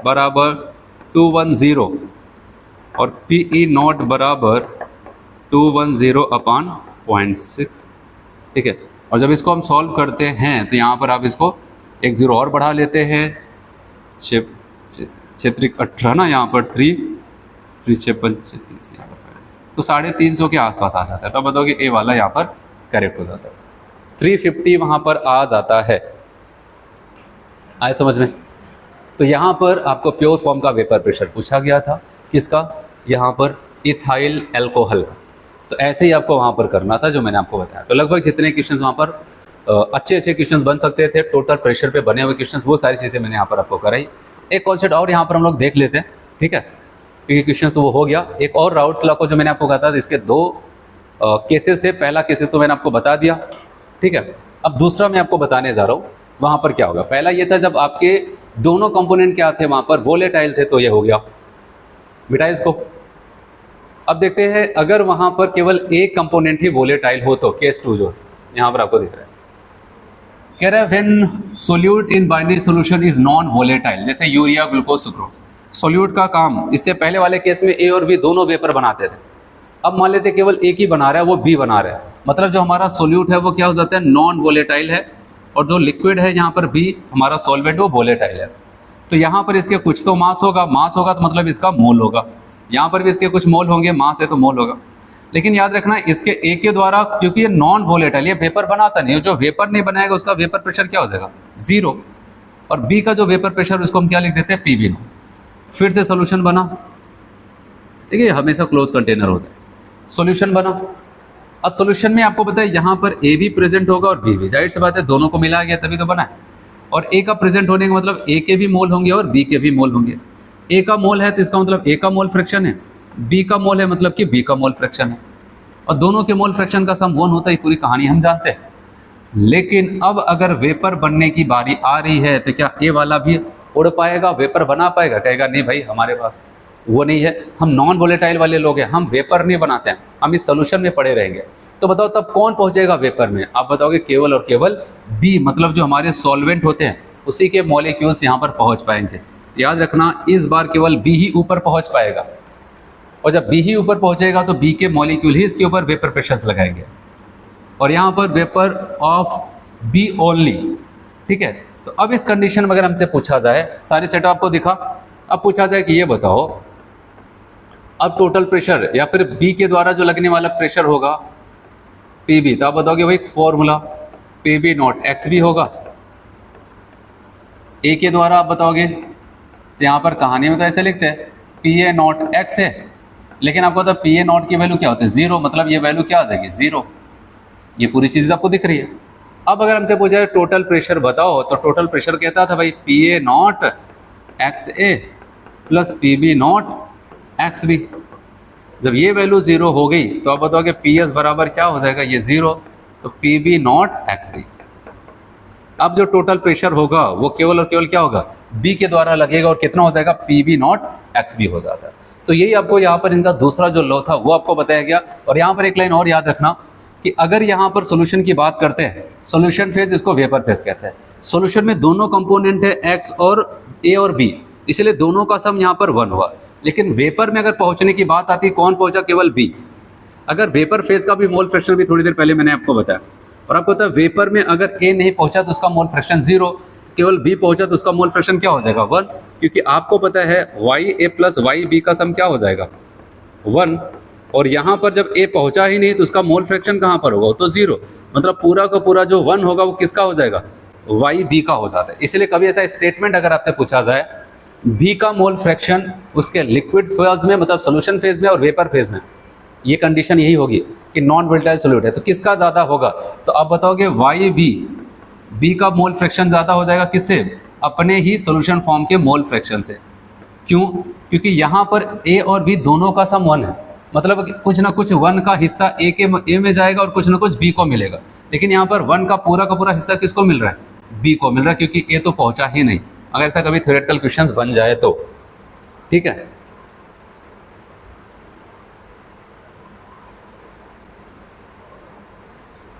बराबर 210 और पी ई नॉट बराबर 210 अपान 0.6, ठीक है। और जब इसको हम सॉल्व करते हैं तो यहाँ पर आप इसको एक जीरो और बढ़ा लेते हैं, 18 ना, यहाँ पर 3 यहाँ पर तो 350 के आसपास आ जाता है। तो बताओगे ए वाला यहाँ पर करेक्ट हो जाता है, 350 वहाँ पर आ जाता है। आए समझ में? तो यहाँ पर आपको प्योर फॉर्म का वेपर प्रेशर पूछा गया था, किसका, यहाँ पर इथाइल एल्कोहल का। तो ऐसे ही आपको वहाँ पर करना था जो मैंने आपको बताया। तो लगभग जितने क्वेश्चंस वहाँ पर अच्छे क्वेश्चंस बन सकते थे, टोटल प्रेशर पे बने हुए क्वेश्चंस, वो सारी चीज़ें मैंने यहाँ पर आपको कराई। एक कॉन्सेप्ट और यहाँ पर हम लोग देख लेते हैं, ठीक है, क्योंकि क्वेश्चंस तो वो हो गया। एक और राउट्स लॉ को जो मैंने आपको कहा था, इसके 2 केसेस थे। पहला केसेस तो मैंने आपको बता दिया, ठीक है। अब दूसरा मैं आपको बताने जा रहा हूँ, वहाँ पर क्या होगा। पहला ये था जब आपके दोनों कंपोनेंट क्या थे, वहाँ पर वोलेटाइल थे, तो ये हो गया बेटा इसको। अब देखते हैं अगर वहाँ पर केवल एक कंपोनेंट ही वोलेटाइल हो तो केस 2 जो यहाँ पर आपको दिख रहा है, कह रहा है when solute in binary solution is non volatile, जैसे यूरिया, ग्लूकोज, सुक्रोज। सोल्यूट का काम, इससे पहले वाले केस में ए और बी दोनों वेपर बनाते थे। अब मान लेते केवल एक ही बना रहा है, वो बी बना रहा है, मतलब जो हमारा सोल्यूट है वो क्या हो जाता है, नॉन वोलेटाइल है, और जो लिक्विड है यहाँ पर बी हमारा सॉल्वेंट वो वोलेटाइल है। तो यहाँ पर इसके कुछ तो मास होगा, मास होगा तो मतलब इसका मोल होगा, यहाँ पर भी इसके कुछ मोल होंगे, मास है तो मोल होगा। लेकिन याद रखना इसके ए के द्वारा, क्योंकि ये नॉन वोलेटाइल, ये वेपर बनाता नहीं है, जो वेपर नहीं बनाएगा उसका वेपर प्रेशर क्या हो जाएगा, 0। और बी का जो वेपर प्रेशर उसको हम क्या लिख देते हैं, पी बी। फिर से सोल्यूशन बना, ठीक है, हमेशा क्लोज कंटेनर होता है। सोल्यूशन बना, अब सोल्यूशन में आपको पता है यहाँ पर ए भी प्रेजेंट होगा और बी भी, जाहिर सी बात है दोनों को मिला गया तभी तो बना है। और ए का प्रेजेंट होने का मतलब ए के भी मोल होंगे और बी के भी मोल होंगे। ए का मोल है तो इसका मतलब ए का मोल फ्रैक्शन है, बी का मोल है मतलब कि बी का मोल फ्रैक्शन है, और दोनों के मोल फ्रैक्शन का सम 1 होता है। पूरी कहानी हम जानते हैं। लेकिन अब अगर वेपर बनने की बारी आ रही है तो क्या ए वाला भी उड़ पाएगा, वेपर बना पाएगा? कहेगा नहीं भाई, हमारे पास वो नहीं है, हम नॉन वोलेटाइल वाले लोग हैं, हम वेपर नहीं बनाते हैं, हम इस सोल्यूशन में पड़े रहेंगे। तो बताओ तब कौन पहुंचेगा वेपर में? आप बताओगे केवल और केवल बी, मतलब जो हमारे सॉल्वेंट होते हैं उसी के मॉलिक्यूल्स यहाँ पर पहुँच पाएंगे। याद रखना इस बार केवल बी ही ऊपर पहुँच पाएगा, और जब बी ही ऊपर पहुँचेगा तो बी के मॉलिक्यूल ही इसके ऊपर वेपर प्रेशर्स लगाएंगे, और यहाँ पर वेपर ऑफ बी ओनली, ठीक है। तो अब इस कंडीशन में अगर हमसे पूछा जाए, सारी सेटअप आपको दिखा, अब पूछा जाए कि ये बताओ अब टोटल प्रेशर या फिर बी के द्वारा जो लगने वाला प्रेशर होगा पी बी, तो आप बताओगे भाई formula P B naught X B होगा। ए के द्वारा आप बताओगे तो यहाँ पर कहानी में तो ऐसे लिखते हैं पी ए नॉट एक्स है, लेकिन आपको पता पी ए नॉट की वैल्यू क्या होती है, 0, मतलब ये वैल्यू क्या आ जाएगी, 0। ये पूरी चीज़ आपको दिख रही है। अब अगर हमसे पूछा टोटल प्रेशर बताओ, तो टोटल प्रेशर कहता था भाई P A naught X A plus P B naught X B. जब ये वैल्यू 0 हो गई तो आप बताओगे पी एस बराबर क्या हो जाएगा, ये 0, तो P B naught X B. अब जो टोटल प्रेशर होगा वो केवल और केवल क्या होगा, बी के द्वारा लगेगा, और कितना हो जाएगा, P B naught X B हो जाता है। तो यही आपको यहाँ पर इनका दूसरा जो लॉ था वो आपको बताया गया। और यहाँ पर एक लाइन और याद रखना कि अगर यहाँ पर सोल्यूशन की बात करते हैं, सोल्यूशन फेज, इसको वेपर फेज कहते हैं। सोल्यूशन में दोनों कंपोनेंट है एक्स और ए और बी, इसलिए दोनों का सम यहाँ पर 1 हुआ। लेकिन वेपर में अगर पहुंचने की बात आती, कौन पहुंचा, केवल बी। अगर वेपर फेज का भी मोल फ्रैक्शन भी थोड़ी देर पहले मैंने आपको बताया, और आपको पता है वेपर में अगर ए नहीं पहुंचा तो उसका मोल फ्रैक्शन 0, केवल बी पहुंचा तो उसका मोल फ्रैक्शन क्या हो जाएगा, 1, क्योंकि आपको पता है वाई ए प्लस वाई बी का सम क्या हो जाएगा, 1। और यहाँ पर जब ए पहुंचा ही नहीं तो उसका मोल फ्रैक्शन कहाँ पर होगा, तो 0। मतलब पूरा का पूरा जो 1 होगा वो किसका हो जाएगा, वाई बी का हो जाता है। इसलिए कभी ऐसा स्टेटमेंट अगर आपसे पूछा जाए, बी का मोल फ्रैक्शन उसके लिक्विड फेज में, मतलब सोल्यूशन फेज में और वेपर फेज में, ये कंडीशन यही होगी कि नॉन वोलेटाइल सॉल्यूट है, तो किसका ज़्यादा होगा, तो आप बताओगे वाई बी, बी का मोल फ्रैक्शन ज़्यादा हो जाएगा किससे, अपने ही सोल्यूशन फॉर्म के मोल फ्रैक्शन से। क्यों, क्योंकि यहाँ पर ए और बी दोनों का सम 1 है, मतलब कुछ ना कुछ 1 का हिस्सा ए में जाएगा और कुछ ना कुछ बी को मिलेगा। लेकिन यहाँ पर 1 का पूरा हिस्सा किसको मिल रहा है, बी को मिल रहा है, क्योंकि ए तो पहुँचा ही नहीं। अगर ऐसा कभी थ्योरेटिकल क्वेश्चंस बन जाए तो, ठीक है।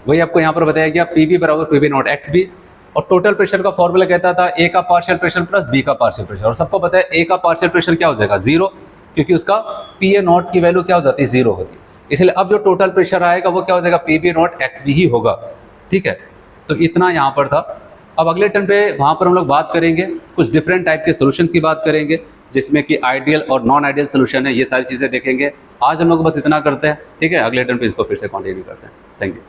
वही आपको यहाँ पर बताया गया, पी बी बराबर P B naught X B, और टोटल प्रेशर का फॉर्मूला कहता था ए का पार्शियल प्रेशर प्लस बी का पार्शियल प्रेशर। और सबको पता है ए का पार्शियल प्रेशर क्या हो जाएगा, 0, क्योंकि उसका पी ए नॉट की वैल्यू क्या हो जाती है, 0 होती है। इसलिए अब जो टोटल प्रेशर आएगा वो क्या हो जाएगा, P B naught X B ही होगा, ठीक है। तो इतना यहाँ पर था। अब अगले टर्न पे वहाँ पर हम लोग बात करेंगे, कुछ डिफरेंट टाइप के सोल्यूशन की बात करेंगे, जिसमें कि आइडियल और नॉन आइडियल सोल्यूशन है, ये सारी चीज़ें देखेंगे। आज हम लोग बस इतना करते हैं, ठीक है। अगले टर्न पे इसको फिर से कंटिन्यू करते हैं। Thank you.